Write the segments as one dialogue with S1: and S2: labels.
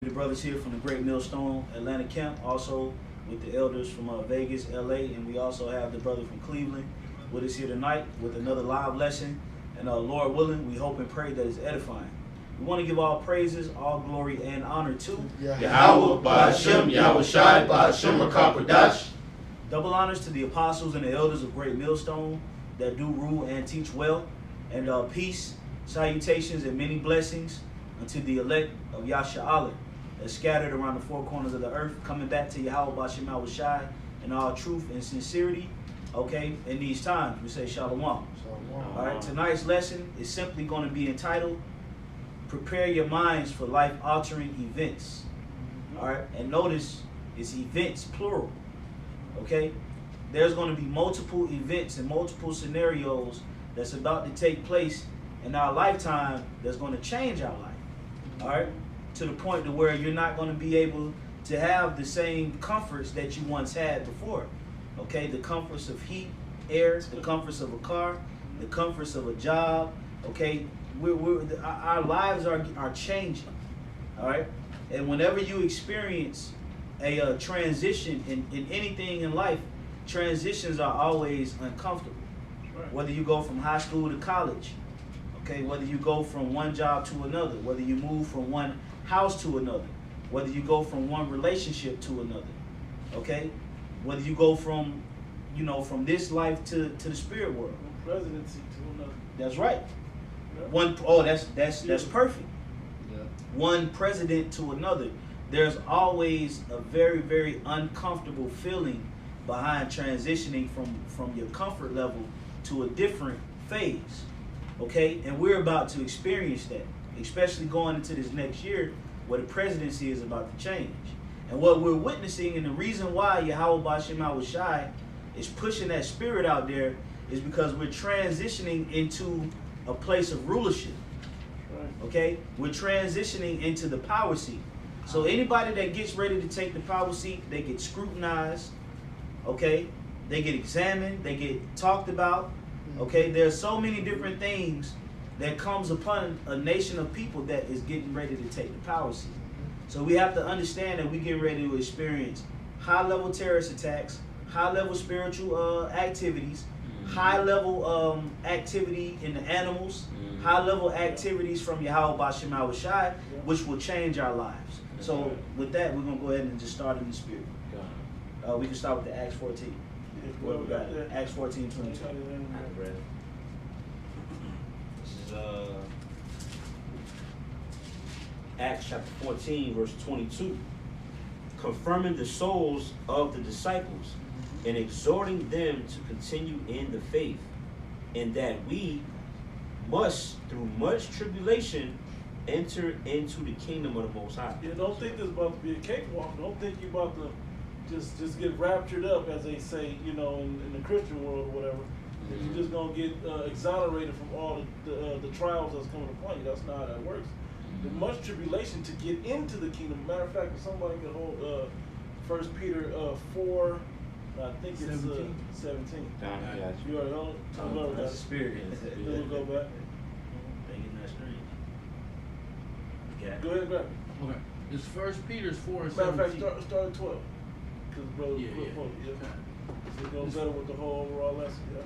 S1: The brothers here from the Great Millstone Atlanta camp, also with the elders from Vegas, LA, and we also have the brother from Cleveland with us here tonight with another live lesson. And Lord willing, we hope and pray that it's edifying. We want to give all praises, all glory, and honor to
S2: Yahweh, Ba'ashem, Yahweh Shai, Ba'ashem, Rakakwadash.
S1: Double honors to the apostles and the elders of Great Millstone that do rule and teach well. And peace, salutations, and many blessings unto the elect of Yasha'Allah that's scattered around the four corners of the earth, coming back to Yahweh Ba'ashem Yahweh Shai in all truth and sincerity. Okay, in these times, we say Shalom. All right, tonight's lesson is simply going to be entitled, Prepare Your Minds for Life-Altering Events. All right, and notice it's events, plural. Okay, there's going to be multiple events and multiple scenarios that's about to take place in our lifetime that's going to change our life. All right, to the point to where you're not going to be able to have the same comforts that you once had before. Okay, the comforts of heat, air, the comforts of a car, the comforts of a job. Okay, our lives are changing. All right, and whenever you experience a transition in anything in life, transitions are always uncomfortable. Right. Whether you go from high school to college, okay, whether you go from one job to another, whether you move from one house to another, whether you go from one relationship to another, okay, whether you go from, from this life to the spirit world.
S3: One presidency to another.
S1: That's right.
S3: Yeah.
S1: That's perfect.
S3: Yeah.
S1: One president to another. There's always a very, very uncomfortable feeling behind transitioning from your comfort level to a different phase. Okay? And we're about to experience that, especially going into this next year where the presidency is about to change. And what we're witnessing, and the reason why Yahweh Ba'ashem Yahweh Shai is pushing that spirit out there, is because we're transitioning into a place of rulership. Okay? We're transitioning into the power seat. So anybody that gets ready to take the power seat, they get scrutinized. Okay? They get examined. They get talked about. Okay? There's so many different things that comes upon a nation of people that is getting ready to take the power seat. So we have to understand that we get ready to experience high-level terrorist attacks, high-level spiritual activities, high-level activity in the animals, high-level activities from Yahweh Ba'ashem Yahweh Shai, which will change our lives. So with that, we're going to go ahead and just start in the spirit. We can start with the Acts 14. What we got? Acts 14:22.
S4: This is Acts chapter 14, verse 22. Confirming the souls of the disciples and exhorting them to continue in the faith, and that we must, through much tribulation, enter into the kingdom of the Most High.
S3: Yeah, don't think this is about to be a cakewalk. Don't think you're about to just get raptured up, as they say, in the Christian world or whatever. That you're just gonna get exonerated from all the trials that's coming upon you. That's not how that works. The much tribulation to get into the kingdom. Matter of fact, if somebody can hold 1 Peter 4, I think it's 17. You already hold it?
S1: That's the spirit.
S3: We'll go back. Go ahead, grab it.
S5: Okay. It's 1 Peter 4 and
S3: Matter
S5: 17.
S3: of fact, start at 12. Because brother,
S5: Yeah.
S3: So it goes better with the whole overall lesson. Yeah.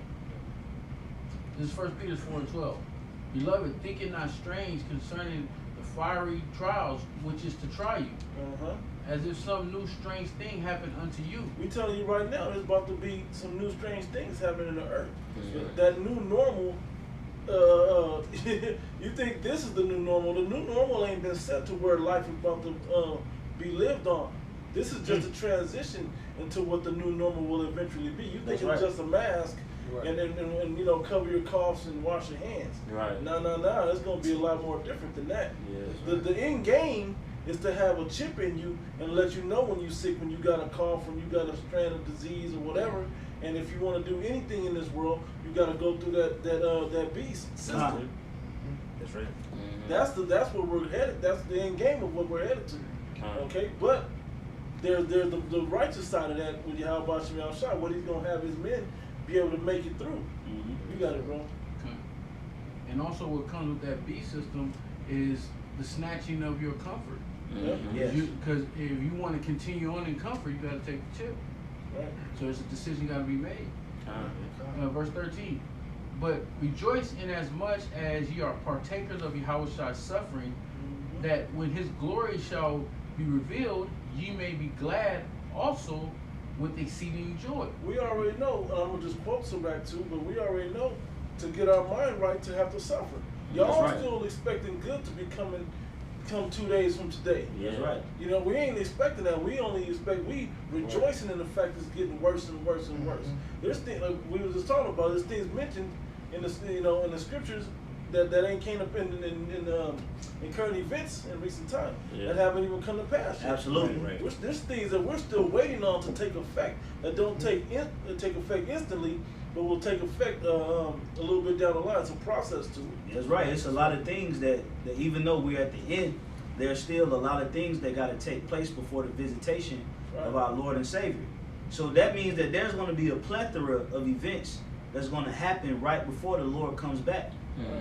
S5: This is 1 Peter 4 and 12. Beloved, think it not strange concerning the fiery trials which is to try you, as if some new strange thing happened unto you.
S3: We telling you right now, there's about to be some new strange things happening in the earth. That new normal. You think this is the new normal? The new normal ain't been set to where life is about to be lived on. This is just a transition into what the new normal will eventually be. You think it's just a mask, and cover your coughs and wash your hands.
S4: Right.
S3: No. It's gonna be a lot more different than that.
S4: Yeah,
S3: The end game is to have a chip in you and let you know when you're sick, when you got a cough, when you got a strand of disease or whatever. And if you want to do anything in this world, you got to go through that beast system.
S4: That's right.
S3: That's where we're headed. That's the end game of what we're headed to. Okay, but there's the righteous side of that with Yahweh Ba'ashem Yahweh Shai. What he's gonna have his men be able to make it through. You got it, bro.
S5: Okay. And also what comes with that beast system is the snatching of your comfort.
S1: Yes.
S5: Because if you want to continue on in comfort, you got to take the chip.
S3: Right.
S5: So it's a decision got to be made. Verse 13. But rejoice in as much as ye are partakers of Yahushua's suffering, that when his glory shall be revealed, ye may be glad also with exceeding joy.
S3: We already know, I'm going to just quote some back too, but we already know to get our mind right to have to suffer. Y'all
S1: That's right.
S3: still expecting good to come 2 days from today.
S1: That's right.
S3: You know, we ain't expecting that. We rejoicing in the fact it's getting worse and worse and worse. There's things like we was just talking about. There's things mentioned in the in the scriptures that ain't came up in current events in recent time that haven't even come to pass yet.
S1: Absolutely.
S4: Right.
S3: There's things that we're still waiting on to take effect that don't take effect instantly, but will take effect a little bit down the line. It's a process to it.
S1: That's right. It's a lot of things that even though we're at the end, there's still a lot of things that got to take place before the visitation of our Lord and Savior. So that means that there's going to be a plethora of events that's going to happen right before the Lord comes back.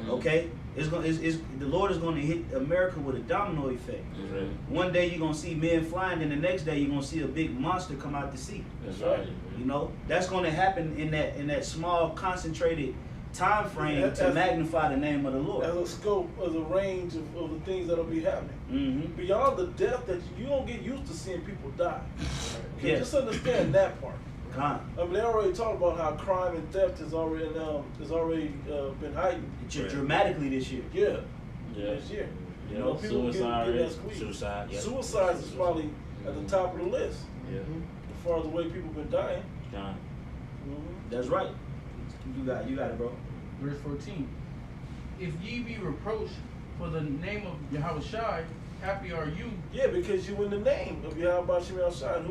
S1: Okay, the Lord is going to hit America with a domino effect.
S2: Right.
S1: One day you're going to see men flying, and the next day you're going to see a big monster come out the sea.
S2: That's right.
S1: You know, that's going to happen in that small concentrated time frame to magnify the name of the Lord.
S3: As a scope, as a range of the things that'll be happening. Beyond the death that you don't get used to seeing people die. Okay,
S1: Yes.
S3: just understand that part.
S1: Con.
S3: I mean, they already talked about how crime and theft has already been heightened.
S1: Dramatically this year.
S3: Yeah.
S2: Yeah.
S3: This year.
S2: Yeah.
S3: You know, people
S2: Suicide
S3: get that
S2: rate.
S3: squeeze.
S4: Suicide. Yeah.
S3: Suicides is probably at the top of the list
S2: Yeah.
S3: as far as the way people been dying.
S4: Con.
S1: That's right. You got it, bro.
S5: Verse 14. If ye be reproached for the name of Yahushua, happy are you.
S3: Yeah, because you in the name of Yahweh Shem Shai.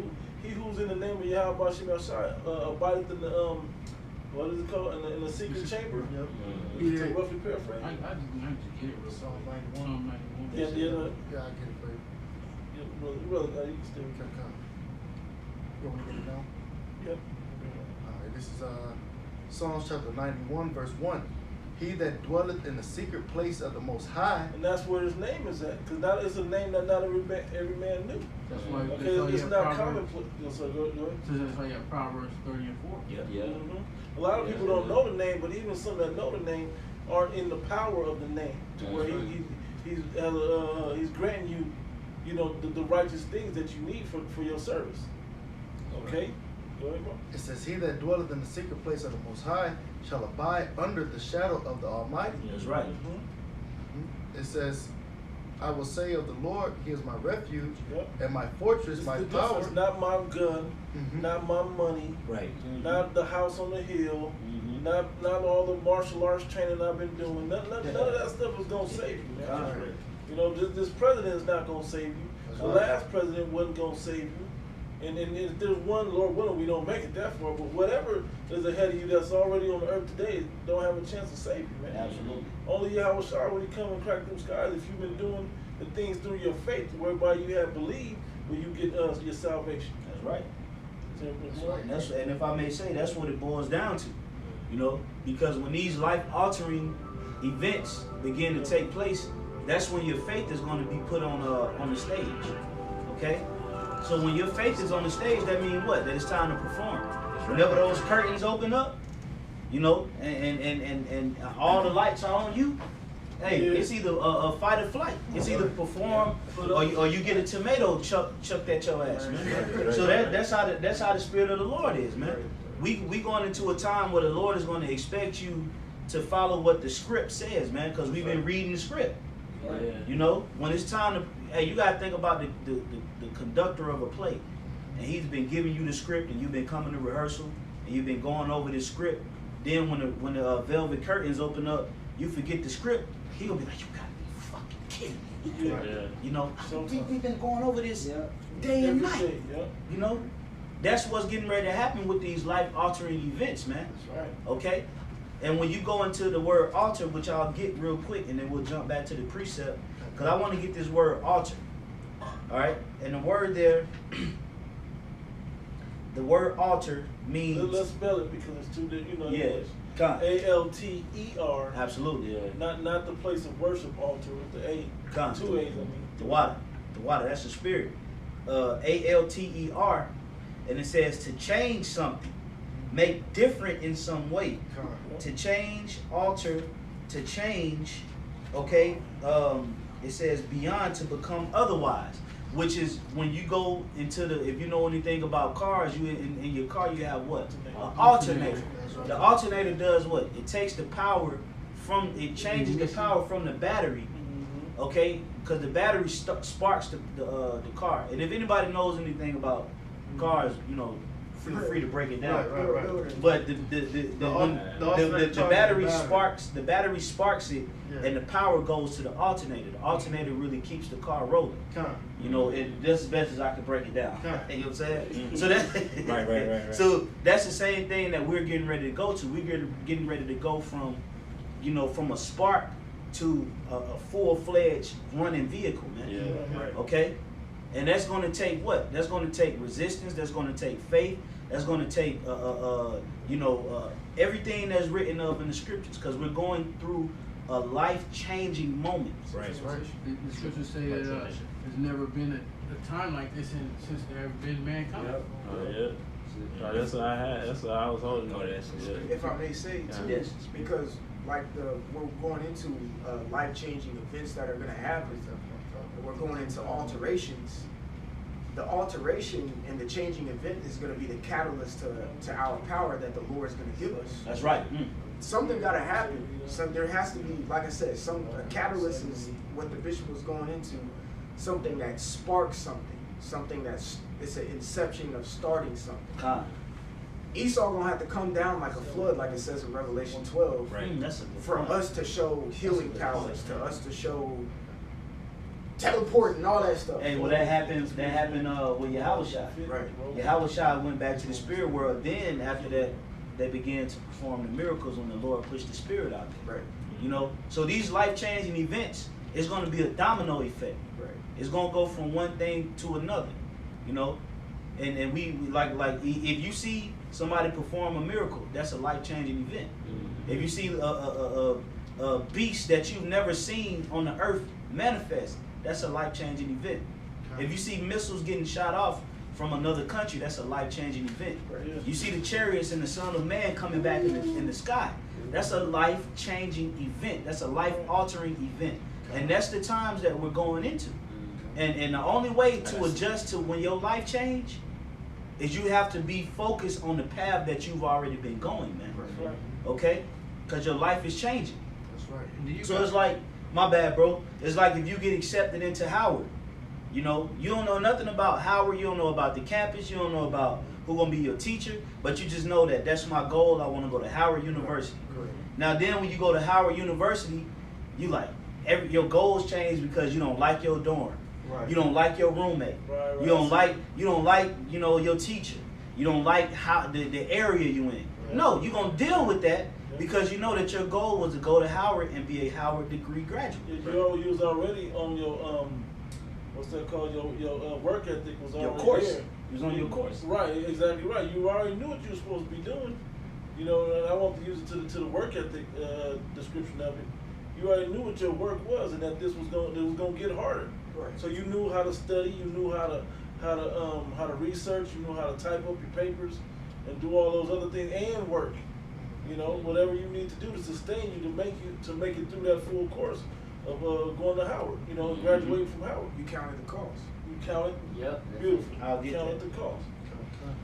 S3: He who's in the name of Yahweh Shem Shai abideth in the what is it called, in the secret chamber.
S5: Yeah.
S3: To roughly paraphrase.
S5: I just get it real
S6: Psalm 91.
S5: Psalm 91.
S3: Yeah,
S6: Yeah, I get it for you.
S3: brother, you can still
S6: Come. You want me to get it down?
S3: Yep.
S6: Alright, this is Psalms chapter 91, verse 1. He that dwelleth in the secret place of the Most High.
S3: And that's where his name is at, because that is a name that not every man knew.
S5: That's why
S3: Okay,
S5: that's why you
S3: it's
S5: have
S3: not
S5: Proverbs.
S3: commonplace. So go ahead.
S5: So that's why you have Proverbs 30 and 4.
S4: Yeah.
S2: Yeah.
S3: A lot of people don't know the name, but even some that know the name aren't in the power of the name, to where he's granting you know, the righteous things that you need for your service. Okay, go ahead, bro.
S6: It says, He that dwelleth in the secret place of the Most High shall abide under the shadow of the Almighty.
S1: That's right.
S6: It says, I will say of the Lord, He is my refuge
S3: Yep.
S6: and my fortress,
S3: It's
S6: my
S3: the
S6: power.
S3: difference, not my gun,
S6: Mhm.
S3: not my money,
S4: Right.
S3: not the house on the hill, not all the martial arts training I've been doing. None of that stuff is gonna save you, man.
S1: Con.
S3: You know, this president is not gonna save you.
S6: That's
S3: The
S6: right.
S3: last president wasn't gonna save you. And if there's one, Lord willing, we don't make it that far. But whatever is ahead of you that's already on the earth today, don't have a chance to save you, man.
S1: Absolutely.
S3: Only Yahweh Shai when He come and crack them skies. If you've been doing the things through your faith, whereby you have believed, will you get your salvation?
S1: That's right.
S3: That's right.
S1: And if I may say, that's what it boils down to. You know, because when these life-altering events begin to take place, that's when your faith is going to be put on the stage. Okay? So when your faith is on the stage, that means what? That it's time to perform. Whenever those curtains open up, you know, and all the lights are on you, hey, it's either a fight or flight. It's either perform or you get a tomato chucked at your ass, man. So that's how the Spirit of the Lord is, man. We going into a time where the Lord is going to expect you to follow what the script says, man, because we've been reading the script. You know, when it's time to, hey, you gotta think about the conductor of a play, and he's been giving you the script, and you've been coming to rehearsal, and you've been going over this script. Then when the velvet curtains open up, you forget the script. He'll be like, "You gotta be fucking kidding me!"
S2: Yeah.
S1: You know,
S3: Sometimes.
S1: we've been going over this day and
S3: Every
S1: night.
S3: day, yeah.
S1: You know, that's what's getting ready to happen with these life-altering events, man.
S3: That's right.
S1: Okay? And when you go into the word altar, which I'll get real quick, and then we'll jump back to the precept, because I want to get this word altar. All right? And the word there, the word altar means...
S3: Let's spell it because it's too, you know.
S1: Yeah. Con.
S3: ALTER.
S1: Absolutely.
S3: Not the place of worship altar with the A.
S1: Con.
S3: Two A's, I mean.
S1: The water. The water, that's the spirit. Alter, and it says to change something, make different in some way. To change, alter, to change. Okay. It says beyond, to become otherwise, which is when you go into the, if you know anything about cars, you in your car you have what? An alternator. The alternator does what? It takes the power from, it changes the power from the battery, okay? Because the battery sparks the car. And if anybody knows anything about cars, you know, feel free to break it down.
S6: Right.
S1: But the battery sparks it, and the power goes to the alternator. The alternator really keeps the car rolling. You know, and that's as best as I can break it down. You know what I'm saying? So that
S4: right.
S1: So that's the same thing that we're getting ready to go to. We're getting ready to go from, you know, from a spark to a full-fledged running vehicle, man.
S2: Yeah.
S1: Okay? And that's going to take what? That's going to take resistance. That's going to take faith. That's going to take, everything that's written up in the scriptures, because we're going through a life-changing moment.
S4: Right.
S5: The scriptures say that there's never been a time like this since there have been mankind.
S2: That's what I had. That's what I was holding on.
S7: If I may say too,
S1: Yes.
S7: because like we're going into life-changing events that are going to happen. We're going into alterations. The alteration and the changing event is going to be the catalyst to our power that the Lord is going to give us.
S1: That's right.
S7: Something got to happen. There has to be, like I said, a catalyst is what the bishop was going into. Something that sparks something it's an inception of starting something. Esau gonna have to come down like a flood, like it says in Revelation 12,
S1: That's a good
S7: for
S1: point.
S7: us to show healing powers, to us to show teleport and all that stuff.
S1: Hey, well, that happened with Yahushua.
S7: Right.
S1: Yahushua went back to the spirit world. Then after that, they began to perform the miracles when the Lord pushed the spirit out there.
S7: Right.
S1: You know, so these life-changing events, it's going to be a domino effect.
S7: Right.
S1: It's going to go from one thing to another. You know, and we like if you see somebody perform a miracle, that's a life-changing event. If you see a beast that you've never seen on the earth manifest, that's a life-changing event. If you see missiles getting shot off from another country, that's a life-changing event. You see the chariots and the Son of Man coming back in the sky, that's a life-changing event. That's a life-altering event. And that's the times that we're going into. And the only way to adjust to when your life change is you have to be focused on the path that you've already been going, man.
S7: Right.
S1: Okay? Because your life is changing.
S6: That's right.
S1: So it's like, my bad, bro. It's like if you get accepted into Howard. You know, you don't know nothing about Howard. You don't know about the campus. You don't know about who's going to be your teacher. But you just know that that's my goal. I want to go to Howard University.
S7: Correct.
S1: Now then when you go to Howard University, you like, your goals change because you don't like your dorm.
S6: Right.
S1: You don't like your roommate.
S3: Right.
S1: You don't like, you know, your teacher. You don't like how the area you in.
S3: Right.
S1: No, you're gonna deal with that because you know that your goal was to go to Howard and be a Howard degree graduate.
S3: You was already on your what's that called? Your work ethic was already
S1: Your course.
S3: there.
S1: You was on your course.
S3: Right, exactly right. You already knew what you were supposed to be doing. You know, and I want to use it to the work ethic description of it. You already knew what your work was, and that this was going to get harder.
S7: Right.
S3: So you knew how to study, you knew how to research, you knew how to type up your papers, and do all those other things and work. You know, whatever you need to do to sustain you to make it through that full course of going to Howard. You know, graduating from Howard.
S7: You counted the cost.
S3: You counted.
S1: Yep.
S3: Beautiful.
S1: I'll get
S3: counted
S1: that.
S3: the cost.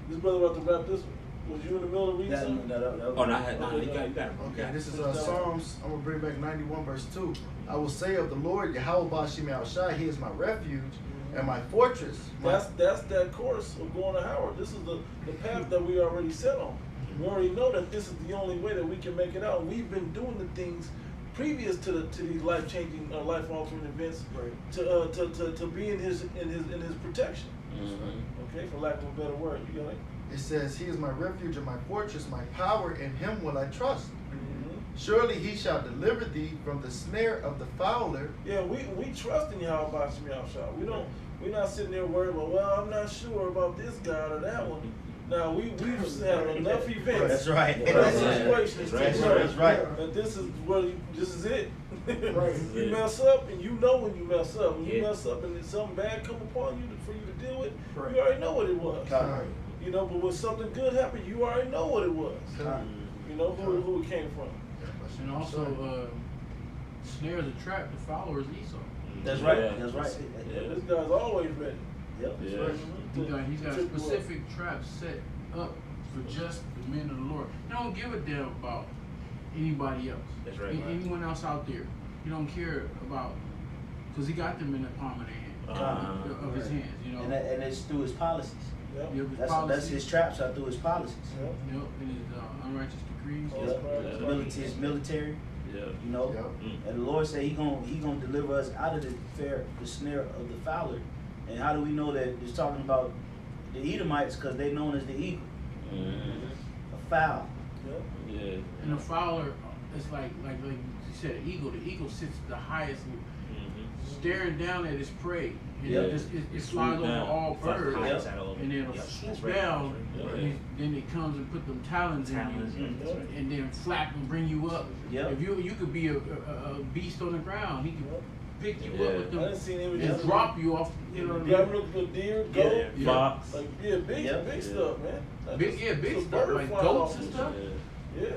S3: This brother about to wrap this one. Was you in the middle of reading something?
S4: You got it.
S6: Okay, this is Psalms. I'm gonna bring back 91 verse 2. I will say of the Lord, Yahweh Bashim Al-Shai, He is my refuge and my fortress.
S3: That's that course of going to Howard. This is the path that we already set on. We already know that this is the only way that we can make it out. We've been doing the things previous to these life-changing, life-altering events,
S7: Right.
S3: to be in his protection. Okay, for lack of a better word, you got it.
S6: It says, He is my refuge and my fortress, my power, in Him will I trust. Surely He shall deliver thee from the snare of the fowler.
S3: Yeah, we trust in Yahweh Bashim Yahshua. We're not sitting there worried about, well, I'm not sure about this God or that one. Now we've had enough events.
S1: That's right.
S3: Enough situations.
S1: That's
S3: to
S1: right.
S3: know
S1: That's right.
S3: that this is it.
S7: Right.
S3: You mess up, and you know when you mess up. When you
S4: Yeah.
S3: mess up, and then something bad come upon you for you to deal with,
S7: Right.
S3: you already know what it was.
S6: Right.
S3: You know, but when something good happened, you already know what it was. You know who it came from.
S5: And also, snare the trap, the follower is Esau.
S1: That's right.
S2: Yeah.
S1: That's right.
S2: Yeah.
S3: This guy's always ready.
S1: Yep.
S2: Yeah.
S5: He's got specific traps set up for just the men of the Lord. He don't give a damn about anybody else.
S4: That's right.
S5: Anyone else out there. He don't care about, because he got them in the palm of their hand, of his hands, you know.
S1: And it's through his policies.
S3: Yep.
S5: Yep, his
S1: That's
S5: policies.
S1: his traps are through his policies.
S3: Yep.
S5: Yep, and his unrighteous decrees.
S1: Yep. His military.
S2: Yeah.
S1: You know.
S6: Yep.
S1: And the Lord said he gonna deliver us out of the snare of the fowler. And how do we know that it's talking about the Edomites? Because they're known as the eagle, a fowl.
S3: Yep.
S2: Yeah.
S5: And the fowler, it's like you said, eagle. The eagle sits at the highest, staring down at his prey. And
S1: Yep.
S5: it flies over
S2: down.
S5: all birds.
S4: Yep.
S5: And then it'll
S4: Yep,
S5: swoop
S4: that's right.
S5: down,
S2: Yep.
S5: and then it comes and put them talons
S4: Talons,
S5: in you,
S4: that's right.
S5: and then flap and bring you up.
S1: Yep.
S5: If you could be a beast on the ground, he could pick you
S2: Yeah.
S5: up with
S3: I
S5: them
S3: done seen images
S5: and
S3: of
S5: drop you off. You know what I
S3: grabbing
S5: mean?
S3: up the deer, goat,
S5: Yeah.
S2: Fox.
S3: like big
S1: Yep.
S3: stuff, man. Like
S5: Big
S3: some
S5: stuff
S3: bird
S5: like
S3: flying
S5: goats
S3: off
S5: and
S3: and
S5: stuff.
S3: Yeah.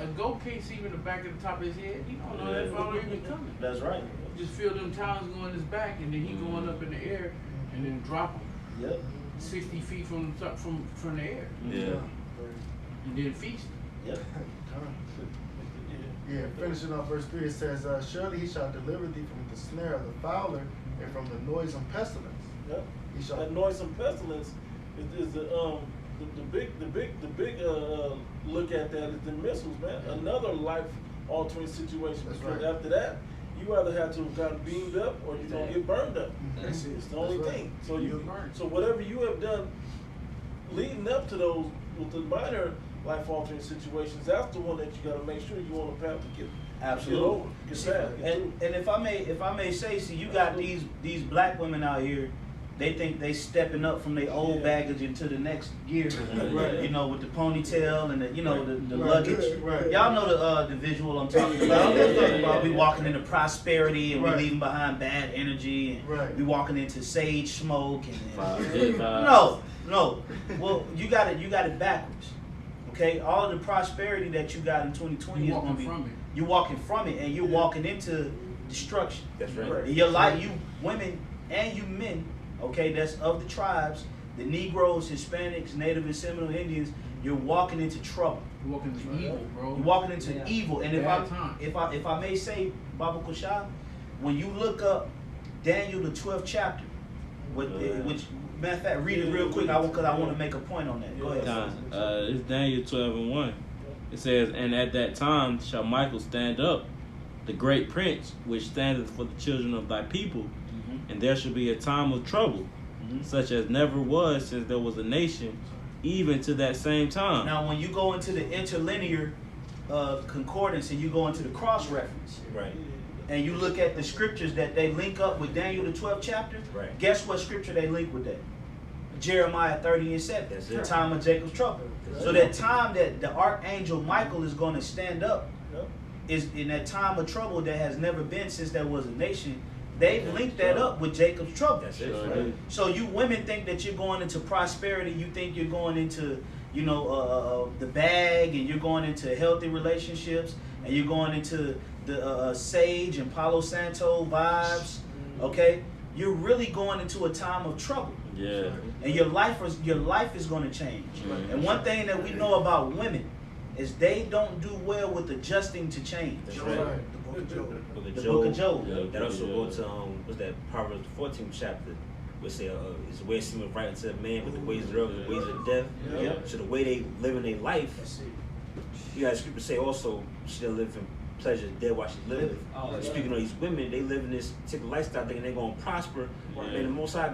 S5: A goat can't see even the back of the top of his head. He don't know that
S2: Yeah.
S5: fowler even coming.
S1: That's right.
S5: Just feel them talons going his back, and then he going up in the air, and then drop him
S1: Yep.
S5: 60 feet from the top, from the air,
S2: Yeah.
S5: and then feast.
S1: Yep.
S6: Yeah, finishing off verse 3, it says, surely he shall deliver thee from the snare of the fowler and from the noisome pestilence.
S3: Yep.
S6: He shall
S3: That noisome pestilence is the big look at that is the missiles, man. Another life altering situation.
S6: That's
S3: Because
S6: right.
S3: after that, you either have to have gotten beamed up or you're gonna get burned up.
S7: That's it.
S3: It's the only
S6: That's right.
S3: thing. So
S5: You're burned.
S3: so whatever you have done leading up to those with the minor life altering situations, that's the one that you gotta make sure you're on the path to get
S1: Absolutely.
S3: get over, get
S1: See,
S3: past, get
S1: and
S3: through.
S1: and if I may say, see, you got these black women out here. They think they stepping up from their old
S3: Yeah.
S1: baggage into the next gear,
S3: Right.
S1: you know, with the ponytail and the the
S6: Right.
S1: luggage.
S6: Right.
S1: Y'all know the visual I'm talking about.
S6: Yeah.
S1: I'm talking about we walking into prosperity and
S6: Right.
S1: we leaving behind bad energy and
S6: Right.
S1: we walking into sage smoke and
S2: No.
S1: no. Well, you got it backwards. Okay, all of the prosperity that you got in 2020
S5: You
S1: is gonna
S5: walking
S1: be
S5: from it.
S1: you walking from it and you're walking into destruction.
S4: That's right.
S3: Right.
S1: In your life, you women and you men, okay, that's of the tribes, the Negroes, Hispanics, Native and Seminole Indians, you're walking into trouble.
S5: You're walking into evil, bro.
S1: You're walking into evil. And
S5: Bad time.
S1: if I may say, Baba Kushab, when you look up Daniel the 12th chapter, which matter of fact, read it real quick, because I want to make a point on that. Go ahead.
S2: It's Daniel 12:1. It says, and at that time shall Michael stand up, the great prince, which standeth for the children of thy people, and there shall be a time of trouble, such as never was since there was a nation, even to that same time.
S1: Now, when you go into the interlinear concordance and you go into the cross reference,
S4: Right.
S1: and you look at the scriptures that they link up with Daniel the 12th chapter,
S4: Right.
S1: guess what scripture they link with that? Jeremiah 30:7,
S4: That's
S1: the
S4: it.
S1: time of Jacob's trouble.
S4: That's
S1: So
S4: it.
S1: that time that the archangel Michael is going to stand up
S3: Yep.
S1: is in that time of trouble that has never been since there was a nation. They've linked that up with Jacob's trouble.
S4: That's it.
S2: Sure
S4: Right.
S2: do.
S1: So you women think that you're going into prosperity. You think you're going into, the bag, and you're going into healthy relationships, and you're going into the Sage and Palo Santo vibes. Okay, you're really going into a time of trouble,
S2: Yeah.
S1: and your life is going to change.
S2: Mhm.
S1: And one thing that we know about women is they don't do well with adjusting to change.
S4: That's
S7: Job,
S4: right.
S7: the book of Job.
S4: Book of
S1: The
S4: Job.
S1: book of Job.
S2: Yeah.
S4: That also go to what's that Proverbs 14th chapter, which say it's the way it seemeth right unto a man, but the ways thereof are the ways of death.
S1: Yep.
S4: So the way they live in their life,
S7: That's it.
S4: you got scripture say also she done live in pleasure dead while she living.
S1: Oh, yeah.
S4: Speaking of these women, they live in this particular lifestyle thinking they're gonna prosper,
S2: Yeah.
S4: and the Most High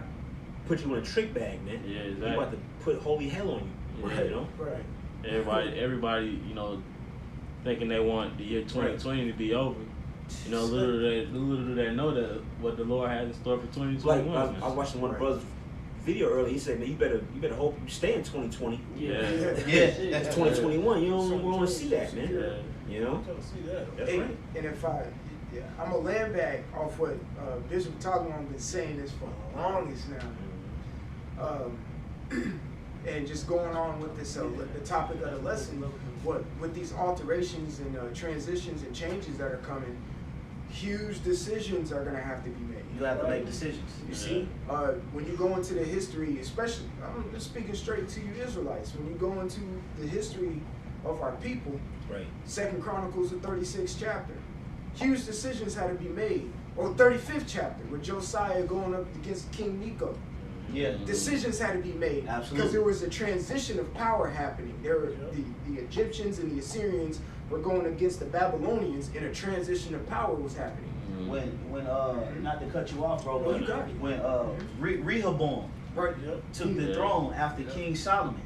S4: put you in a trick bag, man.
S2: Yeah,
S4: He
S2: exactly.
S4: about to put holy hell on you.
S2: Yeah.
S4: You know?
S7: Right.
S2: Everybody, thinking they want the year 2020 to be over. Little do they know that what the Lord has in store for
S4: Like
S2: 2021.
S4: I was watching one of the brothers' video earlier. He said, man, you better hope you stay in 2020.
S2: Yeah.
S4: That's 2021. You don't want to see that, man. You know.
S3: I'm trying to see that.
S4: That's right.
S7: And if I'm a land back off what Bishop Togolon been saying this for the longest now. And just going on with this, the topic of the lesson, with these alterations and transitions and changes that are coming, huge decisions are going to have to be made.
S1: You have to make decisions.
S7: You see, when you go into the history, especially, I'm just speaking straight to you Israelites, when you go into the history of our people,
S4: Right.
S7: 2 Chronicles, the 36th chapter, huge decisions had to be made. Or 35th chapter, with Josiah going up against King Necho.
S1: Yeah.
S7: Decisions had to be made.
S1: Absolutely.
S7: Because there was a transition of power happening. There were the Egyptians and the Assyrians were going against the Babylonians, and a transition of power was happening.
S1: When not to cut you off, bro,
S7: No,
S1: but
S7: you got it.
S1: when Rehoboam
S7: Right.
S1: took the throne after King Solomon,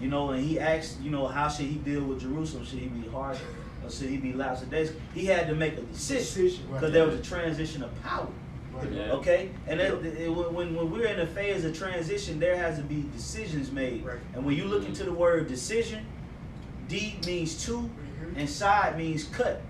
S1: you know, and he asked, you know, how should he deal with Jerusalem? Should he be harsh or should he be lackadaisical? He had to make a decision because there was a transition of power.
S2: Yeah.
S1: Okay, and when we're in a phase of transition, there has to be decisions made.
S7: Right.
S1: And when you look into the word decision, D means to, and side means cut.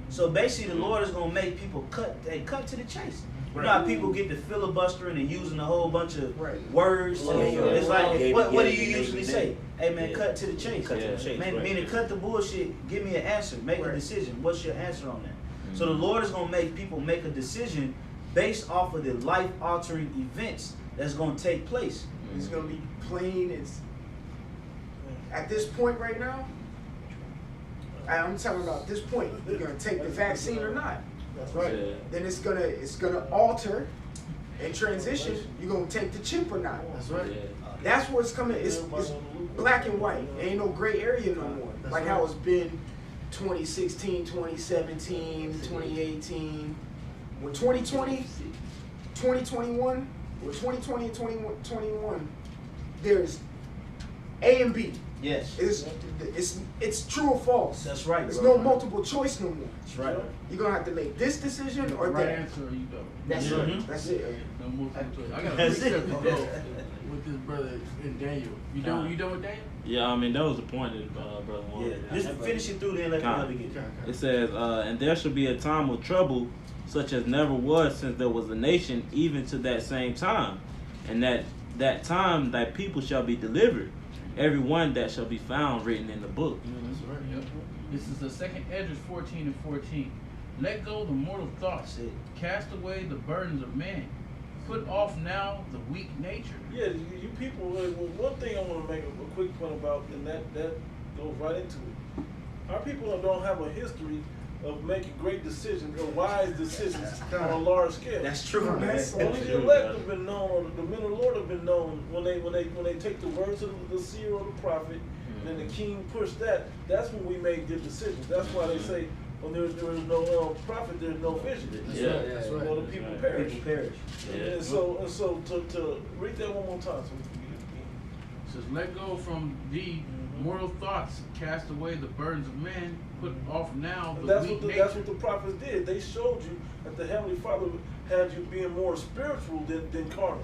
S1: So basically, the Lord is gonna make people cut to the chase. You know how people get to filibustering and using a whole bunch of words. It's like, what do you usually say? Hey man, cut to the chase.
S4: Cut to the chase,
S1: Man,
S4: right.
S1: meaning cut the bullshit. Give me an answer. Make a decision. What's your answer on that? So the Lord is gonna make people make a decision based off of the life-altering events that's gonna take place.
S7: It's going to be plain. It's at this point right now. I'm talking about this point. You're going to take the vaccine or not.
S3: That's right.
S2: Yeah.
S7: Then it's gonna alter and transition. You're gonna take the chip or not.
S6: That's right.
S2: Yeah.
S7: That's what's coming. It's black and white. Ain't no gray area no more.
S6: That's
S7: Like
S6: right.
S7: how it's been 2016, 2017, 2018. With 2020, 2021, with 2020 and 2021, there's A and B.
S1: Yes,
S7: It's true or false.
S1: that's right.
S7: There's
S1: bro.
S7: no multiple choice no more.
S1: That's right.
S7: You're gonna have to make this decision
S5: The
S7: or
S5: right
S7: that.
S5: answer or you don't.
S7: That's
S1: Mhm.
S7: it. That's it.
S5: No multiple choice. I got a
S1: That's
S5: precept
S1: it.
S5: to go with this brother in Daniel. You done with Daniel?
S2: Yeah, I mean that was the point that brother wanted.
S1: Yeah, just finish it through, then let the
S2: Con.
S1: other get it.
S2: It says, and there shall be a time of trouble, such as never was since there was a nation, even to that same time, and that time thy people shall be delivered, every one that shall be found written in the book.
S6: That's right.
S5: Yep. This is the second Esdras 14 and 14. Let go the mortal thoughts.
S1: That's it.
S5: Cast away the burdens of man. Put off now the weak nature.
S3: Yeah, you people. One thing I want to make a quick point about, and that goes right into it. Our people don't have a history of making great decisions or wise decisions on a large scale.
S1: That's true, man.
S7: That's so
S3: Only the elect have been known, or the men of the Lord have been known when they take the words of the seer or the prophet, and then the king pushed that. That's when we make good decisions. That's why they say when there is no prophet, there's no vision.
S6: That's
S2: Yeah.
S6: right. That's right.
S3: Well, the people
S2: Right.
S3: perish.
S1: People perish.
S2: Yeah.
S3: And so to read that one more time. So we can get
S5: It says, let go from thee mortal thoughts. Cast away the burdens of man. Put off now the
S3: That's
S5: weak
S3: what
S5: nature.
S3: that's what the prophets did. They showed you that the Heavenly Father had you being more spiritual than carnal.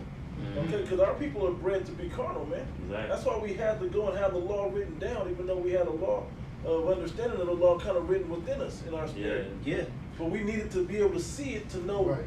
S3: Okay, because our people are bred to be carnal, man.
S2: Exactly.
S3: That's why we had to go and have the law written down, even though we had a law of understanding of the law kind of written within us in our spirit.
S1: Yeah,
S3: But we needed to be able to see it to know.
S6: Right.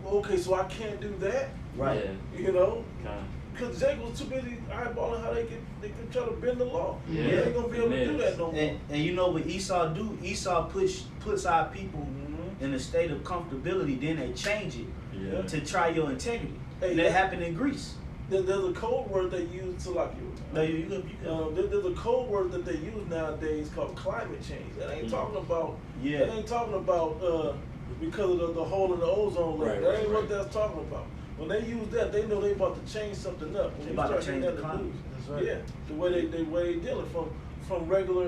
S3: Okay, so I can't do that.
S1: right.
S2: Yeah.
S3: You know,
S2: Con.
S3: because Jacob was too busy eyeballing how they could try to bend the law.
S2: Yeah.
S3: They ain't gonna be able to do that no more.
S1: And you know what Esau do? Esau puts our people
S3: Mhm.
S1: in a state of comfortability. Then they change it
S2: Yeah.
S1: to try your integrity.
S3: Hey,
S1: And that
S3: yeah.
S1: happened in Greece.
S3: There's a code word they use to like you.
S1: No, you could.
S3: There's a code word that they use nowadays called climate change. That ain't talking about.
S1: Yeah.
S3: That ain't talking about because of the hole in the ozone layer.
S4: Right,
S3: That ain't
S4: right,
S3: what
S4: right.
S3: that's talking about. When they use that, they know they about to change something up. When
S1: They
S3: you
S1: about to
S3: start
S1: change
S3: hearing
S1: the
S3: that in
S1: climate.
S3: news.
S6: That's right.
S3: Yeah, the way they dealing from regular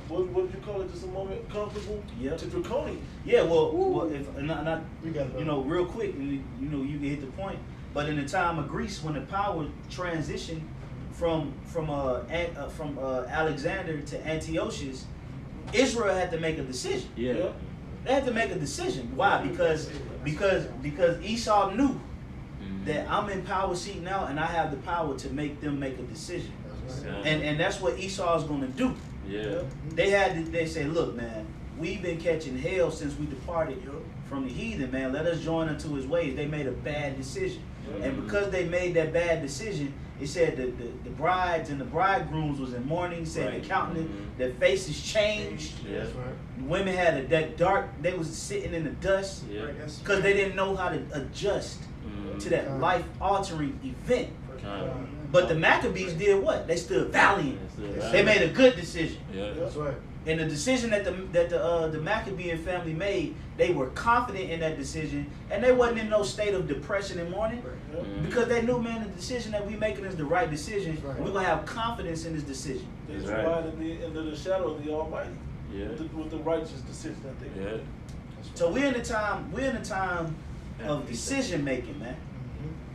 S3: what did you call it just a moment comfortable
S1: Yep.
S3: to draconian.
S1: Yeah, well, if not,
S6: We got it,
S1: you know, real quick, you know, you can hit the point. But in the time of Greece, when the power transitioned from Alexander to Antiochus, Israel had to make a decision.
S2: Yeah.
S1: They had to make a decision. Why? Because Esau knew that I'm in power seat now, and I have the power to make them make a decision.
S6: That's right.
S1: And that's what Esau is going to do.
S2: Yeah.
S1: They say, look, man, we've been catching hell since we departed from the heathen, man. Let us join unto his ways. They made a bad decision. And because they made that bad decision, it said that the brides and the bridegrooms was in mourning, said
S2: Right.
S1: the countenance, their faces changed.
S2: Yeah.
S6: That's right.
S1: Women had that dark, they was sitting in the dust
S2: Yeah.
S7: Right, that's-
S1: because they didn't know how to adjust to that life-altering event.
S2: Kind
S1: But the Maccabees did what? They stood valiant.
S2: of.
S1: They made a good decision.
S2: Yeah.
S6: That's right.
S1: And the decision that the Maccabean family made, they were confident in that decision, and they wasn't in no state of depression and mourning,
S2: Mhm.
S1: because they knew, man, the decision that we making is the right decision.
S6: Right.
S1: And we're gonna have confidence in this decision.
S3: They
S2: That's
S3: abide
S2: right.
S3: under the shadow of the Almighty.
S2: Yeah.
S3: With the righteous decision that they
S2: Yeah.
S3: made.
S1: So we're in the time of decision making, man.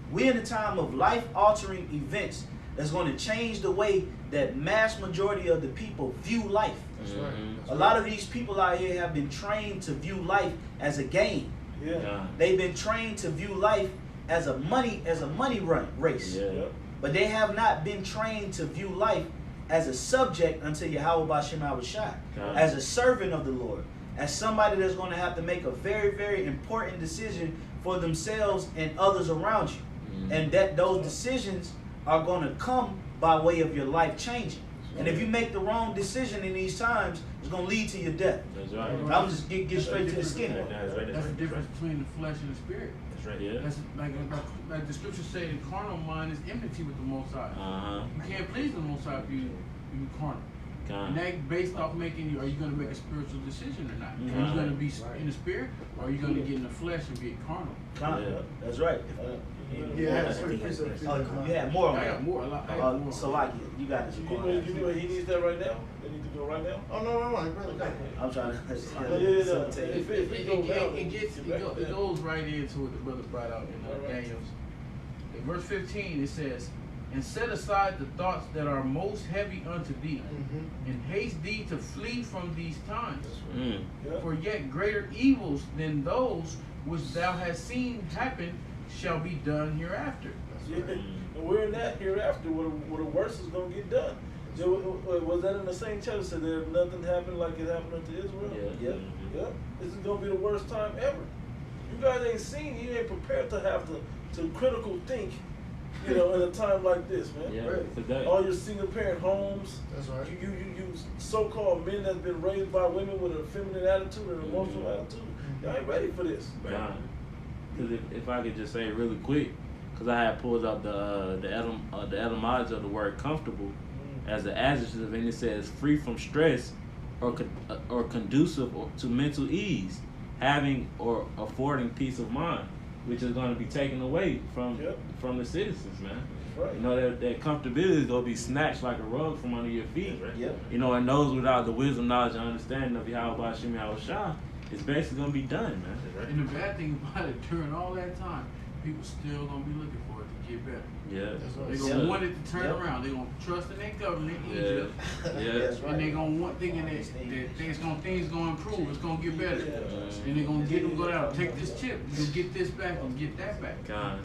S1: We're in a time of life-altering events that's going to change the way that mass majority of the people view life.
S6: That's right.
S2: Mhm.
S6: That's
S1: A lot of these people out here have been trained to view life as a game.
S3: Yeah.
S2: Kind
S1: They've been trained to view life as a money race.
S2: Yeah.
S3: Yeah.
S1: But they have not been trained to view life as a subject unto Yahweh B'Shem Shai,
S2: Right.
S1: as a servant of the Lord, as somebody that's going to have to make a very, very important decision for themselves and others around you.
S2: Mhm.
S1: And that those decisions are going to come by way of your life changing. And if you make the wrong decision in these times, it's going to lead to your death.
S2: That's right.
S1: I'm just get straight to the skin.
S4: That's right.
S5: That's the difference between the flesh and the spirit.
S4: That's right.
S2: Yeah.
S5: That's like the scriptures say, the carnal mind is enmity with the Most High.
S2: Uh-huh.
S5: You can't please the Most High if you carnal. And
S2: Kind
S5: that based off making you, are you going to make a spiritual decision or not? Are
S2: Mhm.
S5: you going to be in the spirit, or are you going to get in the flesh and be carnal?
S2: Yeah.
S1: That's right.
S6: Yeah,
S4: that's what he has.
S1: You had more on
S5: I
S1: that.
S5: got more. I got more.
S1: So like you got this.
S3: You know he needs that right now? They need to go right now?
S6: Oh, no, my brother got it.
S1: I'm trying to.
S3: Yeah.
S5: It goes right into what the brother brought out in
S3: All right.
S5: Daniel's. In verse 15, it says, "And set aside the thoughts that are most heavy unto thee, and haste thee to flee from these times.
S2: Mm.
S3: Yeah.
S5: For yet greater evils than those which thou hast seen happen shall be done hereafter."
S3: Yeah. And we're in that hereafter where the worst is going to get done. Was that in the same chapter? Said there nothing happened like it happened unto Israel?
S2: Yeah.
S1: Yep.
S3: Yeah. This is going to be the worst time ever. You guys ain't seen, you ain't prepared to have to critical think, in a time like this, man.
S2: Yeah.
S6: Right.
S2: Today.
S3: All your single parent homes,
S6: That's right.
S3: you so-called men that's been raised by women with a feminine attitude and emotional attitude. Y'all ain't ready for this.
S2: Because if I could just say really quick, because I had pulled up the etymology of the word comfortable as an adjective, and it says free from stress or conducive to mental ease, having or affording peace of mind, which is going to be taken away from the citizens, man.
S3: Right.
S2: You know, that comfortability is going to be snatched like a rug from under your feet.
S1: Yep.
S2: You know, and those without the wisdom, knowledge, and understanding of Yahweh B'Shem Yahushua, it's basically going to be done, man.
S5: And the bad thing about it, during all that time, people still gonna be looking for it to get better.
S2: Yeah.
S5: They're gonna want it to turn around. They're gonna trust in their government, Egypt,
S2: Yeah.
S5: and they're gonna want thinking that things gonna improve. It's gonna get better, and they're gonna get them go down. Take this chip, you get this back and get that back.
S2: Kind.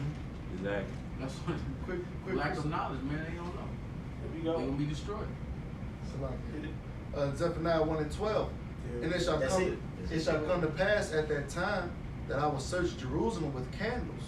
S2: Exactly.
S5: That's what
S6: Quick
S5: lack of knowledge, man. They don't know.
S3: Here we
S5: They're
S3: go.
S5: gonna be destroyed.
S6: Zephaniah 1:12. And it shall
S1: That's
S6: come.
S1: it.
S6: It shall come to pass at that time that I will search Jerusalem with candles,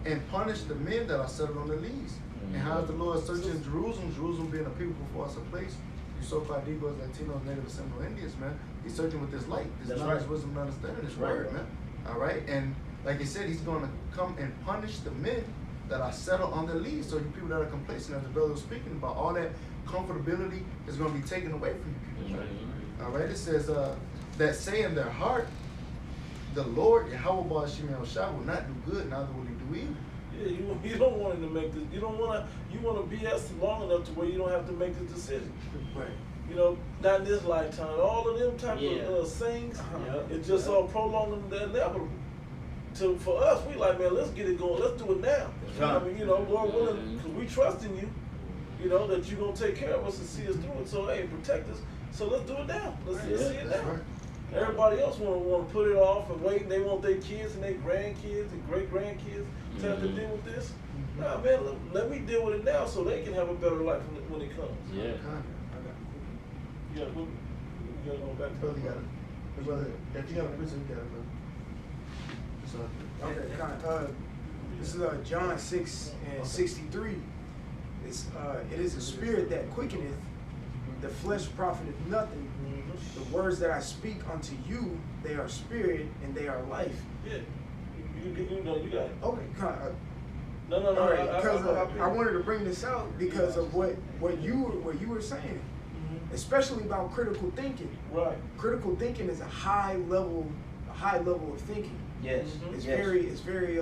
S6: and punish the men that are settled on the leads. And how is the Lord searching Jerusalem? Jerusalem being a people before us a place. You so-called Negroes, Latinos, Native, and Seminole Indians, man. He's searching with this light, this
S1: That's
S6: knowledge,
S1: right.
S6: wisdom, and understanding, this
S1: Right.
S6: word, man. All right, and like he said, he's going to come and punish the men that are settled on their leads. So you people that are complacent, as the brother was speaking about, all that comfortability is going to be taken away from you people. All right, it says that say in their heart, the Lord Yahweh B'Shem Yahushua will not do good, neither will he do evil.
S3: Yeah, you don't want him to make this. You want to BS long enough to where you don't have to make this decision.
S6: Right.
S3: Not in this lifetime. All of them types
S1: Yeah.
S3: of things,
S1: Yeah.
S3: it's just all prolonging the inevitable. For us, we like, man, let's get it going. Let's do it now.
S1: Right.
S3: I mean, Lord willing, because we trust in you, that you're going to take care of us and see us through it. So, hey, protect us. So let's do it now. Let's see it
S6: That's
S3: now.
S6: right.
S3: Everybody else want to put it off and wait. And they want their kids and their grandkids and great grandkids to have to deal with this. Nah, man, let me deal with it now so they can have a better life when it comes.
S2: Yeah.
S3: You gotta go back to
S6: Brother got it. Brother, if you have a question, you got it, brother. It's all good.
S7: Okay, this is John 6:63. It is a spirit that quickeneth, the flesh profiteth nothing. The words that I speak unto you, they are spirit and they are life.
S3: Yeah, you got it.
S7: Okay,
S3: No.
S7: all right, because I wanted to bring this out because of what you were saying, especially about critical thinking.
S3: Right.
S7: Critical thinking is a high level of thinking.
S1: Yes.
S7: It's
S1: yes.
S7: very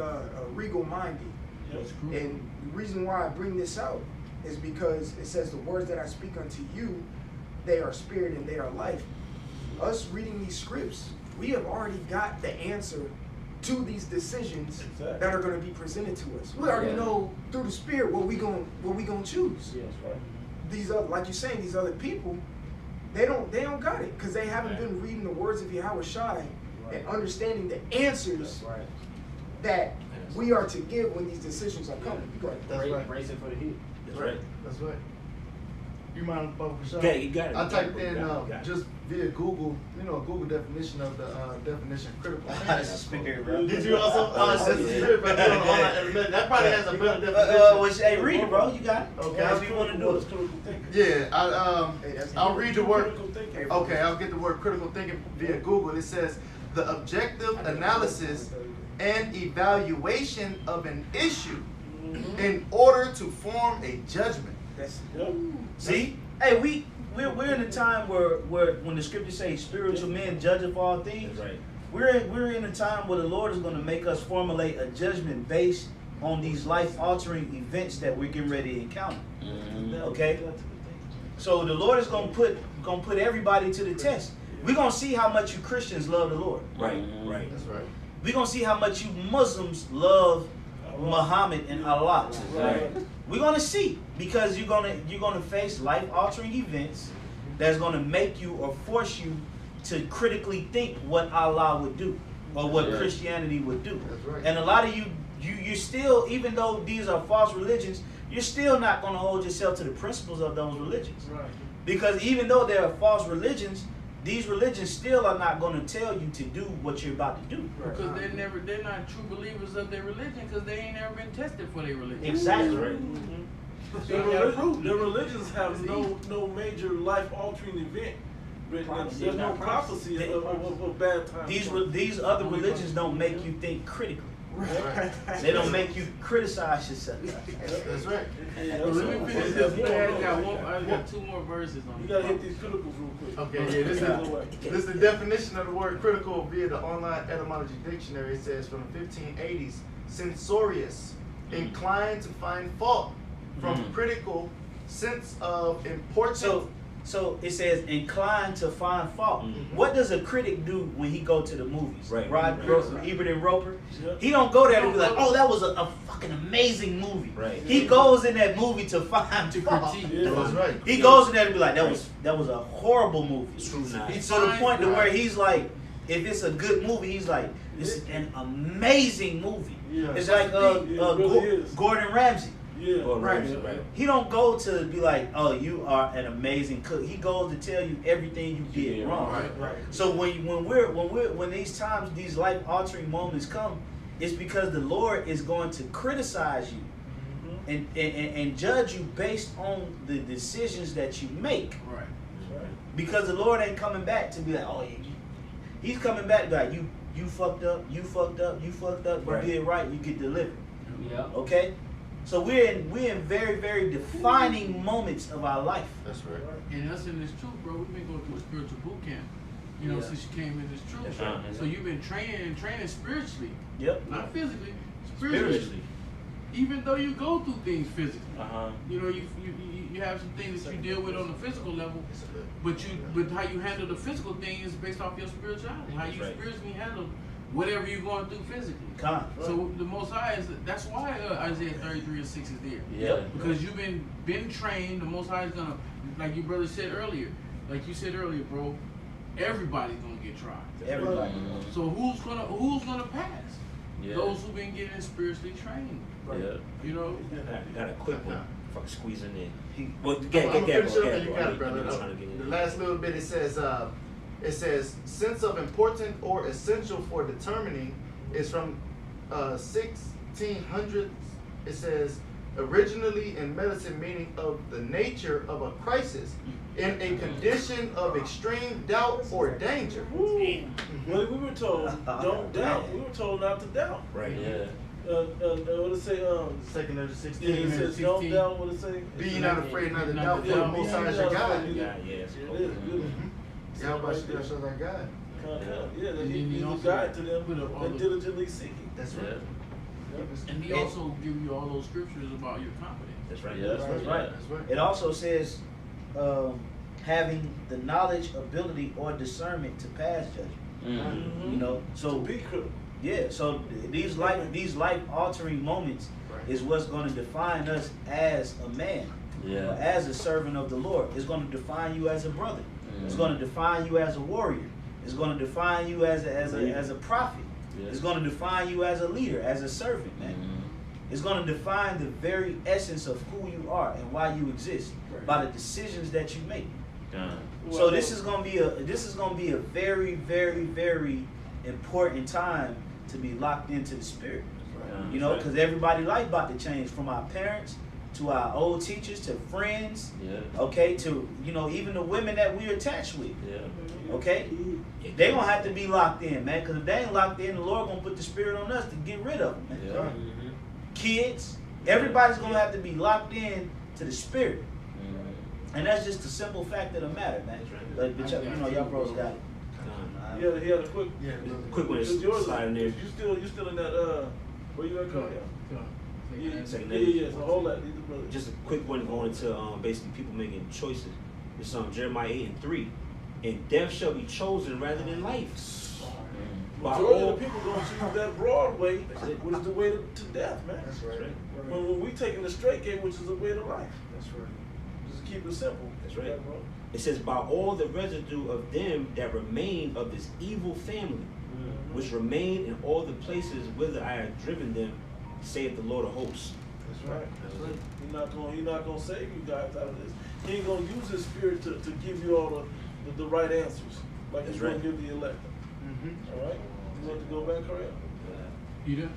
S7: regal minded.
S3: Yes.
S7: And the reason why I bring this out is because it says the words that I speak unto you, they are spirit and they are life. Us reading these scripts, we have already got the answer to these decisions that are going to be presented to us. We already know through the spirit what we gonna choose.
S3: Yes, right.
S7: These other, like you're saying, these other people, they don't got it because they haven't been reading the words of Yahweh Shai and understanding the answers that we are to give when these decisions are coming.
S6: That's right.
S4: Bracing for the heat.
S6: That's right. That's right. You mind, Baba Kashab?
S4: Okay, you got it.
S6: I typed
S4: You
S6: in
S4: got it.
S6: just via Google, Google definition of the definition of critical
S1: That's a spirit, bro.
S6: Did you also? That's a spirit, but you don't that probably has a better definition.
S1: Hey, read it, bro. You got it.
S6: Okay.
S1: How you want to do it?
S6: Yeah, I'll read the word.
S3: Critical thinking.
S6: Okay, I'll get the word critical thinking via Google. It says the objective analysis and evaluation of an issue in order to form a judgment.
S1: See, hey, we're in a time where when the scriptures say spiritual men judge of all things,
S4: That's right.
S1: we're in a time where the Lord is going to make us formulate a judgment based on these life-altering events that we're getting ready to encounter. Okay, so the Lord is going to put everybody to the test. We're going to see how much you Christians love the Lord.
S4: Right.
S6: That's right.
S1: We're going to see how much you Muslims love Muhammad and Allah.
S4: Right.
S1: We're gonna see, because you're gonna face life-altering events that's gonna make you or force you to critically think what Allah would do or what Christianity would do.
S6: That's right.
S1: And a lot of you're still, even though these are false religions, you're still not gonna hold yourself to the principles of those religions.
S3: Right.
S1: Because even though they are false religions, these religions still are not going to tell you to do what you're about to do.
S5: Because they're not true believers of their religion because they ain't never been tested for their religion.
S1: Exactly.
S2: Right.
S3: The religions have no major life-altering event written in. There's no prophecy of bad times.
S1: These other religions don't make you think critically. They don't make you criticize yourself.
S6: That's right.
S5: Let me finish this. I got two more verses on
S3: You
S5: it.
S3: gotta hit these criticals real quick.
S6: Okay, yeah, this is the definition of the word critical via the online etymology dictionary. It says from the 1580s, censorious, inclined to find fault, from critical, sense of importance.
S1: So it says inclined to find fault. What does a critic do when he go to the movies?
S4: Right.
S1: Ebert and Roper. He don't go there to be like, oh, that was a fucking amazing movie.
S4: Right.
S1: He goes in that movie to find fault.
S6: That's right.
S1: He goes in there to be like, that was a horrible movie.
S4: True not.
S1: He's to the point to where he's like, if it's a good movie, he's like, this is an amazing movie.
S3: Yeah.
S1: It's like Gordon Ramsay.
S3: Yeah.
S4: Right.
S1: He don't go to be like, oh, you are an amazing cook. He goes to tell you everything you did wrong.
S6: Right.
S1: So when these times, these life altering moments come, it's because the Lord is going to criticize you and judge you based on the decisions that you make.
S5: Right.
S1: Because the Lord ain't coming back to be like, oh, he's coming back to be like, you fucked up, you did right, you get delivered.
S5: Yeah.
S1: Okay? So we're in very, very defining moments of our life.
S6: That's right.
S5: And us in this truth, bro, we've been going through a spiritual boot camp. Since you came in this truth.
S1: That's right.
S5: So you've been training spiritually.
S1: Yep.
S5: Not physically, spiritually. Even though you go through things physically. You have some things that you deal with on the physical level, but how you handle the physical thing is based off your spirituality. How you spiritually handle whatever you're going through physically. So the Most High that's why Isaiah 33:6 is there.
S1: Yep.
S5: Because you've been trained. The Most High is gonna, like your brother said earlier, bro. Everybody's gonna get tried.
S1: Everybody.
S5: So who's gonna pass?
S2: Yeah.
S5: those who've been getting spiritually trained.
S2: Yeah.
S5: You know,
S4: I got a quick one. If I can squeeze in there.
S1: He-
S4: Well,
S6: I'm
S4: get
S6: gonna finish up
S4: bro.
S6: and you got it,
S4: I'm
S6: brother.
S4: trying to get in
S6: The
S4: there.
S6: last little bit, it says sense of important or essential for determining is from 1600s. It says originally in medicine, meaning of the nature of a crisis in a condition of extreme doubt or danger.
S3: Woo. Well, we were told don't doubt. We were told not to doubt.
S4: Right.
S2: Yeah.
S3: What it say?
S6: Second of the
S3: Yeah, it
S6: 16.
S3: says don't doubt. What it say?
S6: Be ye not afraid, not to
S5: Not
S6: doubt,
S5: to
S6: for the
S5: doubt.
S6: Most High is
S3: Yeah,
S6: your
S3: yeah,
S6: God.
S3: yeah.
S4: Yeah, yeah.
S3: It is good.
S6: Yahweh Shah our God.
S3: Yeah, that
S5: And then he
S3: he's a
S5: also
S3: guide to them
S5: put up all
S3: that
S5: the-
S3: diligently seeking.
S6: That's right.
S5: and he also give you all those scriptures about your confidence.
S4: That's right.
S2: Yeah.
S1: That's right.
S6: That's right.
S1: It also says having the knowledge, ability, or discernment to pass judgment.
S2: Mm-hmm.
S1: You know,
S3: To
S1: so
S3: be critical.
S1: yeah, so these life altering moments
S6: Right.
S1: is what's going to define us as a man,
S2: Yeah.
S1: or as a servant of the Lord. It's going to define you as a brother. It's
S2: Mhm.
S1: going to define you as a warrior. It's going to define you as a prophet.
S2: Yeah.
S1: It's going to define you as a leader, as a servant, man.
S2: Mhm.
S1: It's going to define the very essence of who you are and why you exist by the decisions that you make.
S2: Yeah.
S1: So this is going to be a very, very, very important time to be locked into the spirit. You know, because everybody's life about to change, from our parents to our old teachers to friends.
S2: Yeah.
S1: Okay, to even the women that we're attached with.
S2: Yeah.
S1: Okay, they gonna have to be locked in, man. Because if they ain't locked in, the Lord gonna put the spirit on us to get rid of them, man.
S2: Yeah.
S4: Mm-hmm.
S1: Kids, everybody's gonna have to be locked in to the spirit.
S2: Mhm.
S1: And that's just the simple fact of the matter, man. But y'all bros got it.
S3: He had a quick.
S6: Yeah.
S4: Quick one,
S3: It's yours.
S4: slide in there.
S3: You still in that where you at, Carl? Yeah.
S4: Second
S3: Yeah. So hold that. These are brothers.
S4: Just a quick one going into basically people making choices. It's Jeremiah 8:3. And death shall be chosen rather than life. By
S3: Majority
S4: all-
S3: of the people gonna choose that broad way,
S4: That's it.
S3: which is the way to death, man.
S6: That's right.
S3: When we taking the straight gate, which is the way to life.
S6: That's right.
S3: Just keep it simple.
S4: That's right.
S3: Yeah, bro.
S4: It says, by all the residue of them that remain of this evil family, which remain in all the places whither I have driven them, saith the Lord of hosts.
S3: That's right. He's not gonna save you guys out of this. He ain't gonna use his spirit to give you all the right answers, like
S4: That's
S3: he's gonna
S4: right.
S3: give the elect.
S6: Mm-hmm.
S3: All right. You want to go back, Korea?
S5: You do?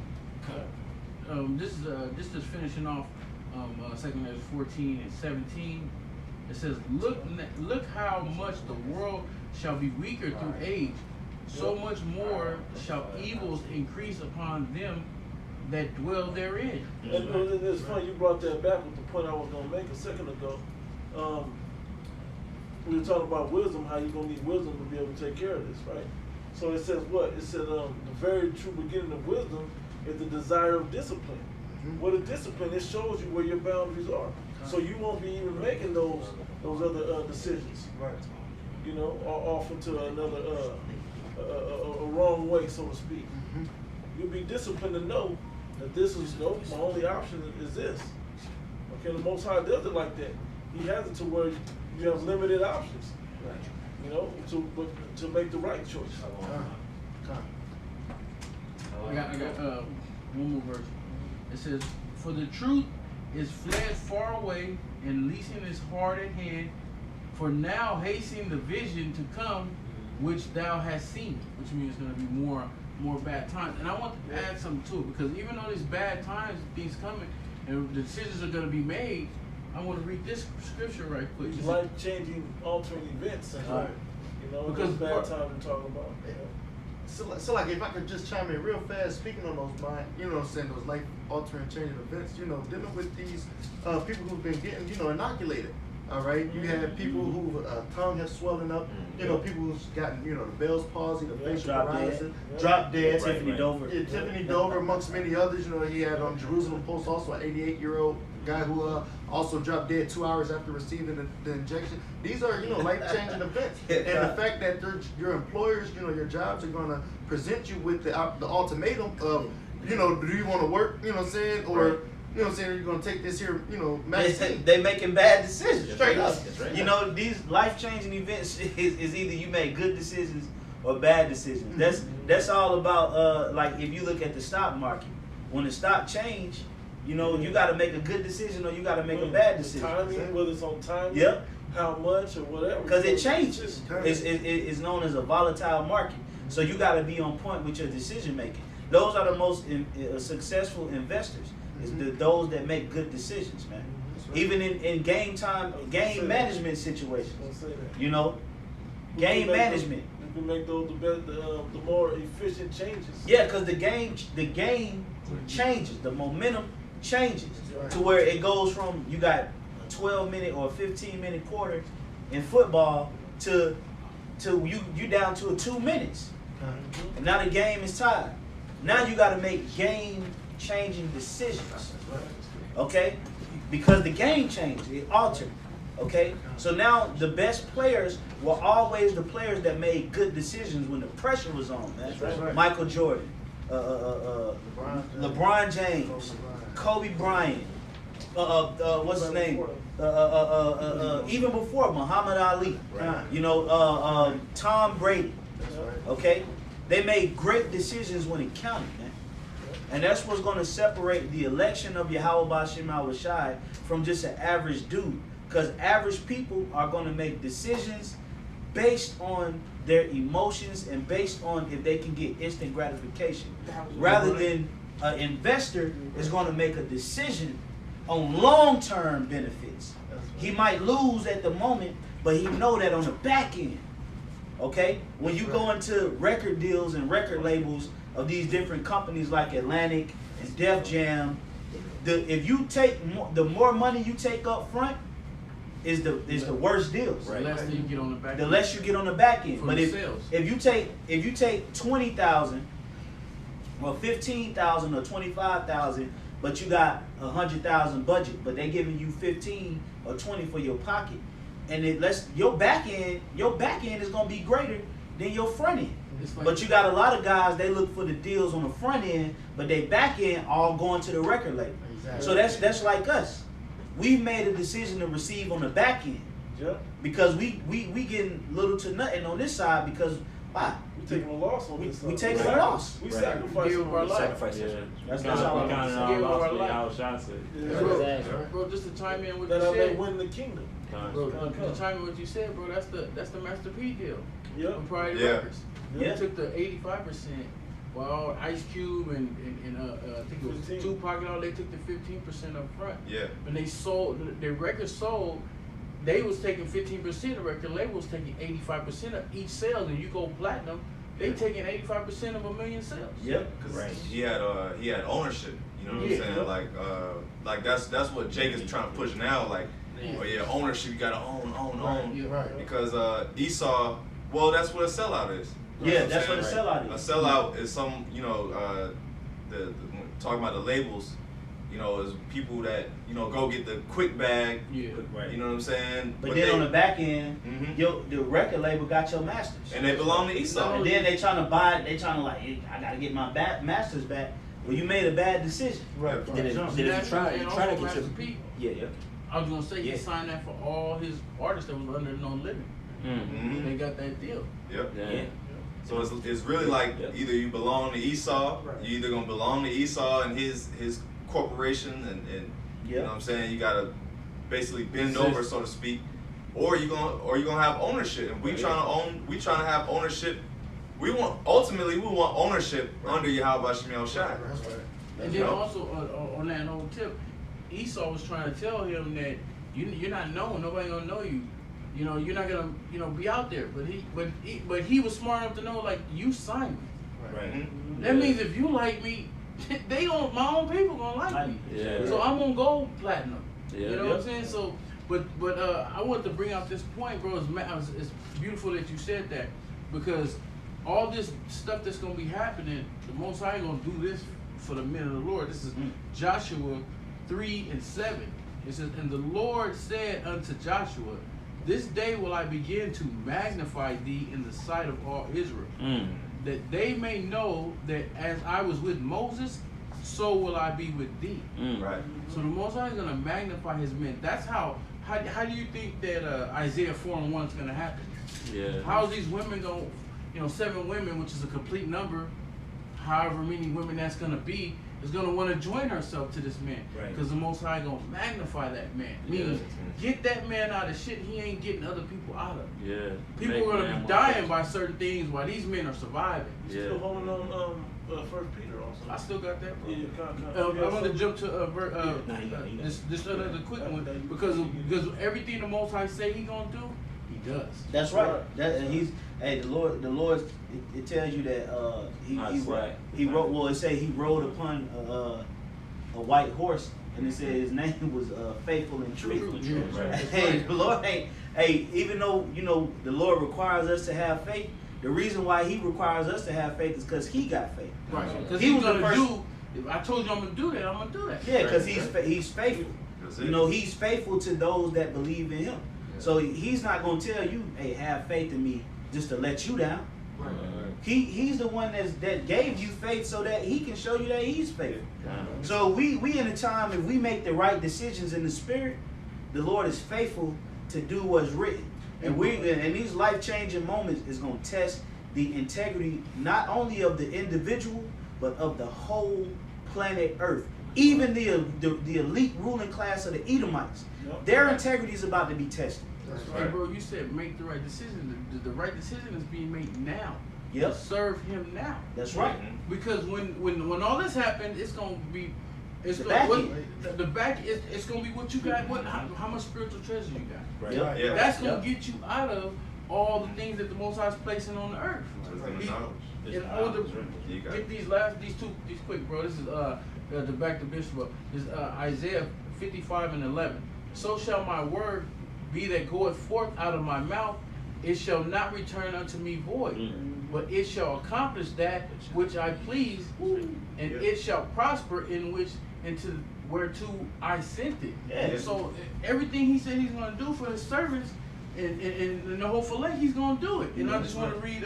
S5: This is finishing off 2 Corinthians 14 and 17. It says, look how much the world shall be weaker through age. So much more shall evils increase upon them that dwell therein.
S3: And it's funny you brought that back with the point I was gonna make a second ago. We were talking about wisdom, how you're gonna need wisdom to be able to take care of this, right? So it says what? It said the very true beginning of wisdom is the desire of discipline. What is discipline? It shows you where your boundaries are. So you won't be even making those other decisions.
S6: Right.
S3: You know, off into another a wrong way, so to speak.
S6: Mm-hmm.
S3: You'll be disciplined to know that this is my only option is this. Okay, the Most High does it like that. He has it to where you have limited options.
S6: Right.
S3: You know, to make the right choice.
S5: I got one more verse. It says, for the truth is fled far away, and leasing is hard at hand. For now hasten the vision to come, which thou hast seen, which means it's going to be more bad times. And I want to add something to it, because even though these bad times, things coming, and the decisions are going to be made, I want to read this scripture right quick.
S3: These life-changing, altering events.
S6: Right.
S3: You know,
S5: Because
S3: because bad times we're talking about. Yeah.
S6: So like if I could just chime in real fast, speaking on those mind, what I'm saying, those life altering changing events, dealing with these people who've been getting, inoculated. All right, you have people who tongue has swelling up, people who's gotten, the Bell's palsy, the facial paralysis, drop dead.
S1: Tiffany Dover.
S6: Yeah, Tiffany Dover, amongst many others. He had on Jerusalem Post also an 88-year-old guy who also dropped dead 2 hours after receiving the injection. These are, life-changing events. And the fact that your employers, your jobs are going to present you with the ultimatum of, do you want to work, or, are you going to take this here, vaccine?
S1: They making bad decisions.
S6: Straight up.
S4: That's right.
S1: These life-changing events is either you make good decisions or bad decisions. That's all about like if you look at the stock market, when the stock change, you know, you got to make a good decision or you got to make a bad decision.
S3: Timing, whether it's on timing,
S1: Yep.
S3: how much or whatever.
S1: Because it changes. It's known as a volatile market. So you got to be on point with your decision making. Those are the most successful investors. Is those that make good decisions, man. Even in game management situations. You know, game management.
S3: You can make those the more efficient changes.
S1: Yeah, because the game changes. The momentum changes to where it goes from you got a 12-minute or a 15-minute quarter in football to you down to 2 minutes. And now the game is tied. Now you got to make game-changing decisions. Okay? Because the game changed. It altered. Okay? So now the best players were always the players that made good decisions when the pressure was on, man.
S6: Right.
S1: Michael Jordan, LeBron James, Kobe Bryant, what's his name? Even before Muhammad Ali, you know, Tom Brady. Okay, they made great decisions when it counted, man. And that's what's going to separate the election of Yahweh Bashim al-Shai from just an average dude. Because average people are going to make decisions based on their emotions and based on if they can get instant gratification. Rather than an investor is going to make a decision on long-term benefits. He might lose at the moment, but he know that on the back end. Okay? When you go into record deals and record labels of these different companies like Atlantic and Def Jam, if you take the more money you take up front is the worst deals.
S5: The less you get on the back end.
S1: The less you get on the back end.
S5: For
S1: But
S5: the
S1: if
S5: sales.
S1: you take 20,000 or 15,000 or 25,000, but you got 100,000 budget, but they giving you 15 or 20 for your pocket, and your back end is gonna be greater than your front end.
S5: Like,
S1: But you got a lot of guys, they look for the deals on the front end, but they back end all going to the record label.
S6: Exactly.
S1: So that's like us. We've made a decision to receive on the back end.
S3: Yep.
S1: Because we getting little to nothing on this side because why?
S3: We taking a loss on this.
S1: We taking
S4: Right.
S1: a loss.
S3: We
S4: Right.
S3: sacrificing
S5: Give our
S3: on this.
S5: life.
S4: Sacrifice.
S2: Yeah.
S1: That's
S2: Kind
S1: all
S2: of
S1: I'm
S2: all
S5: saying.
S2: lost
S5: Give
S2: what
S5: our
S2: Al Shah said.
S3: Yeah.
S5: bro, just to chime in what
S3: That
S5: you
S3: I may
S5: said.
S3: win the kingdom.
S5: Bro, to chime in what you said, bro, that's the Master P deal.
S3: Yep.
S5: From Priority
S8: Yeah.
S5: Records.
S1: Yeah.
S5: They took the 85%, while Ice Cube and I think it was
S3: 15.
S5: Tupac and all, they took the 15% up front.
S8: Yeah.
S5: When they sold, their records sold, they was taking 15%, the record label was taking 85% of each sale, and you go platinum, they taking 85% of 1,000,000 sales.
S1: Yep.
S8: Cause
S4: Right.
S8: he had ownership. You know what
S5: Yeah.
S8: I'm saying? Like that's what Jake is trying to push now. Like, oh yeah, ownership. You gotta own.
S5: Yeah.
S6: Right.
S8: Because Esau, well, that's what a sellout is. You know
S1: Yeah,
S8: what
S1: that's
S8: I'm
S1: what a
S8: saying?
S1: sellout
S8: A
S1: is.
S8: sellout is some, the talking about the labels, is people that go get the quick bag.
S5: Yeah.
S4: Right.
S8: You know what I'm saying?
S1: But then on the back end,
S8: Mhm.
S1: the record label got your masters.
S8: And they belong to Esau.
S1: And then they trying to buy it. They trying to like, hey, I gotta get my masters back. Well, you made a bad decision.
S6: Right.
S4: Then if
S5: And
S4: you
S5: that's-
S4: try
S5: and
S4: to
S5: also
S4: get
S5: Master
S4: your
S5: P,
S4: yeah.
S5: I was gonna say
S4: Yeah.
S5: he signed that for all his artists that was under no living.
S8: Mhm.
S5: They got that deal.
S8: Yep.
S2: Yeah.
S8: So it's really like
S4: Yep.
S8: either you belong to Esau,
S7: Right.
S8: you either gonna belong to Esau and his corporation and you know what I'm saying, you gotta basically bend over, so to speak, or you gonna have ownership. And we trying to have ownership. We want ownership under Yahweh Shemiel Shai.
S6: That's right.
S5: And then also on that whole tip, Esau was trying to tell him that you're not known, nobody gonna know you. You know, you're not gonna be out there. But he was smart enough to know, like, you signed me.
S4: Right.
S8: Mhm.
S5: That means if you like me, my own people gonna like me.
S2: Yeah.
S5: So I'm gonna go platinum.
S2: Yeah.
S5: You know what I'm saying? So, but I wanted to bring out this point, bro. It's beautiful that you said that, because all this stuff that's gonna be happening, the Most High gonna do this for the men of the Lord. This is Joshua 3:7. It says, "And the Lord said unto Joshua, This day will I begin to magnify thee in the sight of all Israel, that they may know that as I was with Moses, so will I be with thee."
S8: Right.
S5: So the Most High is going to magnify his men. That's how do you think that Isaiah 4:1 is going to happen?
S2: Yeah.
S5: How's these women going 7 women, which is a complete number, however many women that's gonna be, is gonna want to join herself to this man, because the Most High gonna magnify that man. Meaning, get that man out of shit he ain't getting other people out of.
S2: Yeah.
S5: People are gonna be dying by certain things while these men are surviving.
S3: You still holding on 1 Peter also?
S5: I still got that, bro.
S3: Yeah,
S5: I want to jump to this another quick one, because everything the Most High say he gonna do, he does.
S1: That's right. That, and he's the Lord. It tells you that he rode. Well, it say he rode upon a white horse, and it said his name was faithful and true. Hey, the Lord ain't. Hey, even though the Lord requires us to have faith, the reason why He requires us to have faith is because He got faith.
S5: Right. Because He was gonna do. If I told you I'm gonna do that, I'm gonna do that.
S1: Yeah, because He's faithful. He's faithful to those that believe in Him. So He's not gonna tell you, hey, have faith in me, just to let you down.
S2: Right.
S1: He's the one that gave you faith so that He can show you that He's faithful. So we in a time, if we make the right decisions in the Spirit, the Lord is faithful to do what's written. And these life-changing moments is going to test the integrity not only of the individual, but of the whole planet Earth. Even the elite ruling class of the Edomites, their integrity is about to be tested.
S5: Hey, bro, you said make the right decision. The right decision is being made now.
S1: Yep.
S5: To serve Him now.
S1: That's right.
S5: Because when all this happened, it's gonna be. It's
S1: The
S5: back. It's gonna be what you got. How much spiritual treasure you got.
S1: Right.
S8: Yeah.
S5: That's gonna get you out of all the things that the Most High is placing on the earth. In order to get these quick, bro. This is the back to Bishop. This is Isaiah 55:11. So shall my word be that goeth forth out of my mouth. It shall not return unto me void, but it shall accomplish that which I please, and it shall prosper into whereto I sent it.
S1: Yeah.
S5: So everything He said He's going to do for His servants, and the whole fillet, He's going to do it. And I just want to read,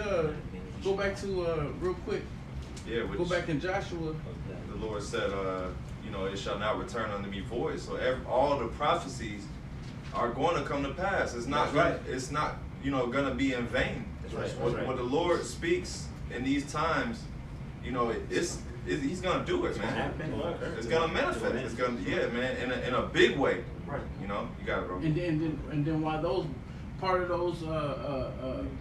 S5: go back to real quick.
S8: Yeah.
S5: Go back in Joshua.
S8: The Lord said, it shall not return unto me void. So all the prophecies are going to come to pass. It's not It's not going to be in vain. What the Lord speaks in these times, He's going to do it, man. It's going to manifest. It's going to, man, in a big way.
S1: Right.
S8: You got it, bro.
S5: And then while those part of those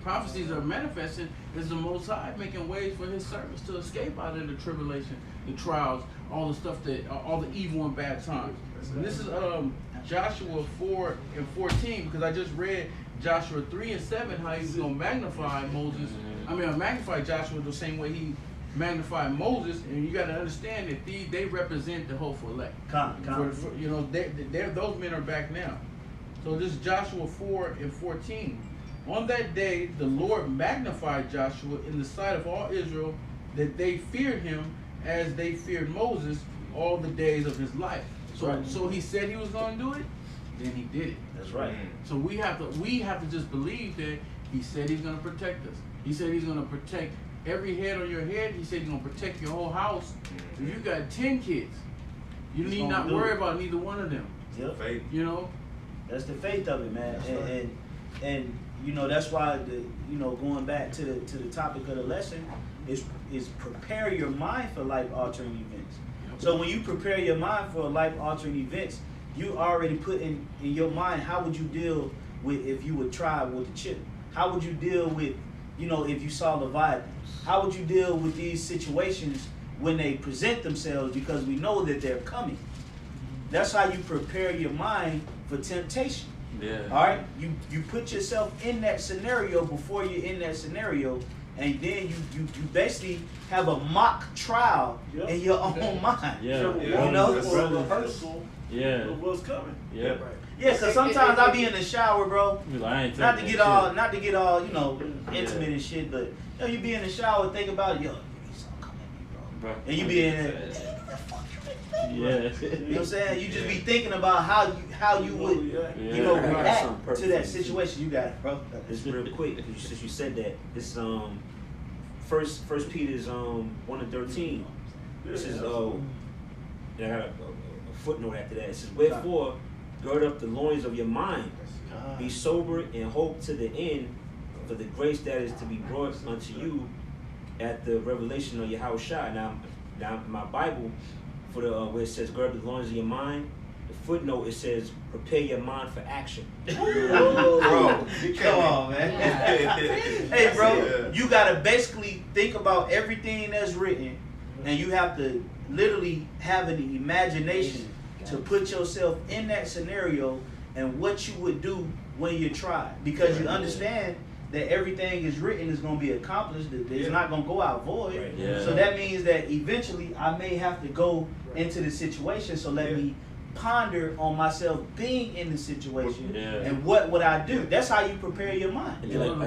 S5: prophecies are manifesting, is the Most High making ways for His servants to escape out of the tribulation, the trials, all the stuff all the evil and bad times. And this is Joshua 4:14, because I just read Joshua 3:7, how He's going to magnify Moses. Magnify Joshua the same way He magnified Moses, and you got to understand that they represent the hopeful elect. Those men are back now. So this is Joshua 4:14. On that day, the Lord magnified Joshua in the sight of all Israel, that they feared Him as they feared Moses all the days of his life. So He said He was going to do it, then He did it.
S1: That's right.
S5: So we have to just believe that He said He's going to protect us. He said He's going to protect every head on your head. He said He's going to protect your whole house. If you got 10 kids, you need not worry about neither one of them.
S1: Yep.
S8: Faith.
S1: That's the faith of it, man. And that's why going back to the topic of the lesson is prepare your mind for life altering events. So when you prepare your mind for life altering events, you already put in your mind, how would you deal with if you would try with the chip? How would you deal with if you saw Leviathan? How would you deal with these situations when they present themselves, because we know that they're coming? That's how you prepare your mind for temptation.
S2: Yeah.
S1: All right. You put yourself in that scenario before you're in that scenario, and then you basically have a mock trial in your own mind.
S2: Yeah.
S3: Rehearsal.
S2: Yeah.
S3: Of what's coming.
S2: Yeah.
S1: Yeah, because sometimes I be in the shower, bro. Not to get all intimate and shit, but you be in the shower, think about it, something come at me, bro. And you be in there.
S2: Yeah.
S1: You know what I'm saying? You just be thinking about how you would react to that situation. You got it, bro.
S4: It's real quick, since you said that. This First Peter's 1:13. This is I got a footnote after that. It says, wherefore gird up the loins of your mind, be sober and hope to the end for the grace that is to be brought unto you at the revelation of Yahweh Shai. Now in my Bible, for the where it says gird the loins of your mind, the footnote it says prepare your mind for action.
S8: Bro,
S1: Come on, man. Hey, bro, you gotta basically think about everything that's written, and you have to literally have an imagination to put yourself in that scenario and what you would do when you try, because you understand that everything is written is going to be accomplished. That it's not going to go out void.
S4: Right.
S2: Yeah.
S1: So that means that eventually I may have to go into the situation. So let me ponder on myself being in the situation and what would I do. That's how you prepare your mind.
S4: And then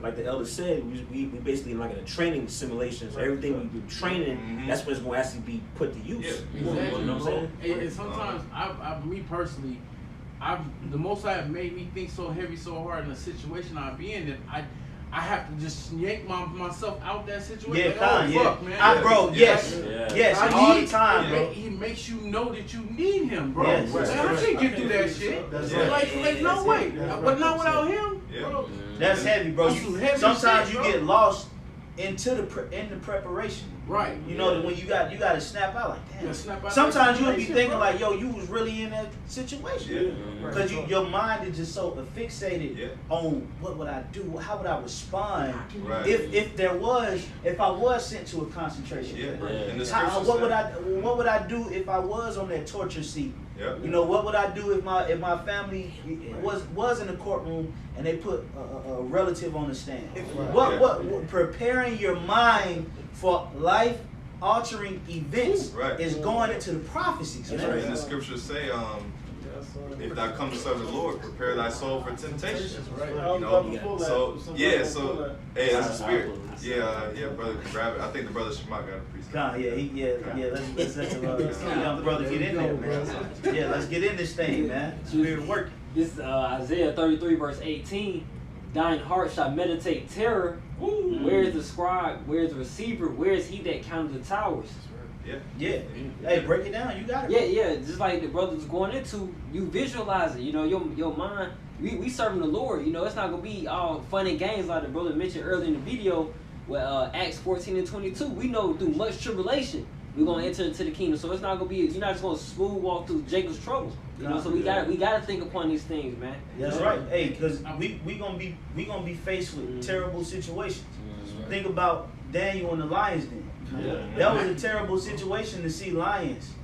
S4: like the elder said, we basically like in a training simulation. So everything we do training, that's when it's going to actually be put to use.
S5: Exactly.
S4: You know what I'm saying?
S5: And sometimes, me personally, the Most High have made me think so heavy, so hard in a situation I be in that I have to just yank myself out that situation. Fuck, man.
S1: Bro, yes, all the time, bro.
S5: He makes you know that you need him, bro.
S1: Yes.
S5: Man, I can't get through that shit. Like no way. But not without him, bro.
S1: That's heavy, bro.
S5: That's some heavy
S1: Sometimes
S5: shit,
S1: you
S5: bro.
S1: get lost into the preparation.
S5: Right.
S1: You know that when you got to snap out like damn.
S5: Yeah, snap out
S1: Sometimes
S5: that
S1: you'll be
S5: situation,
S1: thinking
S5: bro.
S1: like, yo, you was really in that situation. Because your mind is just so fixated on what would I do, how would I respond if I was sent to a concentration camp. What would I do if I was on that torture seat? You know, what would I do if my family was in the courtroom and they put a relative on the stand? What preparing your mind for life-altering events is going into the prophecies.
S8: And the scriptures say, if thou come to serve the Lord, prepare thy soul for temptation. You know, hey, that's the spirit. Yeah, brother can grab it. I think the brother Shema got a priest.
S1: Let's let the young brother get in there, man. Yeah, let's get in this thing, man. Spirit working.
S9: This is Isaiah 33 verse 18. Thine heart shall meditate terror. Where is the scribe? Where is the receiver? Where is he that counted the towers?
S1: Yeah. Hey, break it down. You got it.
S9: Yeah. Just like the brothers going into, you visualize it. You know, your mind. We serving the Lord. You know, it's not gonna be all fun and games like the brother mentioned earlier in the video with Acts 14 and 22. We know through much tribulation we're gonna enter into the kingdom. So it's not gonna be. You're not just gonna smooth walk through Jacob's trouble. You know, so we gotta think upon these things, man.
S1: That's right. Hey, because we gonna be faced with terrible situations. Think about Daniel in the lion's den. That was a terrible situation to see lions.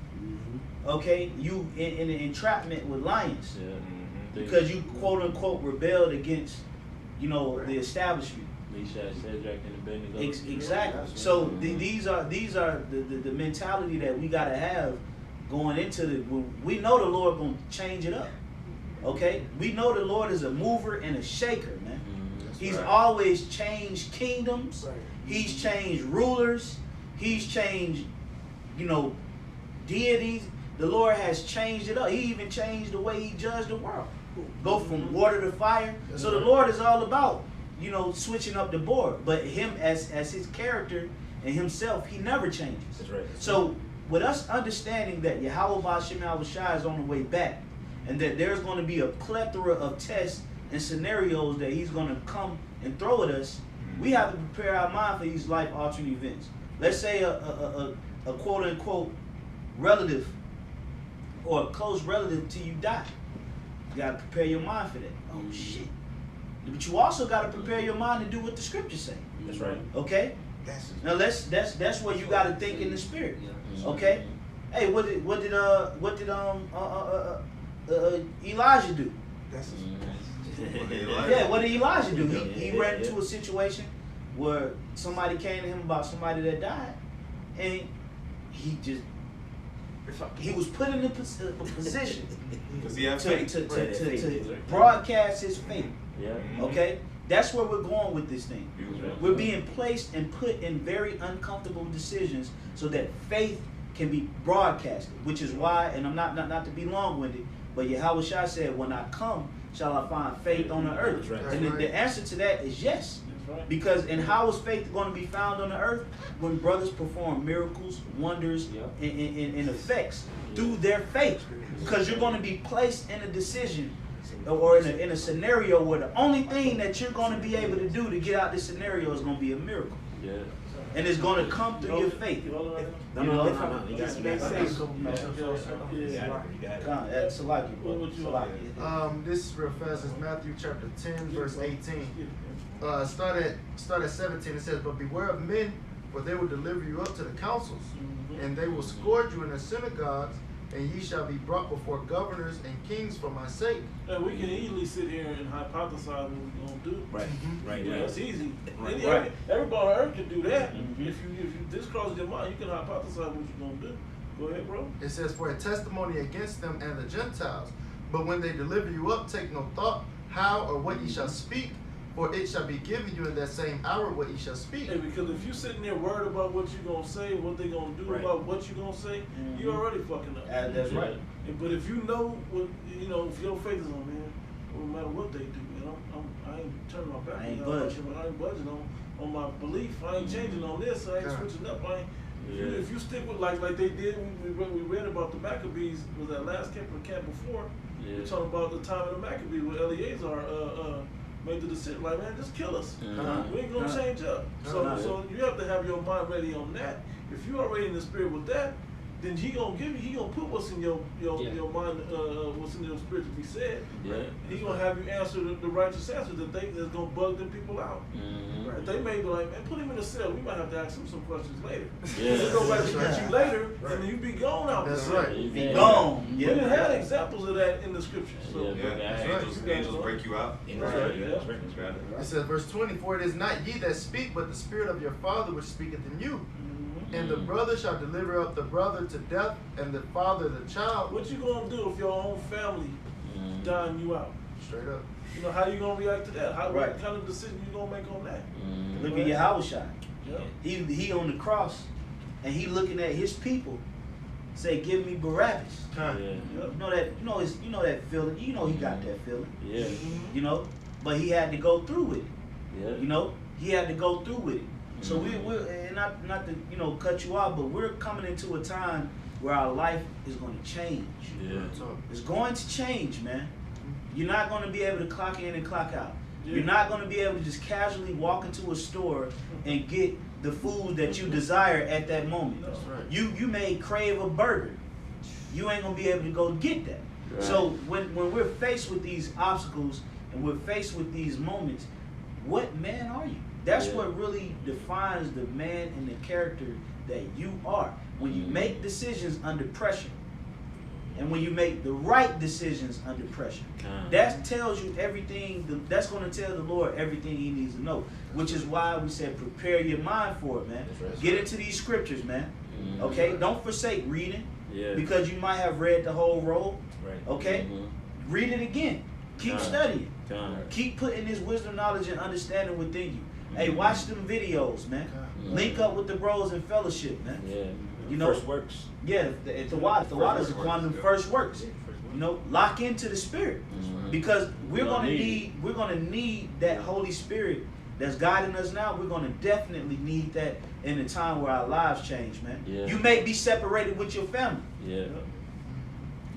S1: Okay, you in an entrapment with lions because you quote unquote rebelled against, the establishment. Exactly. So these are the mentality that we gotta have going into we know the Lord gonna change it up. Okay, we know the Lord is a mover and a shaker, man. He's always changed kingdoms. He's changed rulers. He's changed, deities. The Lord has changed it up. He even changed the way he judged the world. Go from water to fire. So the Lord is all about, switching up the board. But him as his character and himself, he never changes.
S4: That's right.
S1: So with us understanding that Yahweh Ba'Shem Yahushua is on the way back, and that there's going to be a plethora of tests and scenarios that he's going to come and throw at us, we have to prepare our mind for these life-altering events. Let's say a quote-unquote relative or a close relative till you die. You got to prepare your mind for that. Oh, shit. But you also got to prepare your mind to do what the scriptures say.
S4: That's right.
S1: Okay? Now that's where you got to think in the spirit. Okay? Hey, what did Elijah do? What did Elijah do? He ran into a situation where somebody came to him about somebody that died, and he was put in a position to broadcast his faith. Okay? That's where we're going with this thing. We're being placed and put in very uncomfortable decisions so that faith can be broadcasted, which is why, and I'm not to be long-winded, but Yahweh Shai said, when I come, shall I find faith on the earth? And the answer to that is yes. Because, and how is faith going to be found on the earth? When brothers perform miracles, wonders, and effects through their faith. Because you're going to be placed in a decision or in a scenario where the only thing that you're going to be able to do to get out this scenario is going to be a miracle.
S2: Yeah.
S1: And it's going to come through your faith.
S4: No. You got it.
S1: That's Salaki, bro. Salaki.
S6: This is real fast. It's Matthew chapter 10, verse 18. Start at 17. It says, "But beware of men, for they will deliver you up to the councils, and they will scourge you in the synagogues, and ye shall be brought before governors and kings for my sake."
S3: And we can easily sit here and hypothesize what we're gonna do.
S4: Right. Right.
S3: Yeah, it's easy.
S1: Right.
S3: Everybody on earth can do that. If you this crosses your mind, you can hypothesize what you're gonna do. Go ahead, bro.
S6: It says, "For a testimony against them and the Gentiles. But when they deliver you up, take no thought how or what ye shall speak, for it shall be given you in that same hour what ye shall speak."
S3: Hey, because if you sitting there worried about what you're gonna say, what they gonna do
S4: Right.
S3: about what you're gonna say, you already fucking up.
S1: That's right.
S3: But if you know what, if your faith is on, man, no matter what they do, I ain't turning my back.
S1: I ain't
S3: on
S1: budging.
S3: I ain't budging on my belief. I ain't changing on this. I ain't
S6: Yeah.
S3: switching up.
S2: Yeah.
S3: If you stick with like they did, we read about the Maccabees. Was that last camp or the camp before?
S2: Yeah.
S3: We talking about the time of the Maccabees where Eleazar made the decision, like, man, just kill us. We ain't gonna change up. So you have to have your mind ready on that. If you already in the spirit with that, then he gonna put what's in your mind, what's in your spirit to be said.
S2: Yeah.
S3: He gonna have you answer the righteous answer that that's gonna bug them people out. But they may be like, man, put him in a cell. We might have to ask him some questions later.
S2: Yeah.
S3: If go back to get you later, then you be gone out.
S6: That's
S3: the cell.
S6: right.
S1: Be gone.
S3: We done had examples of that in the scriptures. So
S2: Yeah.
S8: Angels break you out.
S3: Right.
S6: It says, verse 20, "For it is not ye that speak, but the Spirit of your Father which speaketh in you. And the brother shall deliver up the brother to death, and the father the child."
S3: What you gonna do if your own family dying you out?
S6: Straight up.
S3: How you gonna react to that?
S1: Right.
S3: What kind of decision you gonna make on that?
S1: Look at Yahushua.
S3: Yeah.
S1: He on the cross, and he looking at his people. Say, "Give me Barabbas."
S2: Yeah.
S1: You know that. You know that feeling. You know he got that feeling.
S2: Yeah.
S1: But he had to go through with it.
S2: Yeah.
S1: He had to go through with it. So we're and not to cut you off, but we're coming into a time where our life is going to change.
S2: Yeah.
S1: It's going to change, man. You're not going to be able to clock in and clock out.
S3: Yeah.
S1: You're not going to be able to just casually walk into a store and get the food that you desire at that moment.
S3: That's
S6: right.
S1: You may crave a burger. You ain't going to be able to go get that.
S2: Right.
S1: So when we're faced with these obstacles and we're faced with these moments, what man are you? That's what really defines the man and the character that you are. When you make decisions under pressure, and when you make the right decisions under pressure, that tells you everything. That's going to tell the Lord everything He needs to know. Which is why we said prepare your mind for it, man. Get into these scriptures, man. Okay, don't forsake reading, because you might have read the whole roll.
S4: Right.
S1: Okay, read it again. Keep studying.
S2: Come.
S1: Keep putting this wisdom, knowledge, and understanding within you. Hey, watch them videos, man. Link up with the bros in fellowship, man.
S2: Yeah.
S1: You know,
S4: First works.
S1: yeah, the water's a quantum first works. You know, lock into the spirit, because we're gonna need that Holy Spirit that's guiding us now. We're gonna definitely need that in the time where our lives change, man.
S2: Yeah.
S1: You may be separated with your family,
S2: Yeah.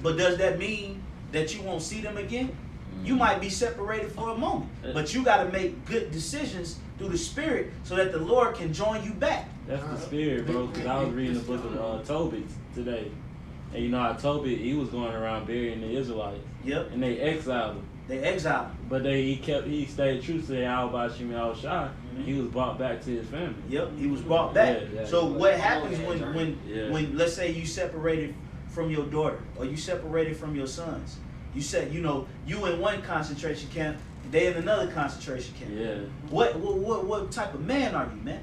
S1: but does that mean that you won't see them again? You might be separated for a moment, but you got to make good decisions through the Spirit so that the Lord can join you back.
S2: That's the spirit, bro. Because I was reading the book of Tobit today, and you know how Tobit, he was going around burying the Israelites.
S1: Yep.
S2: And they exiled him,
S1: They exiled him.
S2: but he stayed true to Al Bashim Al Shai, and he was brought back to his family.
S1: Yep. He was brought back.
S2: Yeah, yeah.
S1: So what happens when
S2: Yeah.
S1: let's say you separated from your daughter or you separated from your sons? You said, you in one concentration camp, they in another concentration camp.
S2: Yeah.
S1: What type of man are you, man?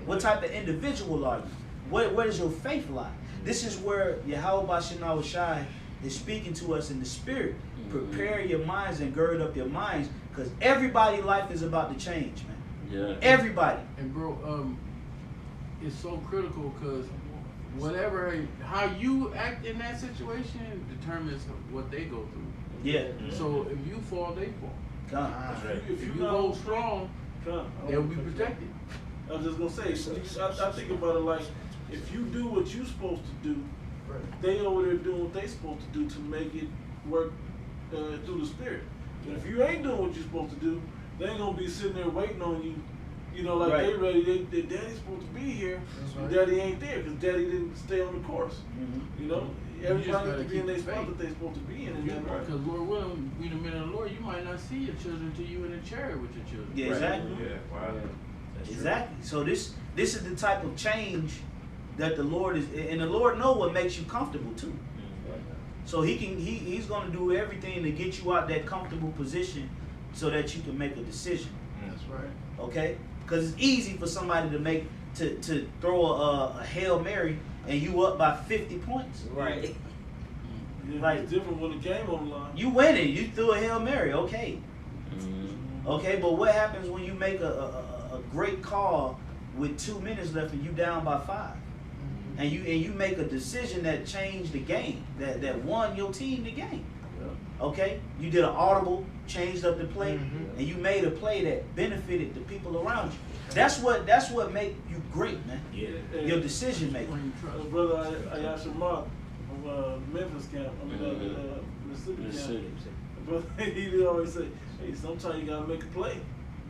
S1: What type of individual are you? Where does your faith lie? This is where Yahweh Bashem Shai is speaking to us in the spirit. Prepare your minds and gird up your minds, because everybody's life is about to change, man.
S2: Yeah.
S1: Everybody.
S5: And bro, it's so critical because how you act in that situation determines what they go through.
S1: Yeah.
S5: So if you fall, they fall.
S1: Come.
S5: If you hold strong, they'll be protected.
S3: I was just gonna say, I think about it like, if you do what you're supposed to do, they over there doing what they supposed to do to make it work through the Spirit. And if you ain't doing what you're supposed to do, they ain't gonna be sitting there waiting on you. You know, like they ready. Their daddy's supposed to be here. Right. Daddy ain't there because daddy didn't stay on the course. Mm-hmm. You know, everybody needs to be in their spot that they supposed to be in.
S5: Because Lord willing, you the men of the Lord, you might not see your children until you in a chariot with your children.
S1: Yeah, exactly.
S8: Yeah, wow.
S1: Yeah. Exactly. So this is the type of change that the Lord is, and the Lord know what makes you comfortable too. So he's gonna do everything to get you out that comfortable position so that you can make a decision.
S3: That's right.
S1: Okay? Because it's easy for somebody to throw a Hail Mary and you up by 50 points.
S9: Right.
S3: Yeah,
S1: like,
S3: it's different when the game on the line.
S1: You winning, you threw a Hail Mary, okay. Okay, but what happens when you make a great call with 2 minutes left and you down by 5? And you make a decision that changed the game, that won your team the game. Okay? You did an audible, changed up the play, and you made a play that benefited the people around you. That's what make you great, man.
S4: Yeah.
S1: Your decision making.
S3: Brother Ayasha Mark from Memphis camp, Mississippi camp. But he always say, hey, sometimes you gotta make a play.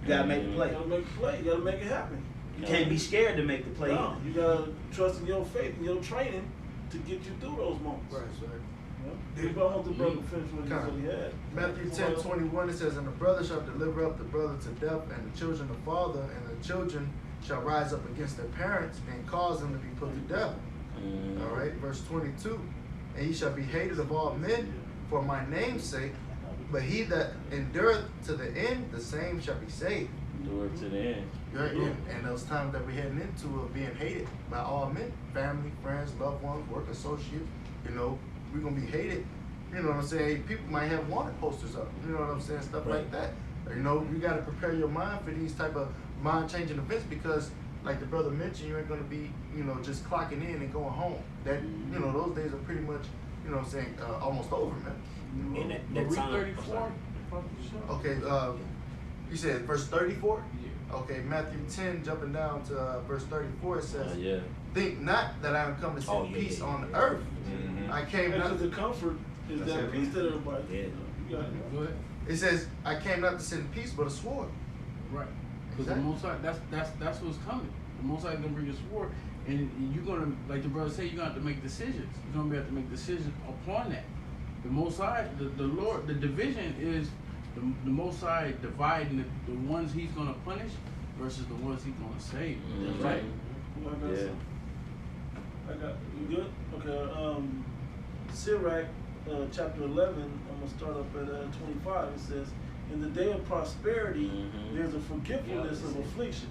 S1: You gotta make a play.
S3: You gotta make a play. You gotta make it happen.
S1: You can't be scared to make the play.
S3: No, you gotta trust in your faith and your training to get you through those moments.
S6: Right.
S3: If I want the brother to finish what he had.
S6: Matthew 10:21, it says, and the brother shall deliver up the brother to death, and the children the father, and the children shall rise up against their parents and cause them to be put to death. All right, verse 22, and ye shall be hated of all men for my name's sake, but he that endureth to the end, the same shall be saved.
S2: Endure to the end.
S6: Right, and those times that we're heading into of being hated by all men, family, friends, loved ones, work associates, you know, we're gonna be hated. You know what I'm saying? People might have wanted posters up. You know what I'm saying? Stuff like that. You know, you gotta prepare your mind for these type of mind-changing events because, like the brother mentioned, you ain't gonna be, you know, just clocking in and going home. That, you know, those days are pretty much, you know what I'm saying, almost over, man.
S4: And that time.
S5: 34.
S6: Okay, you said verse 34? Yeah. Okay, Matthew 10, jumping down to verse 34, it says, think not that I am come to send peace on earth. I came not
S3: to the comfort is that peace that everybody.
S4: Yeah.
S3: You got it.
S5: Go ahead.
S6: It says, I came not to send peace, but a sword.
S5: Right. Because the Most High, that's what's coming. The Most High is gonna bring a sword, and you're gonna, like the brother said, you're gonna have to make decisions. You're gonna have to make decisions upon that. The Most High, the Lord, the division is the Most High dividing the ones He's gonna punish versus the ones He's gonna save.
S2: That's
S5: right.
S3: I got you good. Okay. Sirach, chapter 11. I'm gonna start up at 25. It says, "In the day of prosperity, there's a forgetfulness of affliction."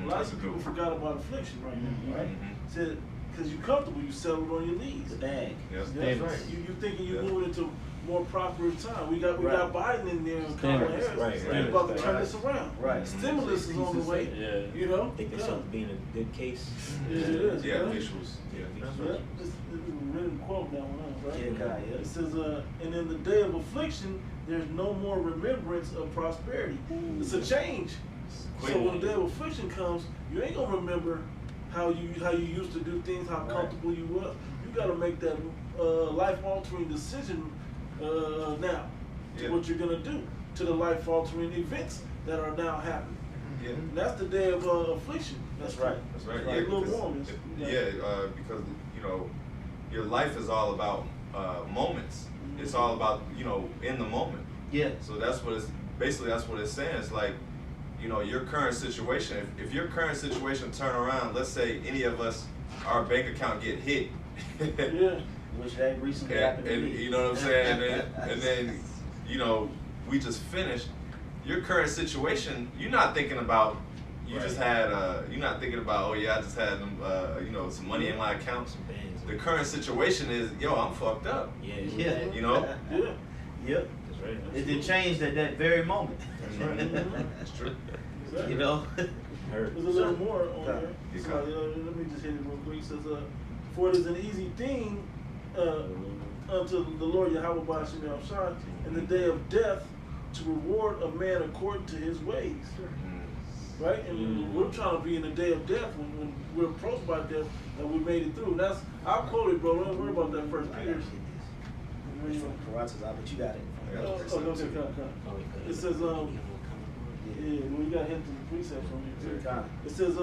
S3: A lot of people forgot about affliction right now, right? Said because you're comfortable, you settled on your knees.
S1: The bag.
S3: That's right. You thinking you're moving into more prosperous time. We got Biden in there and Kamala Harris. They're about to turn this around.
S1: Right.
S3: Stimulus is on the way.
S2: Yeah.
S3: You know.
S4: I think there's something being a good case.
S3: Yeah, it is.
S8: Yeah, visuals.
S3: Yeah. This is a written quote that one out, right?
S1: Yeah.
S3: It says, and in the day of affliction, there's no more remembrance of prosperity. It's a change. So when the day of affliction comes, you ain't gonna remember how you used to do things, how comfortable you were. You gotta make that life-altering decision now to what you're gonna do, to the life-altering events that are now happening.
S8: Yeah.
S3: And that's the day of affliction.
S1: That's right.
S8: That's right.
S3: Yeah, because
S8: you know, your life is all about moments. It's all about, you know, in the moment.
S1: Yeah.
S8: So that's what it's saying. It's like, you know, your current situation. If your current situation turn around, let's say any of us, our bank account get hit.
S3: Yeah.
S1: Which that recently happened to me.
S8: You know what I'm saying? and then, you know, we just finished. Your current situation, you're not thinking about. You just had. You're not thinking about. Oh yeah, I just had you know, some money in my account. The current situation is, yo, I'm fucked up.
S1: Yeah.
S8: You know.
S3: Yeah.
S1: Yep.
S4: That's right.
S1: It changed at that very moment.
S8: That's right. That's true.
S3: Exactly.
S1: You know.
S3: There's a little more on there. So, let me just hit it real quick. It says, "For it is an easy thing unto the Lord Yahweh B'Hashem Yahushua in the day of death to reward a man according to his ways." Right? And we're trying to be in the day of death when we're approached by death that we made it through. And I'll quote it, bro. Don't worry about that First Peter.
S1: But you got it.
S3: It says, we got hints in the precepts on here too. It says,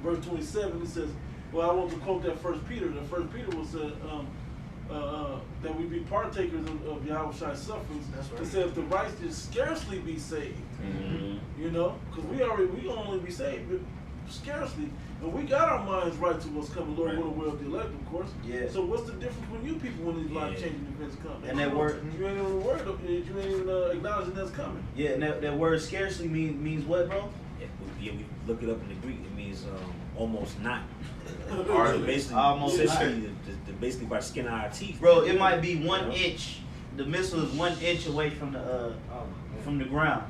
S3: verse 27, it says, well, I want to quote that First Peter. The First Peter was that we be partakers of Yahweh's sufferings.
S6: That's right.
S3: It says the righteous scarcely be saved.
S2: Mm-hmm.
S3: You know, because we only be saved, but scarcely. And we got our minds right to what's coming, Lord, will the will of the elect, of course.
S1: Yeah.
S3: So what's the difference when you people when these life-changing events come?
S1: And that word,
S3: you ain't even worried of it. You ain't even acknowledging that's coming.
S1: yeah, and that word scarcely means what, bro?
S4: Yeah, we look it up in the Greek. It means almost not.
S8: Hardly.
S4: Basically,
S1: Almost
S4: essentially, basically by skin of our teeth.
S1: Bro, it might be 1 inch. The missile is 1 inch away from the ground,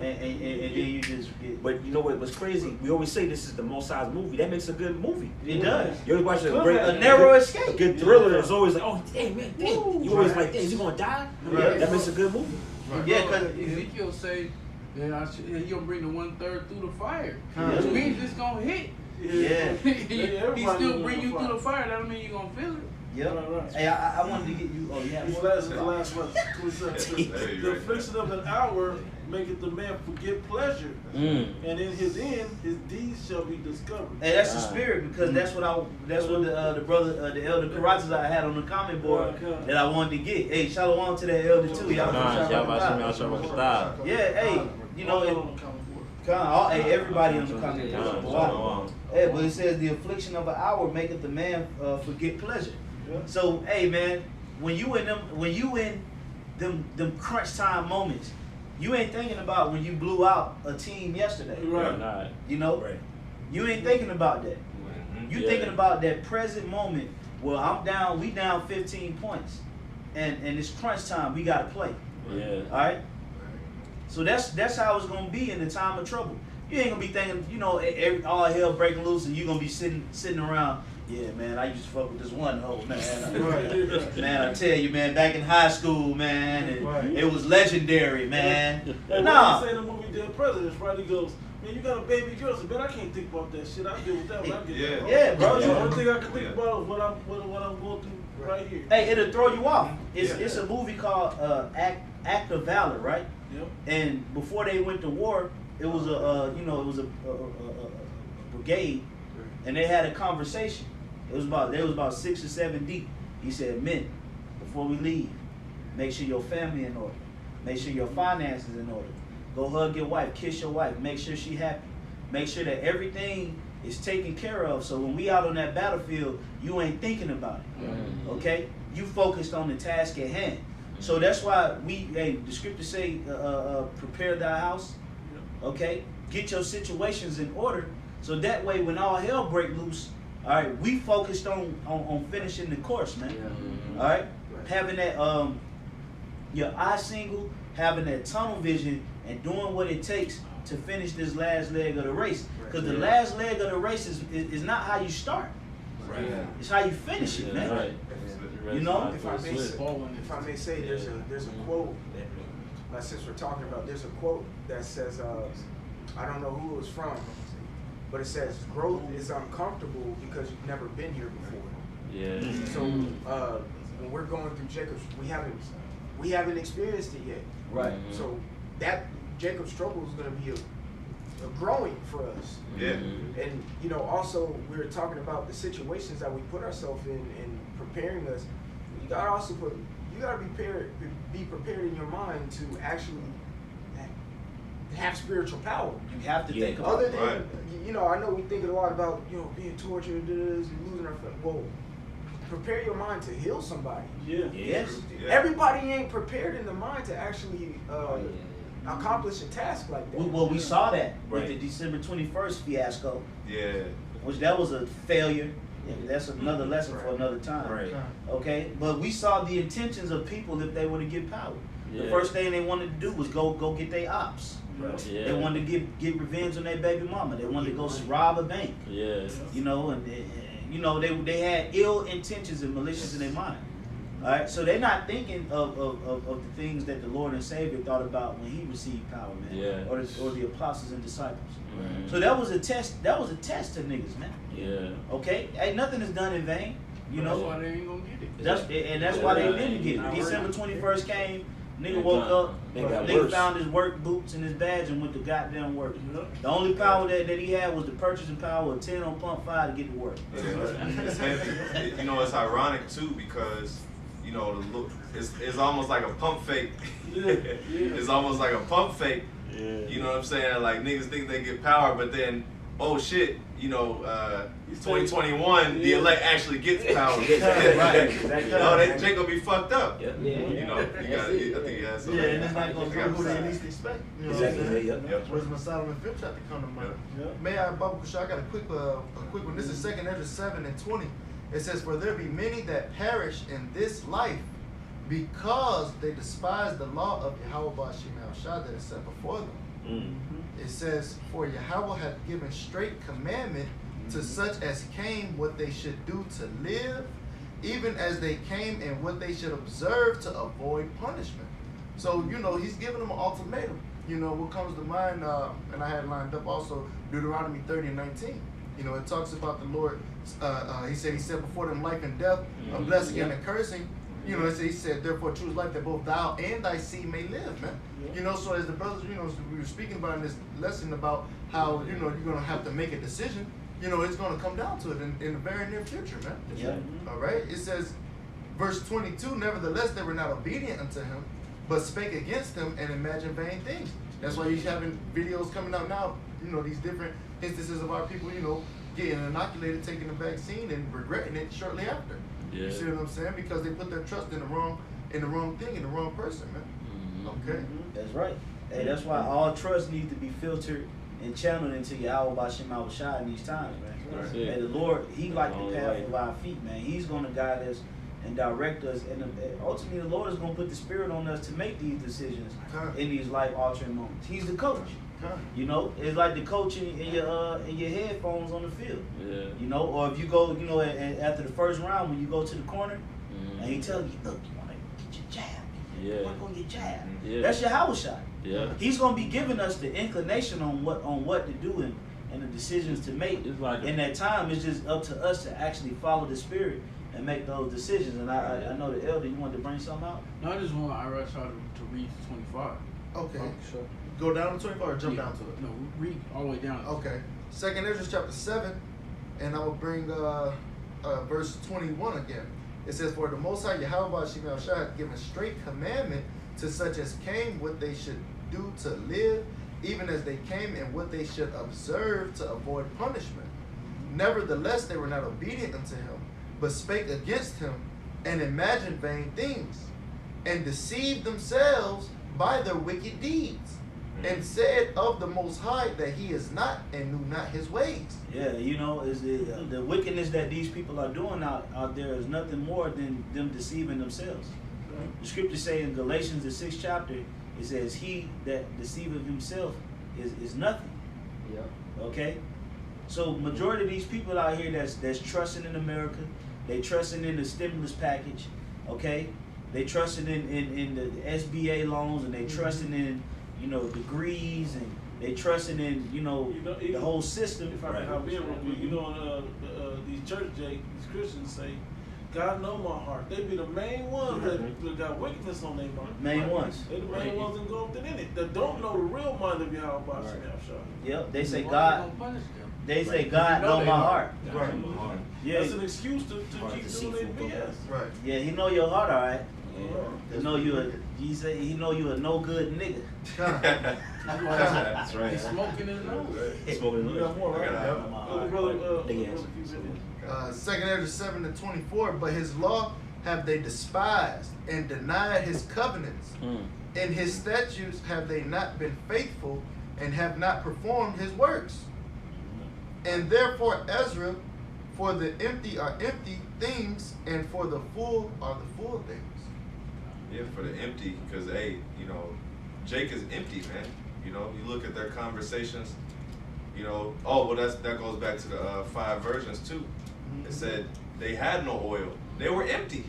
S1: and then you just get.
S4: But you know what? What's crazy? We always say this is the Most High's movie. That makes a good movie.
S1: It does.
S4: You always watch
S1: A narrow escape.
S4: A good thriller is always like, oh, damn, man, damn. You always like, damn, is he gonna die?
S1: Right.
S4: That makes a good movie.
S6: Right.
S1: Yeah, cause
S5: Ezekiel say that he gonna bring the 1/3 through the fire,
S1: Yeah.
S5: which means it's gonna hit.
S1: Yeah.
S5: He still bring you through the fire. That don't mean you gonna feel it.
S1: Yep.
S3: Right.
S1: Hey, I wanted to get you. Oh, yeah.
S3: This last one. The affliction of an hour maketh the man forget pleasure, and in his end, his deeds shall be discovered.
S1: Hey, that's the spirit, because that's what the brother, the elder Karatas I had on the comment board that I wanted to get. Hey, shalom to that elder too. Y'all yeah, hey, you know, hey, everybody on the comment board. Wow. Hey, but it says the affliction of an hour maketh the man forget pleasure. So, hey, man, when you in them crunch time moments, you ain't thinking about when you blew out a team yesterday.
S3: Right.
S1: You know,
S4: Right.
S1: you ain't thinking about that. You thinking about that present moment where we down 15 points, and it's crunch time. We gotta play.
S2: Yeah.
S1: All right. So that's how it's gonna be in the time of trouble. You ain't gonna be thinking, you know, all hell breaking loose, and you gonna be sitting around. Yeah, man, I used to fuck with this one hoe, man. Man, I tell you, man, back in high school, man, and it was legendary, man.
S3: Hey,
S1: Nah.
S3: when he say in the movie Dead Presidents, right? He goes, man, you got a baby girl. So, man, I can't think about that shit. I deal with that when I get there.
S1: Yeah, bro.
S3: The only thing I can think about is what I'm going through right here.
S1: Hey, it'll throw you off. It's a movie called Act of Valor, right?
S3: Yep.
S1: And before they went to war, it was a brigade, and they had a conversation. They was about 6 or 7 deep. He said, men, before we leave, make sure your family in order. Make sure your finances in order. Go hug your wife, kiss your wife, make sure she happy. Make sure that everything is taken care of, so when we out on that battlefield, you ain't thinking about it. Okay? You focused on the task at hand. So that's why the scriptures say, prepare thy house. Okay? Get your situations in order, so that way when all hell break loose, all right, we focused on finishing the course, man. All right? Having that your eye single, having that tunnel vision, and doing what it takes to finish this last leg of the race. Because the last leg of the race is not how you start.
S4: Right.
S1: It's how you finish it, man.
S2: Right.
S1: You know?
S7: If I may say, there's a quote. Since we're talking about, there's a quote that says, I don't know who it was from, but it says, growth is uncomfortable because you've never been here before.
S2: Yeah.
S7: So when we're going through Jacob's, we haven't experienced it yet.
S1: Right.
S7: So that Jacob's trouble is going to be a growing for us.
S8: Yeah.
S7: And you know, also we were talking about the situations that we put ourselves in and preparing us. You gotta be prepared in your mind to actually have spiritual power.
S1: You have to think about
S7: Other
S1: it.
S7: than, you know, I know we think a lot about, you know, being tortured and losing our family. Well, prepare your mind to heal somebody.
S3: Yeah.
S1: Yes.
S8: Yeah.
S7: Everybody ain't prepared in the mind to actually accomplish a task like that.
S1: Well, we saw that with
S4: Right.
S1: the December 21st fiasco,
S8: Yeah.
S1: which that was a failure. And that's another lesson for another time.
S4: Right.
S1: Okay, but we saw the intentions of people if they were to get power. The
S2: Yeah.
S1: first thing they wanted to do was go get their ops.
S2: Yeah.
S1: They wanted to get revenge on their baby mama. They wanted to go rob a bank.
S2: Yeah.
S1: You know, and you know they had ill intentions and malicious in their mind. All right, so they're not thinking of the things that the Lord and Savior thought about when He received power, man.
S2: Yeah.
S1: Or the apostles and disciples.
S2: Mhm.
S1: So that was a test. That was a test to niggas, man.
S2: Yeah.
S1: Okay, hey, nothing is done in vain. You
S5: That's
S1: know,
S5: why they ain't gonna get it.
S1: that's why they didn't get it. December 21st came. Nigga woke up,
S4: They got
S1: nigga
S4: worse.
S1: found his work boots and his badge and went to goddamn work. The only power that he had was the purchasing power of 10 on pump 5 to get to work.
S8: It's heavy. You know, it's ironic too because you know the look. It's almost like a pump fake. It's almost like a pump fake. You know what I'm saying? Like niggas think they get power, but then oh shit, you know, 2021, the elect actually gets power.
S1: Right.
S8: You know, that Jake gonna be fucked up.
S4: Yeah.
S8: You know, I think he has something.
S6: Yeah, and it's not going to come who they least expect. You know what I'm
S4: Exactly.
S6: saying?
S4: Yep.
S6: Wisdom of Solomon 5th chapter come to mind.
S3: Yep.
S6: May I, Baba Kusha, I got a quick one. This is 2nd Ezra 7:20. It says, "For there be many that perish in this life because they despise the law of Yahweh Ba'ashim al-Shah that is set before them." It says, "For Yahweh hath given straight commandment to such as came what they should do to live, even as they came and what they should observe to avoid punishment." So, you know, he's giving them an ultimatum. You know, what comes to mind, and I had lined up also Deuteronomy 30:19. You know, it talks about the Lord, he said before them life and death, a blessing and a cursing. You know, he said, "Therefore choose life that both thou and thy seed may live," man. You know, so as the brothers, you know, we were speaking about in this lesson about how, you know, you're going to have to make a decision. You know, it's going to come down to it in the very near future, man.
S1: Yeah.
S6: All right. It says, verse 22, "Nevertheless, they were not obedient unto him, but spake against him and imagined vain things." That's why you're having videos coming out now, you know, these different instances of our people, you know, getting inoculated, taking the vaccine and regretting it shortly after.
S2: Yeah.
S6: You see what I'm saying? Because they put their trust in the wrong thing, in the wrong person, man. Okay.
S1: That's right. Hey, that's why all trust needs to be filtered and channeled into Yahweh Ba'ashim al-Shah in these times, man.
S2: That's
S1: And
S2: it.
S1: the Lord, He like
S2: All
S1: the
S2: the
S1: path
S2: way.
S1: of our feet, man. He's going to guide us and direct us, and ultimately the Lord is going to put the Spirit on us to make these decisions in these life-altering moments. He's the coach. You know, it's like the coach in your headphones on the field.
S2: Yeah.
S1: You know, or if you go, you know, after the first round when you go to the corner and he tells you, "Look, you want to get your jab.
S2: Yeah.
S1: Work on your jab."
S2: Yeah.
S1: That's your house shot.
S2: Yeah.
S1: He's gonna be giving us the inclination on what to do and the decisions to make.
S2: It's like
S1: in that time, it's just up to us to actually follow the Spirit and make those decisions. And I know the elder, you wanted to bring something out.
S5: No, I just want Ira to read 25.
S6: Okay.
S5: Sure.
S6: Go down to 25 or jump
S5: Yeah.
S6: down to it?
S5: No, read all the way down.
S6: Okay. 2nd Ezra chapter 7, and I will bring verse 21 again. It says, "For the Most High Yahweh Ba'ashim al-Shah hath given straight commandment to such as came what they should do to live, even as they came and what they should observe to avoid punishment. Nevertheless, they were not obedient unto him, but spake against him and imagined vain things, and deceived themselves by their wicked deeds, and said of the Most High that he is not and knew not his ways."
S1: Yeah, you know, is the wickedness that these people are doing out there is nothing more than them deceiving themselves. The scriptures say in Galatians the 6th chapter, it says, "He that deceiveth himself is nothing."
S9: Yeah.
S1: Okay, so majority of these people out here that's trusting in America, they trusting in the stimulus package. Okay, they trusting in the SBA loans, and they trusting in, you know, degrees, and they trusting in, you know, the whole system.
S3: If I can hop in real quick, you know, these church these Christians say, "God know my heart." They be the main ones that got wickedness on their mind.
S1: Main ones.
S3: They the main ones engulfed in it. That don't know the real mind of Yahweh Ba'ashim al-Shah.
S1: Yep, they say
S5: Why
S1: God.
S5: they gonna punish them?
S1: They say
S5: Right.
S1: God
S5: You know
S1: know
S5: they
S1: my
S5: are.
S1: heart.
S6: Right.
S1: Yeah,
S3: That's an excuse to keep doing their BS.
S6: Right.
S1: yeah, He know your heart, all right.
S3: Yeah.
S1: He know he know you a no good nigga.
S4: That's right.
S5: He's smoking his nose.
S4: Smoking
S3: You got more, right?
S8: I got
S1: it.
S3: Brother,
S4: Big ass.
S6: 2nd Ezra 7:24, "But his law have they despised and denied his covenants. In his statutes have they not been faithful and have not performed his works. And therefore Ezra, for the empty are empty things, and for the full are the full things."
S8: Yeah, for the empty, because hey, you know, Jake is empty, man. You know, you look at their conversations. You know, oh well, that goes back to the 5 versions too. It said they had no oil; they were empty.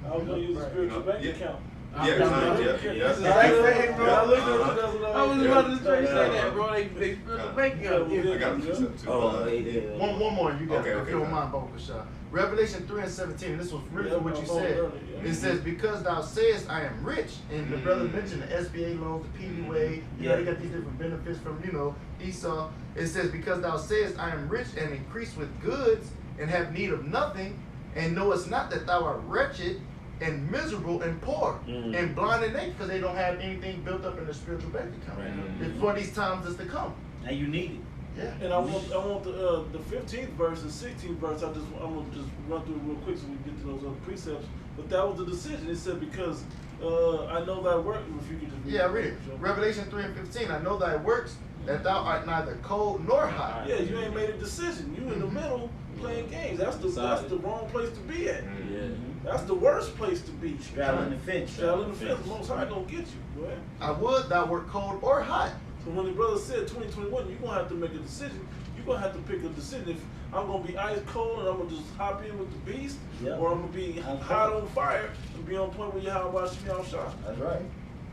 S3: I was gonna use a spiritual bank
S8: Yeah.
S3: account.
S8: Yeah,
S3: That's
S8: yeah,
S3: exactly
S8: yeah.
S3: what I looked at it, that's what I
S8: Uh-huh.
S3: was
S5: was about to say that, bro. They spilled the bacon out
S8: I
S5: here.
S8: got a precept too.
S6: One more, you got
S8: Okay,
S6: it. If
S8: okay,
S6: you don't
S8: fine.
S6: mind, Baba Kashah. Revelation 3:17, and this was really
S3: Yeah,
S6: what you
S3: I'm
S6: said.
S3: early, yeah.
S6: It says, because thou sayest I am rich, and the brother mentioned the SBA loans, the PUA, you know, they got these different benefits from, you know, Esau. It says, because thou sayest I am rich and increase with goods and have need of nothing, and knowest not that thou art wretched and miserable and poor and blind and naked, because they don't have anything built up in their spiritual bank account. It's for these times that's to come.
S1: And you need it.
S6: Yeah.
S3: And I want the 15th verse and 16th verse. I'm gonna just run through it real quick so we can get to those other precepts. But that was the decision. It said, because I know thy work. If you could just
S6: Yeah, read it. Revelation 3:15. I know thy works, that thou art neither cold nor hot.
S3: Yeah, you ain't made a decision. You in the middle playing games. That's the wrong place to be at.
S2: Yeah.
S3: That's the worst place to be.
S1: Straddling the fence.
S3: Straddling the fence. Most High gonna get you, boy.
S6: I would thou wert cold or hot.
S3: So when the brother said 2021, you're gonna have to make a decision. You're gonna have to pick a decision. If I'm gonna be ice cold and I'm gonna just hop in with the beast,
S1: Yep.
S3: or I'm gonna be hot on fire and be on point with Yahweh Shemi Shah.
S1: That's right.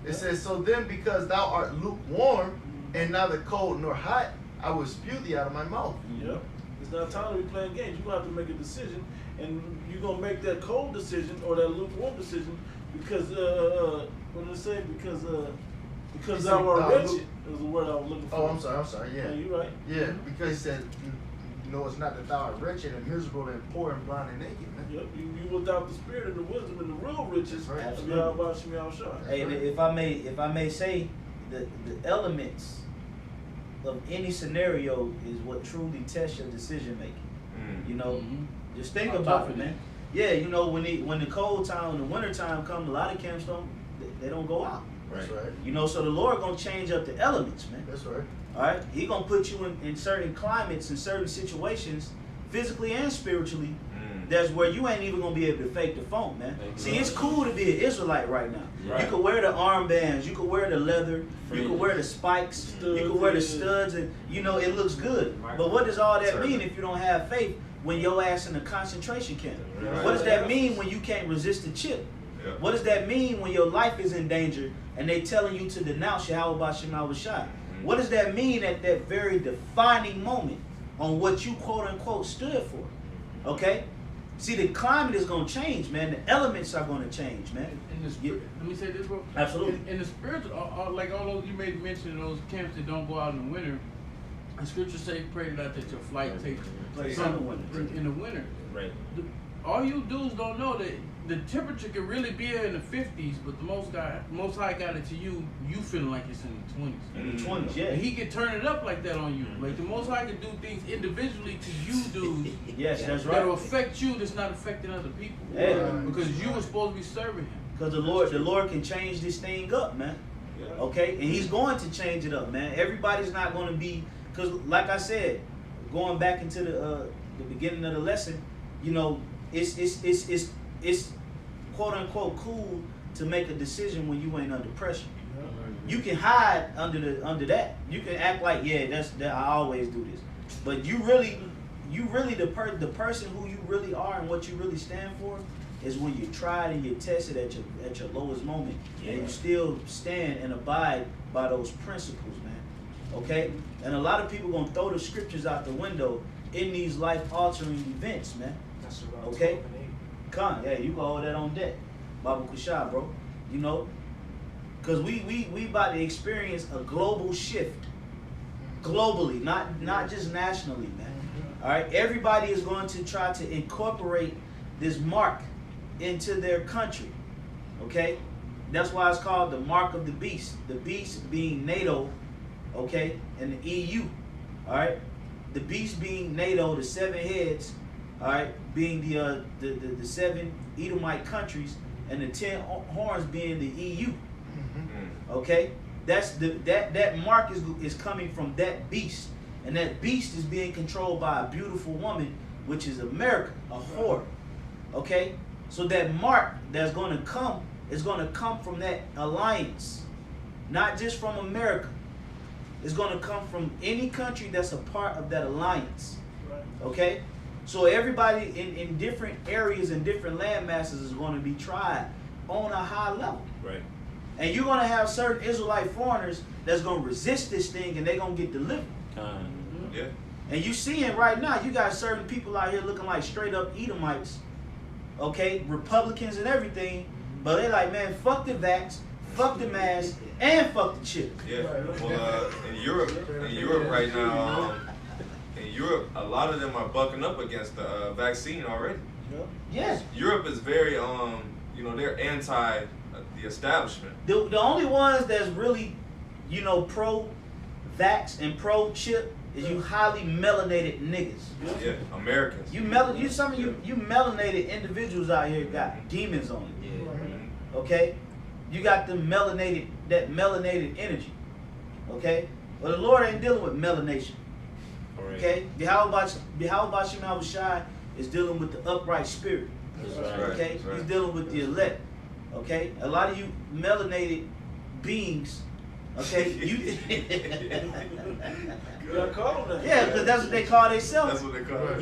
S6: It says, so then because thou art lukewarm and neither cold nor hot, I will spew thee out of my mouth.
S3: Yep. It's not time to be playing games. You're gonna have to make a decision, and you're gonna make that cold decision or that lukewarm decision because what did it say? Because thou art wretched is the word I was looking for.
S6: Oh, I'm sorry, yeah.
S3: Yeah, you're right.
S6: Yeah, because he said, you know, it's not that thou art wretched and miserable and poor and blind and naked, man.
S3: Yep. You without the spirit and the wisdom and the real riches
S6: Right.
S3: of Yahweh Shemi Shah.
S1: Hey, if I may say, the elements of any scenario is what truly tests your decision making. You know, just think about it, man. Yeah, you know, when the cold time, the winter time comes, a lot of camps they don't go out.
S6: That's right.
S1: You know, so the Lord gonna change up the elements, man.
S6: That's right.
S1: All right, He gonna put you in certain climates and certain situations, physically and spiritually. That's where you ain't even gonna be able to fake the funk, man. See, it's cool to be an Israelite right now.
S2: Right.
S1: You could wear the armbands, you could wear the leather, you could wear the spikes, you could wear the studs, and you know it looks good. But what does all that mean if you don't have faith when your ass in a concentration camp? What does that mean when you can't resist the chip? What does that mean when your life is in danger and they telling you to denounce Yahweh Shema Shai? What does that mean at that very defining moment on what you quote unquote stood for? Okay? See, the climate is going to change, man. The elements are going to change, man.
S5: Let me say this, bro.
S1: Absolutely.
S5: In the spiritual, like all those you made mention of those camps that don't go out in the winter. The scriptures say, "Pray that your flight takes
S1: Place
S5: some
S1: in
S5: in the winter."
S2: Right.
S5: All you dudes don't know that the temperature could really be in the 50s, but the Most High got it to you. You feeling like it's in the 20s.
S1: In the 20s, yeah.
S5: And He can turn it up like that on you. Like the Most High can do things individually to you dudes.
S1: Yes, that's
S5: That'll
S1: right.
S5: affect you. That's not affecting other people.
S1: Yeah.
S5: Because you were supposed to be serving Him.
S1: Because the Lord can change this thing up, man. Okay? And He's going to change it up, man. Everybody's not going to be, because like I said, going back into the beginning of the lesson, you know, it's quote unquote cool to make a decision when you ain't under pressure. You can hide under that. You can act like, yeah, that's I always do this. But you really the person who you really are and what you really stand for is when you're tried and you're tested at your lowest moment, and you still stand and abide by those principles, man. Okay? And a lot of people gonna throw the scriptures out the window in these life-altering events, man.
S7: That's what
S1: Okay? Con, yeah, you can hold that on deck. Baba Kushah, bro. You know? Because we about to experience a global shift. Globally, not just nationally, man. All right? Everybody is going to try to incorporate this mark into their country. Okay? That's why it's called the mark of the beast. The beast being NATO, okay, and the EU. All right? The beast being NATO, the 7 heads, all right, being the 7 Edomite countries, and the 10 horns being the EU. Okay, that's that mark is coming from that beast, and that beast is being controlled by a beautiful woman, which is America, a whore. Okay, so that mark that's going to come is going to come from that alliance, not just from America. It's going to come from any country that's a part of that alliance. Okay, so everybody in different areas and different land masses is going to be tried on a high level.
S2: Right.
S1: And you're gonna have certain Israelite foreigners that's gonna resist this thing, and they're gonna get delivered.
S8: Yeah.
S1: And you seeing right now, you got certain people out here looking like straight up Edomites, okay, Republicans and everything, but they like, man, fuck the vax, fuck the mask, and fuck the chip.
S8: Yeah. Well, in Europe right now, in Europe, a lot of them are bucking up against the vaccine already.
S1: Yeah.
S8: Europe is very, they're anti the establishment.
S1: The only ones that's really, pro-vax and pro-chip is you highly melanated niggas.
S8: Yeah, Americans.
S1: Some of you melanated individuals out here got demons on it.
S4: Yeah.
S1: Okay? You got that melanated energy. Okay? Well, the Lord ain't dealing with melanation. Okay? Yahweh Shem Shai is dealing with the upright spirit.
S8: That's
S1: Okay?
S8: right.
S1: He's dealing with the elect. Okay? A lot of you melanated beings, okay?
S3: Yeah, call them that.
S1: Yeah, because that's what they call themselves.
S8: That's what they call it.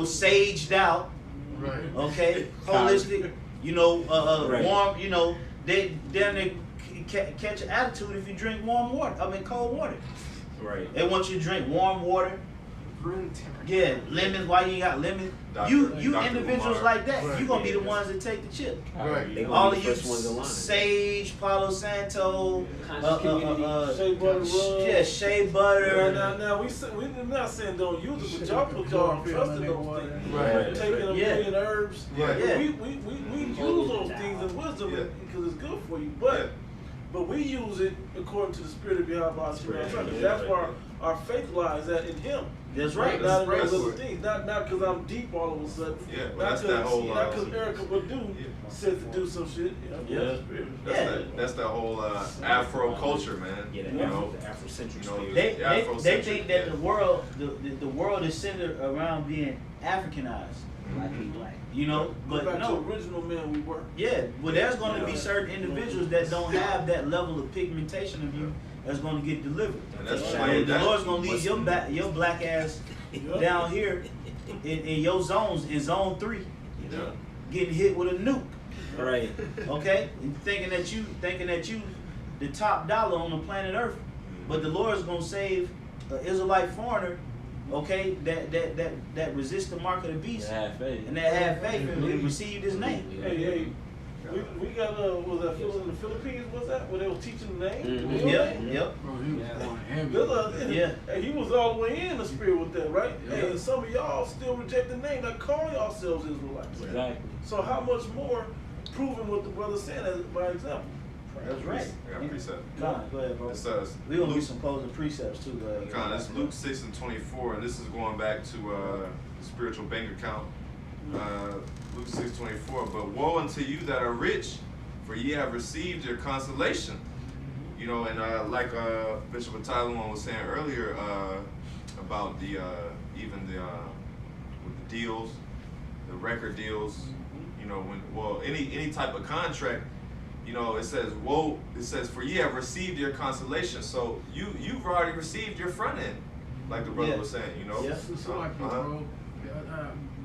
S1: Saged out.
S6: Right.
S1: Okay? Holistic.
S2: Right.
S1: Warm. They catch an attitude if you drink warm water. Cold water.
S2: Right.
S1: They want you to drink warm water.
S7: Room temperature.
S1: Yeah, lemons. Why you ain't got lemon?
S8: Dr.
S1: You
S8: Dr.
S1: individuals
S8: Umar.
S1: like that.
S6: Right.
S1: You gonna be the ones that take the chip.
S6: Right.
S9: They gonna
S1: All
S9: be
S1: of
S9: the
S1: you,
S9: first ones in line.
S1: Sage, Palo Santo,
S3: Shea butter rub.
S1: yeah, shea butter.
S3: Now we're not saying don't use it, but y'all put y'all trust in those things.
S6: Right.
S3: Taking a
S1: Yeah.
S3: million herbs.
S8: Right.
S1: Yeah.
S3: We use those things in wisdom
S8: Yeah.
S3: because it's good for you. But we use it according to the spirit of Yahweh. That's where our faith lies at in Him.
S1: That's right.
S3: Not in
S8: That's
S3: those other
S8: right.
S3: things. Not because I'm deep all of a sudden.
S8: Yeah, but
S3: Not
S8: that's that whole.
S3: Not because Erica Badu
S8: Yeah.
S3: said to do some shit.
S1: Yeah.
S8: That's that whole Afro culture, man.
S4: Yeah,
S8: You know,
S4: the Afrocentric
S8: you know,
S4: spirit.
S1: They
S8: Afrocentric,
S1: think that
S8: yeah.
S1: the world is centered around being Africanized,
S9: Black.
S3: Go
S1: but
S3: back to
S1: no.
S3: original man we were.
S1: Yeah, well, there's going to be certain individuals that don't have that level of pigmentation of you that's going to get delivered.
S8: And that's
S1: So
S8: why
S1: the Lord's going to leave your black ass down here in your zones, in zone 3,
S8: Yeah.
S1: getting hit with a nuke.
S9: Right.
S1: Okay, and thinking that you the top dollar on the planet Earth, but the Lord's gonna save an Israelite foreigner, okay, that resists the mark of the beast
S2: Have faith.
S1: and that have faith and received His name.
S3: Hey, we got was that in the Philippines? Was that where they were teaching the name?
S9: Mhm.
S1: Yep.
S5: Bro, he was going heavy.
S3: Yeah. Hey, he was all the way in the spirit with that, right?
S5: Yeah.
S3: And some of y'all still reject the name that call yourselves Israelites.
S2: Exactly.
S3: So how much more proving what the brother said as by example?
S1: That's right.
S8: I got a precept.
S1: Con, go ahead, bro.
S8: It says,
S1: We gonna be some closing precepts too.
S8: Con, it's Luke 6:24, and this is going back to the spiritual bank account. Luke 6:24. But woe unto you that are rich, for ye have received your consolation. You know, and like Bishop Tyler was saying earlier about the with the deals, the record deals. You know, any type of contract. You know, it says, woe, it says, for ye have received your consolation. So you've already received your front end, like the brother was saying, you know.
S1: Yeah.
S5: So like bro,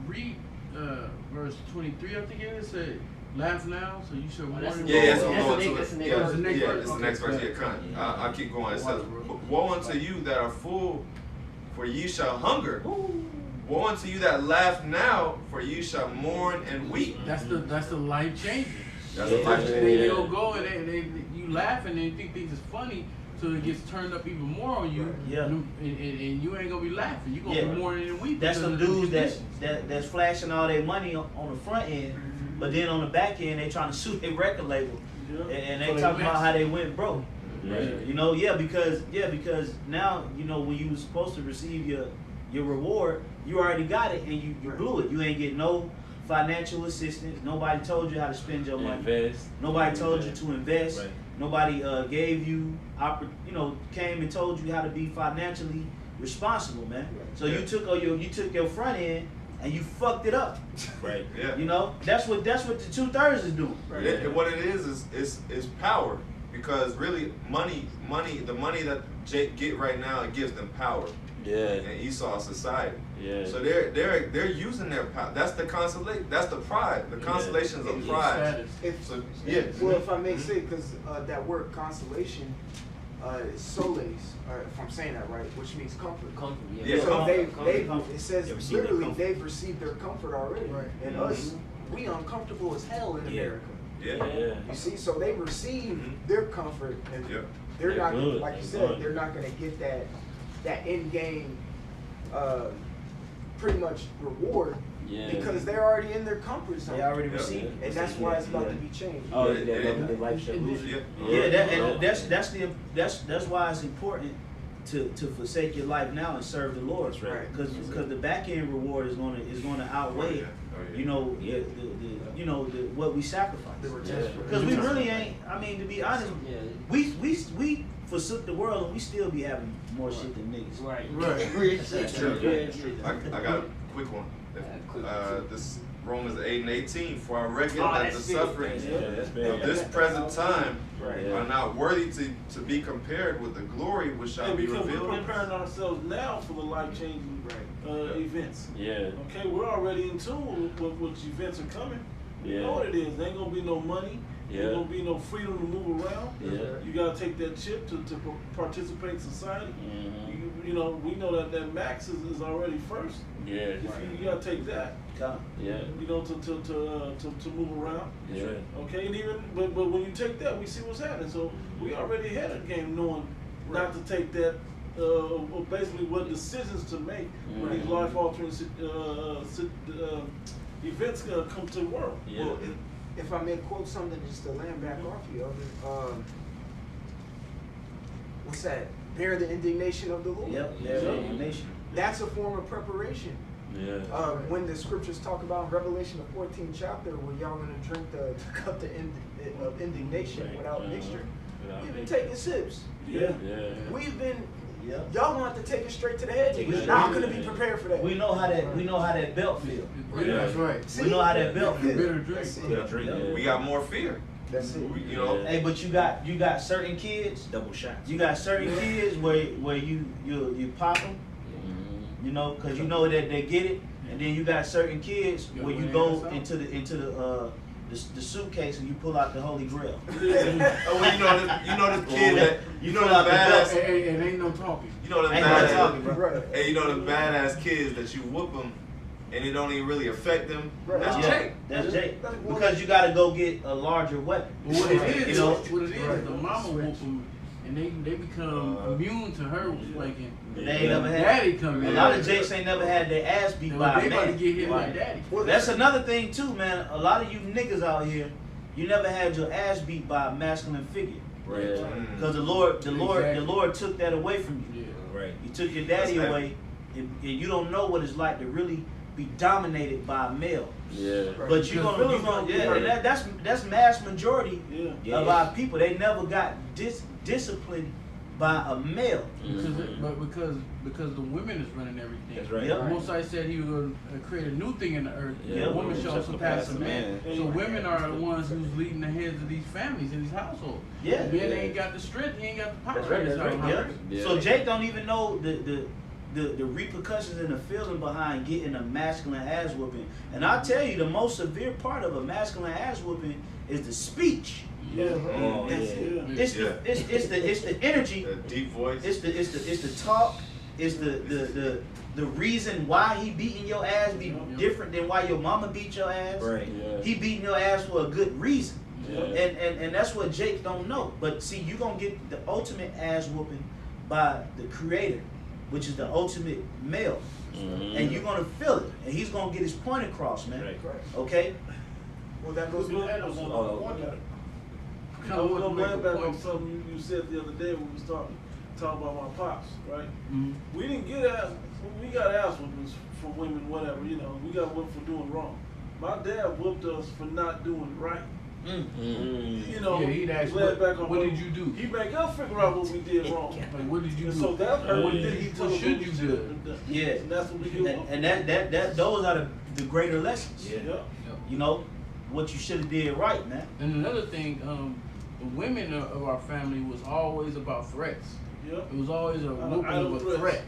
S5: read verse 23, I think it is. Said, laugh now, so you should warn
S9: that's
S5: him.
S8: Yeah, that's
S9: That's
S8: what I'm
S9: the
S8: going
S9: next-
S8: to.
S9: that's the next
S8: Yeah,
S5: verse. That's the next
S8: yeah,
S5: verse.
S8: it's the
S5: Okay.
S8: next verse. Yeah, come. I'll keep going. It says, woe unto you that are full, for ye shall hunger. Woe unto you that laugh now, for ye shall mourn and weep.
S5: That's the life changing.
S8: That's the
S5: Then
S8: life changing.
S5: you'll go and you laugh and then think things is funny, so it gets turned up even more on you.
S1: Yeah.
S5: And you ain't gonna be laughing. You gonna
S1: Yeah.
S5: be mourning and weeping.
S1: That's
S5: because
S1: some
S5: of the
S1: dudes
S5: conditions.
S1: that's flashing all their money on the front end, but then on the back end they trying to sue their record label, and they
S5: So they
S1: talking about
S5: mess.
S1: how they went broke.
S2: Right.
S1: You know, because now when you were supposed to receive your reward, you already got it and you blew it. You ain't get no financial assistance. Nobody told you how to spend your money.
S2: Invest.
S1: Nobody told you to invest.
S2: Right.
S1: Nobody gave you, came and told you how to be financially responsible, man. So
S8: Yeah.
S1: you took your front end and you fucked it up.
S4: Right.
S8: Yeah.
S1: You know, that's what the 2/3 is doing.
S8: What it is power, because really money, the money that Jake get right now, it gives them power. in Esau's society.
S2: Yeah.
S8: So they're using their power. That's the consolation. That's the pride. The consolations of pride. So
S7: Well, if I may say, because that word consolation is soles, if I'm saying that right, which means comfort.
S9: Comfort,
S8: Yeah.
S7: So they
S9: comfort.
S7: it says
S4: They received their
S7: literally
S4: comfort.
S7: they've received their comfort already, and us, we uncomfortable as hell in
S4: Yeah.
S7: America.
S2: Yeah.
S7: You see, so they received their comfort, and
S8: Yeah.
S7: they're
S2: They're
S7: not gonna,
S2: good.
S7: like you
S2: They're
S7: said,
S2: good.
S7: they're not gonna get that in game, pretty much reward
S2: Yeah.
S7: because they're already in their comfort zone.
S1: They already
S8: Yeah.
S1: received it.
S7: And that's why it's about to be changed.
S9: Oh,
S8: Yeah.
S9: yeah, their life shall lose.
S8: Yeah.
S1: Yeah, that's why it's important to forsake your life now and serve the Lord.
S8: That's right.
S1: Because the back end reward is gonna outweigh, you know, the what we sacrifice.
S7: The return.
S1: Because we really ain't. I mean, to be honest,
S9: Yeah.
S1: we forsook the world and we still be having more shit than niggas.
S9: Right.
S8: That's true.
S9: Yeah.
S8: I got a quick one. This Romans 8:18. For I reckon
S9: Oh,
S8: that the
S9: that's it.
S8: sufferings
S2: Yeah, that's bad.
S8: of this present time
S9: Right.
S8: are not worthy to be compared with the glory which shall
S3: And
S8: be
S3: because we're
S8: revealed.
S3: preparing ourselves now for the life-changing events.
S2: Yeah.
S3: Okay, we're already in tune with which events are coming. We
S2: Yeah.
S3: know what it is. There ain't gonna be no money.
S2: Yeah.
S3: There ain't gonna be no freedom to move around.
S2: Yeah.
S3: You gotta take that chip to participate in society.
S2: Mhm.
S3: You know, we know that Max is already first.
S2: Yeah.
S3: You gotta take that.
S2: Yeah.
S3: You know, to move around.
S2: Yeah.
S3: Okay, and even but when you take that, we see what's happening. So we already ahead of the game, knowing not to take that. Basically, what decisions to make when these life-altering events gonna come to the world.
S2: Yeah.
S7: Well, if I may quote something just to land back off you, what's that? Bear the indignation of the Lord.
S1: Yep. Yeah. Nation.
S7: That's a form of preparation.
S2: Yeah.
S7: When the scriptures talk about in Revelation the 14th chapter, where y'all gonna drink the cup of indignation without mixture, we've been taking sips.
S3: Yeah.
S2: Yeah.
S7: We've been.
S1: Yeah.
S7: Y'all want to take it straight to the head.
S1: Yeah.
S7: Now I'm gonna be prepared for that.
S1: We know how that belt feel.
S2: Yeah.
S6: That's right.
S1: We know how that belt feel.
S5: Bitter drink.
S7: That's it.
S2: Yeah.
S8: We got more fear.
S7: That's it.
S8: You know.
S1: Hey, but you got certain kids.
S4: Double shots.
S1: You got certain kids where you pop them, you know, because you know that they get it, and then you got certain kids where you go into the suitcase and you pull out the Holy Grail.
S8: Oh, well, you know the kid that you know
S1: pull
S8: the
S1: out the belt.
S8: badass.
S5: Hey, and ain't no talking.
S8: You know the
S1: Ain't nobody
S8: badass.
S1: talking, bro.
S7: Right.
S8: Hey, you know the badass kids that you whoop them, and it don't even really affect them.
S7: Right.
S8: That's
S1: Yeah,
S8: Jake.
S1: that's Jake. Because you got to go get a larger weapon.
S5: But what it is,
S1: You know?
S5: the mama whoop them, and they become immune to her spanking.
S1: They ain't never had.
S5: Daddy come
S1: A
S5: in.
S1: lot of Jakes ain't never had their ass beat
S5: And
S1: by
S5: they
S1: a
S5: about to
S1: man.
S5: get hit
S1: Right.
S5: like daddy.
S1: That's another thing too, man. A lot of you niggas out here, you never had your ass beat by a masculine figure.
S2: Right.
S8: Mm.
S1: Because the Lord
S5: Exactly.
S1: took that away from you.
S5: Yeah.
S4: Right.
S1: He took your daddy
S8: That's
S1: away, and you don't know what it's like to really be dominated by a male.
S2: Yeah.
S1: But you gonna yeah, and that's mass majority
S3: Yeah.
S1: of our people. They never got disciplined by a male.
S5: Because the women is running everything.
S4: That's right.
S1: Yep.
S5: Mosai said he was going to create a new thing in the earth.
S2: Yeah.
S5: The woman shall surpass a man.
S2: man.
S5: So women are the ones who's leading the heads of these families in these households.
S1: Yeah.
S5: Men ain't got the strength. He ain't got the power.
S1: That's right.
S5: in his
S1: That's right.
S5: household.
S1: Yeah.
S2: Yeah.
S1: So Jake don't even know the repercussions and the feeling behind getting a masculine ass whooping. And I'll tell you, the most severe part of a masculine ass whooping is the speech.
S3: Yeah.
S4: Oh,
S1: That's
S4: yeah.
S1: it. It's the energy.
S8: The deep voice.
S1: It's the talk. It's the reason why he beating your ass be different than why your mama beat your ass.
S4: Right.
S2: Yeah.
S1: He beating your ass for a good reason.
S2: Yeah.
S1: And that's what Jake don't know. But see, you gonna get the ultimate ass whooping by the creator, which is the ultimate male.
S2: Mhm.
S1: And you're gonna feel it. And he's gonna get his point across, man.
S4: Right.
S1: Okay?
S7: Well, that goes with that.
S4: Oh,
S3: I was gonna land back on something you said the other day when we was talking about my pops, right?
S5: Mhm.
S3: We didn't get ass. We got ass whoopings for women, whatever. You know, we got whooped for doing wrong. My dad whooped us for not doing right.
S2: Mm.
S3: You know,
S5: Yeah, he'd ask,
S3: land back on
S5: what did you do?
S3: He make us figure out what we did wrong.
S5: Like, what did you
S3: And
S5: do?
S3: so that hurt.
S2: What
S3: He
S2: did
S3: told
S5: what
S3: us
S5: should
S3: we
S5: you
S3: should
S5: do?
S3: have done.
S1: Yeah.
S3: And that's what we get whooped.
S1: And that those are the greater lessons.
S4: Yeah.
S3: Yeah.
S1: You know, what you should have did right, man.
S5: And another thing, the women of our family was always about threats.
S3: Yeah.
S5: It was always a whooping
S3: idle
S5: of a
S3: threats.
S5: threat.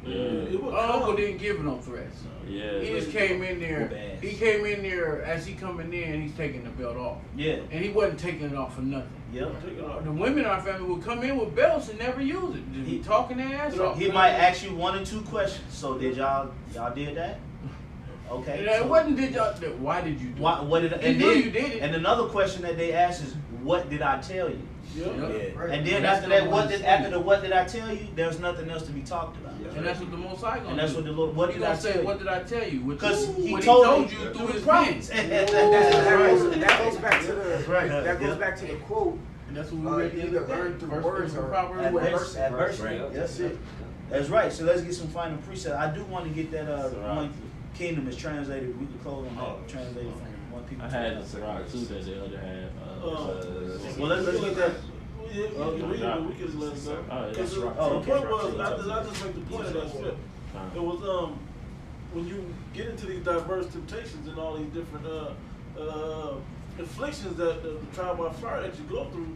S3: It would
S5: Uncle
S3: come.
S5: didn't give no threats.
S2: Yeah.
S5: He just came in there.
S1: Whoop ass.
S5: He came in there as he coming in. He's taking the belt off,
S1: Yeah.
S5: and he wasn't taking it off for nothing.
S1: Yep.
S3: Take it off.
S5: The women in our family would come in with belts and never use it. Just be talking their ass off.
S1: He might ask you 1 or 2 questions. So did y'all did that? Okay.
S5: And it
S1: so
S5: wasn't did y'all. Why did you do
S1: why,
S5: it?
S1: what did
S5: You
S1: and
S5: knew
S1: then
S5: you did it.
S1: and another question that they ask is what did I tell you?
S3: Yeah.
S7: Right.
S1: And then
S5: That's
S1: after
S5: the
S1: that,
S5: one
S1: after the what did I tell you? There's nothing else to be talked about.
S5: And that's what the Most High gonna
S1: And that's
S5: do.
S1: what the Lord. What
S5: He
S1: did I
S5: gonna say?
S1: tell you?
S5: What did I tell you?
S1: Because
S5: What
S1: he
S5: he
S1: told
S5: told
S1: you
S5: you
S1: through
S5: through
S1: his
S5: his
S1: prophets.
S5: pen.
S7: That goes back to the
S1: right.
S7: that goes
S1: Yep.
S7: back to the quote.
S5: And that's what we read the
S7: Either
S5: other day.
S7: learn through
S5: First
S7: words
S5: person
S7: or
S5: Proverbs what?
S1: Adversity.
S9: Right.
S1: That's it. That's right. So let's get some final precepts. I do want to get that
S2: That's right.
S1: one kingdom is translated. We could close on that.
S2: Oh.
S1: Translated from one people.
S2: I had the Ciroc too that the other had.
S1: Well, let's get that.
S3: Yeah, we can let it go.
S2: Oh, yeah.
S3: Because the
S1: Oh,
S3: point
S1: okay.
S3: was, I just make the point of that script. It was when you get into these diverse temptations and all these different afflictions that the trial by fire that you go through,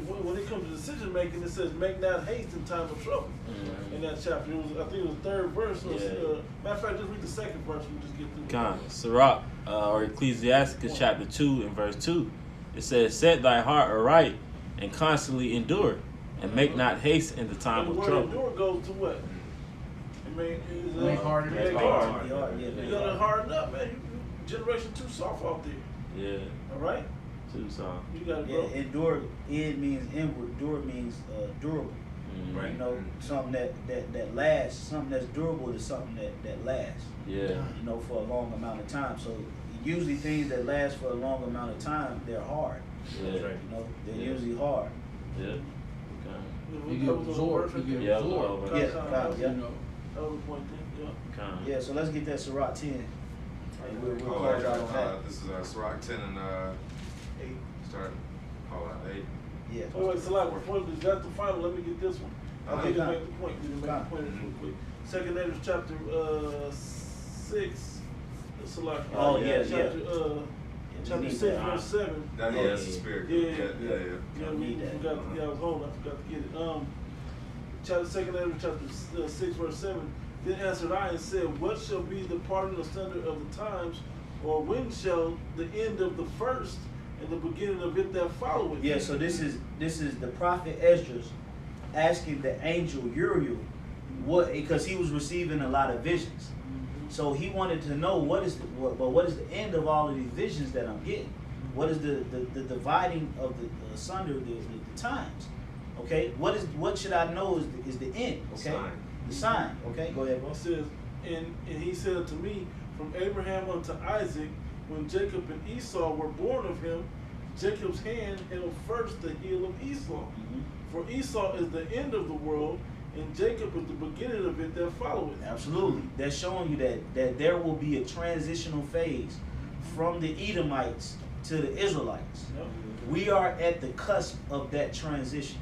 S3: when it comes to decision making, it says make not haste in time of trouble. In that chapter, I think it was the 3rd verse. Matter of fact, just read the 2nd verse. We just get through.
S2: Con, Sirach, or Ecclesiasticus chapter 2 and verse 2. It says, set thy heart aright and constantly endure, and make not haste in the time
S3: And the
S2: of
S3: word
S2: trouble.
S3: endure goes to what?
S5: Make hard.
S3: Make
S1: hard.
S3: hard.
S1: Yeah,
S3: You gotta harden up, man. Generation too soft out there.
S2: Yeah,
S3: All right,
S2: too soft.
S3: you gotta
S1: Yeah,
S3: go.
S1: endure. It means inward. Endure means durable.
S2: Right.
S1: You know, something that lasts. Something that's durable is something that lasts.
S2: Yeah.
S1: You know, for a long amount of time. So usually things that last for a long amount of time, they're hard.
S2: Yeah.
S1: You know, they're
S2: Yeah.
S1: usually hard.
S2: Yeah. Okay.
S5: You get absorbed. You get
S2: Yeah,
S5: absorbed.
S2: over.
S1: Yeah,
S3: That
S1: yeah.
S5: You know.
S3: was the point then, yeah.
S2: Con.
S1: Yeah, so let's get that Sirach 10. And we'll
S8: Oh,
S1: close out on that.
S8: this is Sirach 10 and 8. Start. Call out 8.
S1: Yeah.
S3: Oh, wait, so like, before that's the final, let me get this one.
S1: Okay,
S3: We didn't
S1: come.
S3: make the point. We didn't make
S1: Come.
S3: the point real quick. 2nd Ezra chapter 6. So like,
S1: Oh, yeah,
S3: chapter,
S1: yeah.
S3: chapter
S1: need
S3: 6,
S1: that.
S3: verse 7.
S8: That's
S1: Yeah.
S8: the spirit.
S3: Yeah.
S8: Yeah.
S3: Yeah,
S1: I
S3: we
S1: need that.
S3: forgot. Yeah, I was holding. I forgot to get it. Chapter 2nd Ezra chapter 6, verse 7. Then answered I and said, what shall be the parting asunder of the times, or when shall the end of the first and the beginning of it that followeth?
S1: Yeah, so this is the prophet Esdras asking the angel Uriel what, because he was receiving a lot of visions. So he wanted to know what is the end of all of these visions that I'm getting? What is the dividing of the asunder the times? Okay, what should I know is the end? Okay,
S8: Sign.
S1: the sign. Okay, go ahead, bro.
S3: It says, and he said unto me, from Abraham unto Isaac, when Jacob and Esau were born of him, Jacob's hand held first the heel of Esau.
S1: Mhm.
S3: For Esau is the end of the world, and Jacob is the beginning of it that followeth.
S1: Absolutely. That's showing you that there will be a transitional phase from the Edomites to the Israelites.
S3: Yep.
S1: We are at the cusp of that transition.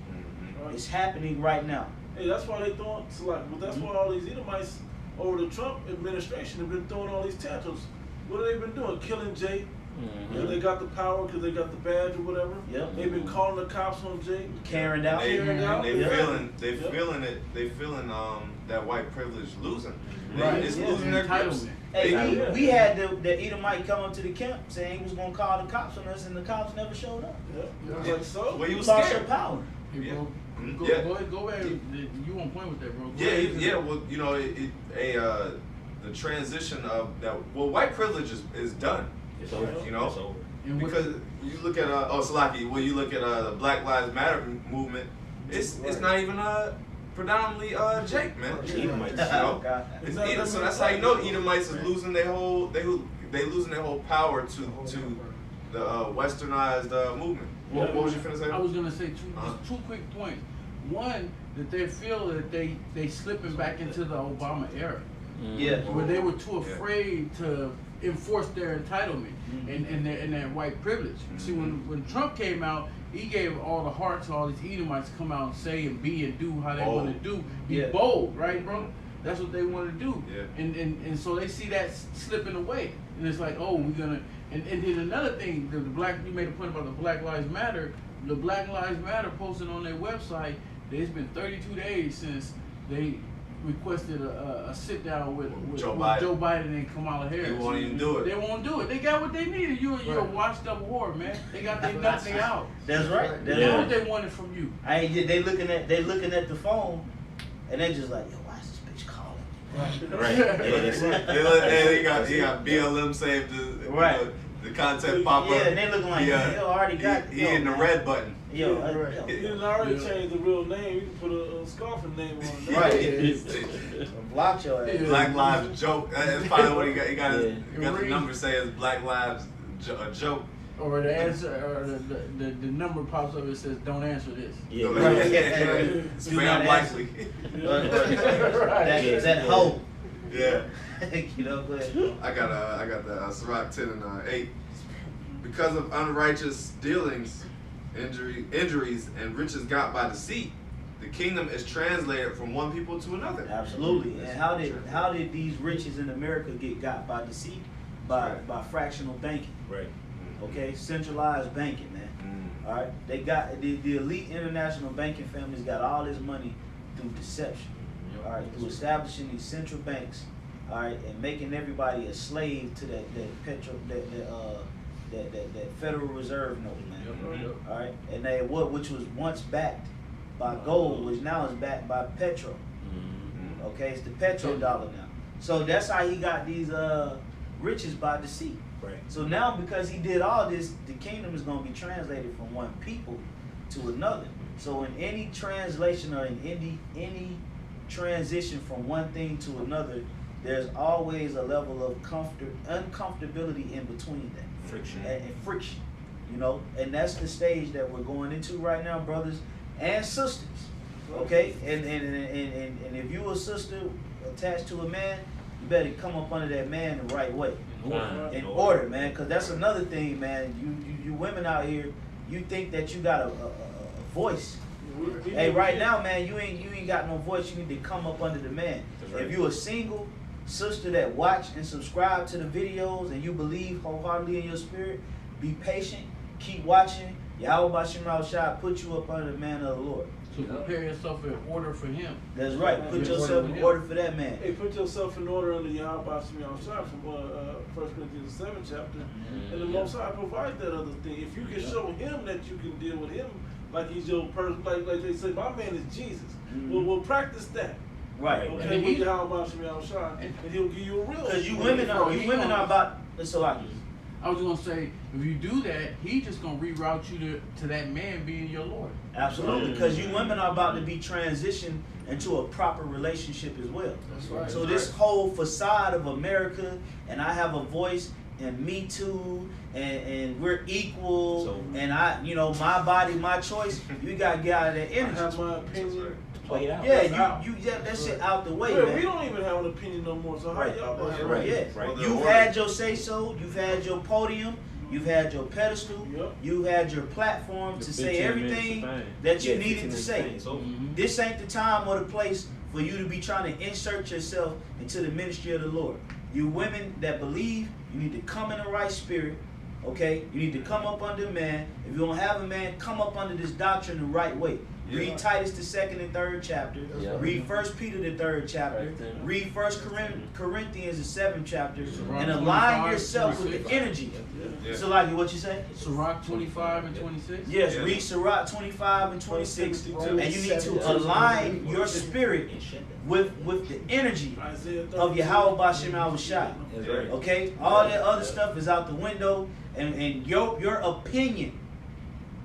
S3: Right.
S1: It's happening right now.
S3: Hey, that's why they throwing but that's why all these Edomites over the Trump administration have been throwing all these tantrums. What have they been doing? Killing Jay.
S2: Mhm.
S3: They got the power because they got the badge or whatever.
S1: Yep.
S3: They've been calling the cops on Jay.
S1: Carrying out.
S8: They
S3: Yeah.
S8: feeling it. They feeling that white privilege losing.
S1: Right.
S8: It's
S1: Yeah.
S8: losing their grips.
S5: Entitlement.
S1: Hey,
S3: Yeah.
S1: we had the Edomite come up to the camp saying he was going to call the cops on us, and the cops never showed up.
S3: Yeah. Like so.
S8: Well, he was
S1: Lost their
S8: scared.
S1: power.
S5: Hey,
S8: Yeah.
S5: bro,
S8: Mhm.
S5: go,
S8: Yeah.
S5: go ahead, go ahead. You on point with that, bro. Go
S8: Yeah,
S5: ahead.
S8: yeah. Well, you know, the transition of that. Well, white privilege is done.
S2: It's over.
S8: You know?
S2: It's over.
S5: And what-
S8: Because you look at Salaki, when you look at the Black Lives Matter movement, it's not even predominantly Jake, man.
S4: Edomites.
S8: You know?
S1: God.
S8: It's Edom, so that's how you know Edomites is losing their whole they losing their whole power to the westernized movement. What was you finna say?
S5: I was gonna say
S8: Uh-huh.
S5: just two quick points. One, that they feel that they slipping back into the Obama era,
S1: Yeah.
S5: where they were too
S8: Yeah.
S5: afraid to enforce their entitlement
S1: Mhm.
S5: and their white privilege. See, when Trump came out, he gave all the heart to all these Edomites to come out and say and be and do how they
S8: Bold.
S5: want to do. Be
S1: Yeah.
S5: bold, right, bro? That's what they want to do.
S8: Yeah.
S5: And so they see that slipping away. And it's like, oh, we're gonna and then another thing, the black you made a point about the Black Lives Matter. The Black Lives Matter posted on their website that it's been 32 days since they requested a sit down with
S8: Joe
S5: Joe
S8: Biden.
S5: Biden and Kamala Harris.
S8: They won't even do it.
S5: They won't do it. They got what they needed. You're a washed up whore, man. They got their nothing out.
S1: That's right. That's
S5: They know
S1: right.
S5: what they wanted from you.
S1: I ain't. They looking at the phone, and they just like, yo, why is this bitch calling?
S2: Right. Yeah, that's it.
S8: And he got BLM saved the,
S1: Right.
S8: the content pop up.
S1: Yeah, and they looking like, yo, I already got.
S8: He in the red button.
S1: Yo,
S3: You didn't already change the real name. You can put a scoffing name on it.
S1: Right. Block your ass.
S8: Black Lives Joke. That's probably what he got. He got the
S5: Read.
S8: number say is Black Lives a joke.
S5: Or the answer, or the number pops up. It says, "Don't answer this."
S2: Yeah.
S8: Spam likely.
S1: That hoe.
S8: Yeah.
S1: You know, go ahead.
S8: I got the Sirach 10 and 8. Because of unrighteous dealings, injuries, and riches got by deceit, the kingdom is translated from one people to another.
S1: Absolutely. And how did these riches in America get got by deceit? By fractional banking.
S2: Right.
S1: Okay, centralized banking, man. All right, they got the elite international banking families got all this money through deception. All right, through establishing these central banks. All right, and making everybody a slave to that Federal Reserve note, man. All right, and which was once backed by gold, which now is backed by petro. Okay, it's the petrodollar now. So that's how he got these riches by deceit.
S2: Right.
S1: So now, because he did all this, the kingdom is going to be translated from one people to another. So in any translation or in any transition from one thing to another, there's always a level of uncomfortability in between that.
S2: Friction.
S1: And friction, you know, and that's the stage that we're going into right now, brothers and sisters. Okay, and if you a sister attached to a man, you better come up under that man the right way. In order, man, because that's another thing, man. You women out here, you think that you got a voice. Hey, right now, man, you ain't got no voice. You need to come up under the man. Right. If you a single sister that watch and subscribe to the videos and you believe wholeheartedly in your spirit, be patient, keep watching. Yahweh Bashim Shah put you up under the man of the Lord.
S5: So prepare yourself in order for him.
S1: That's right. Put yourself in order for that man.
S3: Hey, put yourself in order under Yahweh Bashim Shah from 1 Corinthians 7 chapter. And the Most High provide that other thing. If you can show him that you can deal with him like he's your person, like they say, my man is Jesus. We'll practice that.
S1: Right.
S3: Okay, with Yahweh Bashim Shah, and he'll give you a real.
S1: Because you women are about
S5: I was gonna say, if you do that, he's just gonna reroute you to that man being your Lord.
S1: Absolutely, because you women are about to be transitioned into a proper relationship as well.
S5: That's right.
S1: So this whole facade of America, and I have a voice, and Me Too, and we're equal,
S2: So,
S1: and my body, my choice. You gotta get out of that energy.
S3: I have my opinion.
S2: Play it out.
S1: Yeah, you get that shit out the way,
S3: Well,
S1: man.
S3: we don't even have an opinion no more. So how y'all gonna have
S1: Right. Yeah.
S2: Right.
S1: You've had your say so. You've had your podium. You've had your pedestal.
S3: Yep.
S1: You had your platform
S2: The
S1: to say
S2: 15
S1: everything
S2: minutes of fame.
S1: that you
S2: Yeah,
S1: needed
S2: 15
S1: to
S2: minutes
S1: say.
S2: of fame. So,
S1: This ain't the time or the place for you to be trying to insert yourself into the ministry of the Lord. You women that believe, you need to come in the right spirit. Okay, you need to come up under a man. If you don't have a man, come up under this doctrine the right way. Read Titus the 2nd and 3rd chapter.
S9: Yeah.
S1: Read 1 Peter the 3rd chapter.
S9: Right there.
S1: Read 1 Corinthians the 7th chapter,
S5: Sirach
S1: and align
S5: 25,
S1: yourself with
S5: 26.
S1: the energy.
S8: Yeah.
S1: So, like, what you say?
S5: Sirach 25 and 26.
S1: Yes,
S8: Yeah.
S1: read Sirach 25 and 26, and you need to
S7: 72.
S1: align your spirit with the energy
S3: Isaiah
S1: of Yahweh Bashim Shai.
S2: That's right.
S1: Okay, all that other stuff is out the window, and your opinion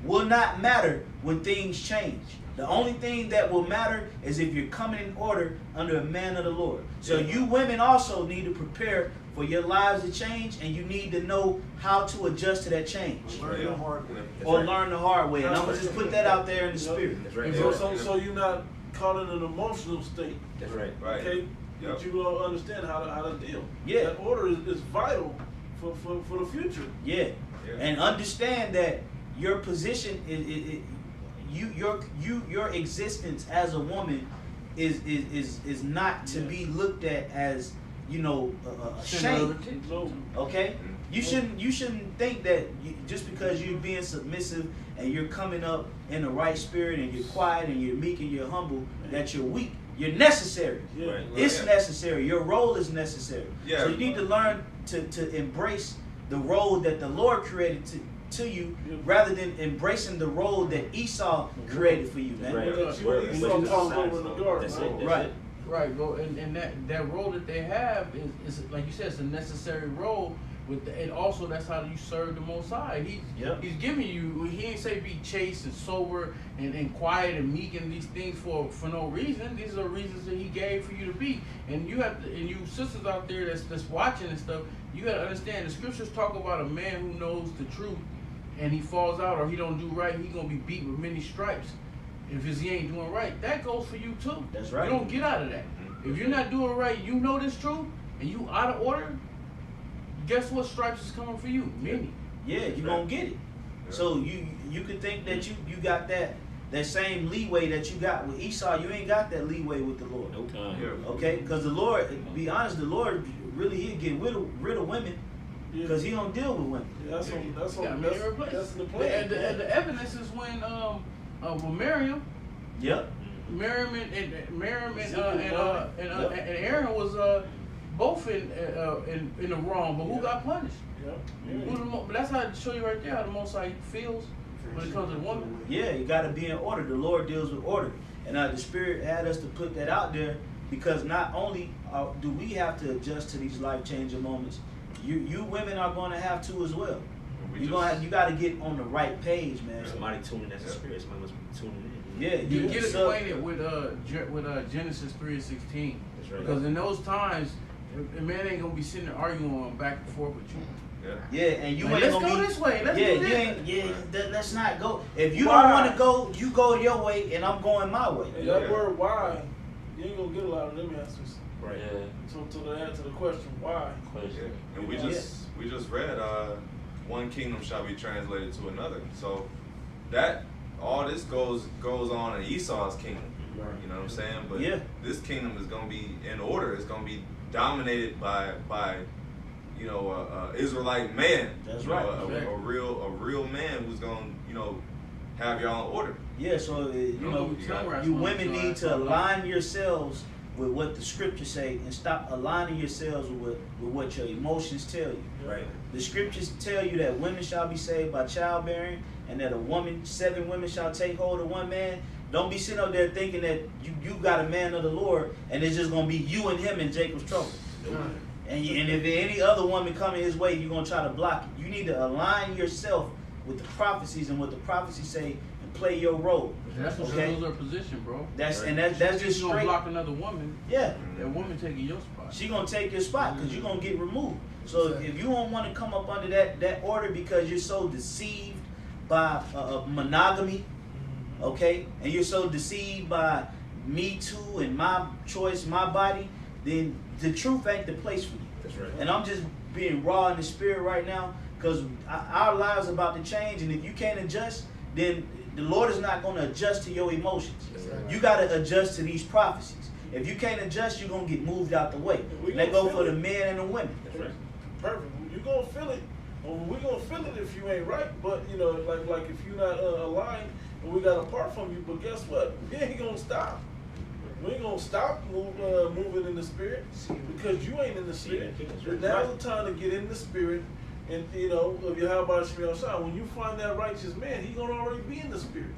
S1: will not matter when things change. The only thing that will matter is if you're coming in order under a man of the Lord. So you women also need to prepare for your lives to change, and you need to know how to adjust to that change.
S7: Learn the hard way.
S1: Or learn the hard way. And I'm going to just put that out there in the spirit.
S2: That's right.
S3: So you're not caught in an emotional state.
S2: That's right.
S8: Right.
S3: Okay,
S8: Yep.
S3: but you don't understand how to deal.
S1: Yeah.
S3: That order is vital for the future.
S1: Yeah.
S8: Yeah.
S1: And understand that your position your existence as a woman is not to be looked at as a shame.
S3: No.
S1: Okay, you shouldn't think that just because you're being submissive and you're coming up in the right spirit and you're quiet and you're meek and you're humble that you're weak. You're necessary.
S3: Yeah.
S8: Right.
S1: It's
S8: Yeah.
S1: necessary. Your role is necessary.
S8: Yeah.
S1: So you need to learn to embrace the role that the Lord created to you,
S3: Yeah.
S1: rather than embracing the role that Esau created for you, man.
S2: Right.
S3: You and Esau talked over in the garden.
S2: That's it.
S1: Right.
S5: Right, bro, and that role that they have is like you said, it's a necessary role. And also that's how you serve the Most High. He's giving you. He ain't say be chaste and sober and quiet and meek and these things for no reason. These are reasons that He gave for you to be. And you have to, and you sisters out there that's watching and stuff, you got to understand the scriptures talk about a man who knows the truth and he falls out or he don't do right. He gonna be beat with many stripes if he ain't doing right. That goes for you too.
S1: That's right.
S5: You don't get out of that. If you're not doing right, you know this truth and you out of order. Guess what stripes is coming for you? Many.
S1: Yeah, you gonna get it. So you could think that you got that same leeway that you got with Esau. You ain't got that leeway with the Lord.
S2: Nope.
S8: Yeah.
S1: Okay, because the Lord, to be honest, the Lord really He'll get rid of women because He don't deal with women.
S3: Yeah, that's the
S5: And
S3: plan.
S5: the evidence is when Miriam,
S1: Yep.
S5: Miriam and Aaron was both in the wrong, but who got punished? But that's how to show you right there how the Most High feels when it comes to the woman.
S1: Yeah, you got to be in order. The Lord deals with order, and the Spirit had us to put that out there because not only do we have to adjust to these life-changing moments, you women are going to have to as well. You got to get on the right page, man.
S4: Somebody tuning as a spirit. Somebody must be tuning in.
S1: Yeah,
S5: You get acquainted with Genesis 3:16.
S4: That's right.
S5: Because in those times, a man ain't gonna be sitting there arguing back and forth with you.
S1: Yeah, and you
S5: Like,
S1: ain't
S5: let's
S1: gonna
S5: go
S1: be,
S5: this way. Let's
S1: yeah,
S5: do
S1: you
S5: this.
S1: ain't. Let's not go. If you
S3: Why?
S1: don't want to go, you go your way, and I'm going my way.
S3: And that word "why," you ain't gonna get a lot of them answers.
S4: Right.
S3: To the answer to the question "why."
S8: Yeah. And we just read one kingdom shall be translated to another. So that all this goes on in Esau's kingdom. You know what I'm saying? But this kingdom is gonna be in order. It's gonna be dominated by Israelite man.
S1: That's
S8: You know,
S1: right.
S8: a real man who's gonna have y'all in order.
S1: Yeah, so you women need to align yourselves with what the scriptures say and stop aligning yourselves with what your emotions tell you.
S4: Right.
S1: The scriptures tell you that women shall be saved by childbearing and that 7 women shall take hold of one man. Don't be sitting up there thinking that you got a man of the Lord and it's just going to be you and him in Jacob's trouble. And if any other woman coming his way, you're going to try to block it. You need to align yourself with the prophecies and what the prophecies say and play your role.
S5: That's what shows her position, bro.
S1: That's just
S5: gonna
S1: straight.
S5: block another woman.
S1: Yeah.
S5: That woman taking your spot.
S1: She gonna take your spot because you're gonna get removed. So if you don't want to come up under that order because you're so deceived by monogamy, okay, and you're so deceived by Me Too and my choice, my body, then the truth ain't the place for you.
S4: That's right.
S1: And I'm just being raw in the spirit right now because our lives are about to change, and if you can't adjust, then the Lord is not going to adjust to your emotions. You got to adjust to these prophecies. If you can't adjust, you're going to get moved out the way. And that go for the men and the women.
S4: That's right.
S3: Perfect. You're gonna feel it. We're gonna feel it if you ain't right. But like if you're not aligned and we got apart from you. But guess what? We ain't gonna stop. We ain't gonna stop moving in the spirit because you ain't in the spirit. Now's the time to get in the spirit. And of Yahweh Shemel Shah, when you find that righteous man, he's gonna already be in the spirit.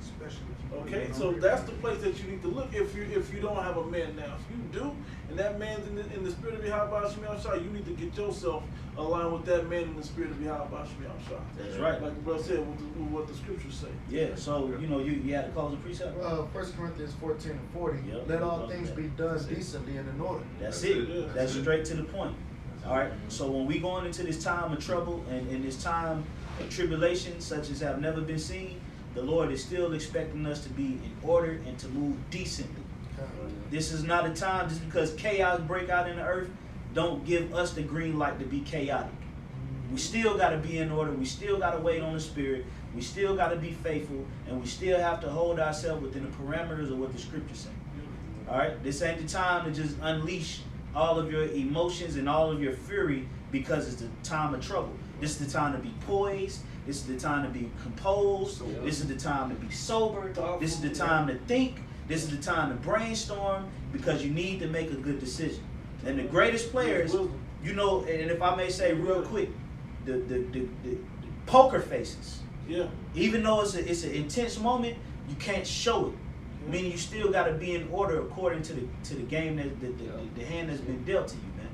S3: Okay, so that's the place that you need to look. If you don't have a man now, if you do, and that man's in the spirit of Yahweh Shemel Shah, you need to get yourself aligned with that man in the spirit of Yahweh Shemel Shah.
S1: That's right.
S3: Like the brother said, with what the scriptures say.
S1: Yeah. So you had to close the precept.
S6: 1 Corinthians 14:40.
S1: Yep.
S6: Let all things be done decently and in order.
S1: That's it. That's straight to the point. All right. So when we going into this time of trouble and in this time of tribulation, such as have never been seen, the Lord is still expecting us to be in order and to move decently. This is not a time just because chaos break out in the earth. Don't give us the green light to be chaotic. We still got to be in order. We still got to wait on the Spirit. We still got to be faithful, and we still have to hold ourselves within the parameters of what the Scriptures say. All right. This ain't the time to just unleash all of your emotions and all of your fury because it's the time of trouble. This is the time to be poised. This is the time to be composed. This is the time to be sober. This is the time to think. This is the time to brainstorm because you need to make a good decision. And the greatest players, you know, and if I may say real quick, the poker faces.
S3: Yeah.
S1: Even though it's an intense moment, you can't show it. Meaning you still got to be in order according to the game that the hand that's been dealt to you, man.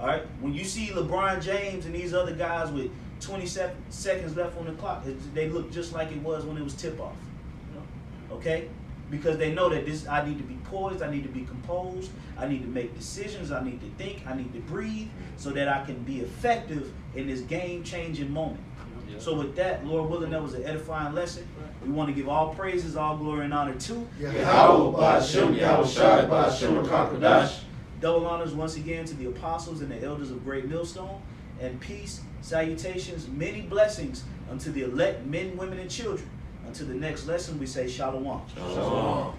S1: All right. When you see LeBron James and these other guys with 27 seconds left on the clock, they look just like it was when it was tip off. Okay. Because they know that I need to be poised, I need to be composed, I need to make decisions, I need to think, I need to breathe, so that I can be effective in this game-changing moment. Yeah. So with that, Lord willing, that was an edifying lesson. We want to give all praises, all glory, and honor to
S6: Yahweh Ba'Shem, Yahweh Shai Ba'Shem HaKadosh.
S1: Double honors once again to the apostles and the elders of Great Millstone, and peace, salutations, many blessings unto the elect men, women, and children. Until the next lesson, we say shalom.
S8: Shalom.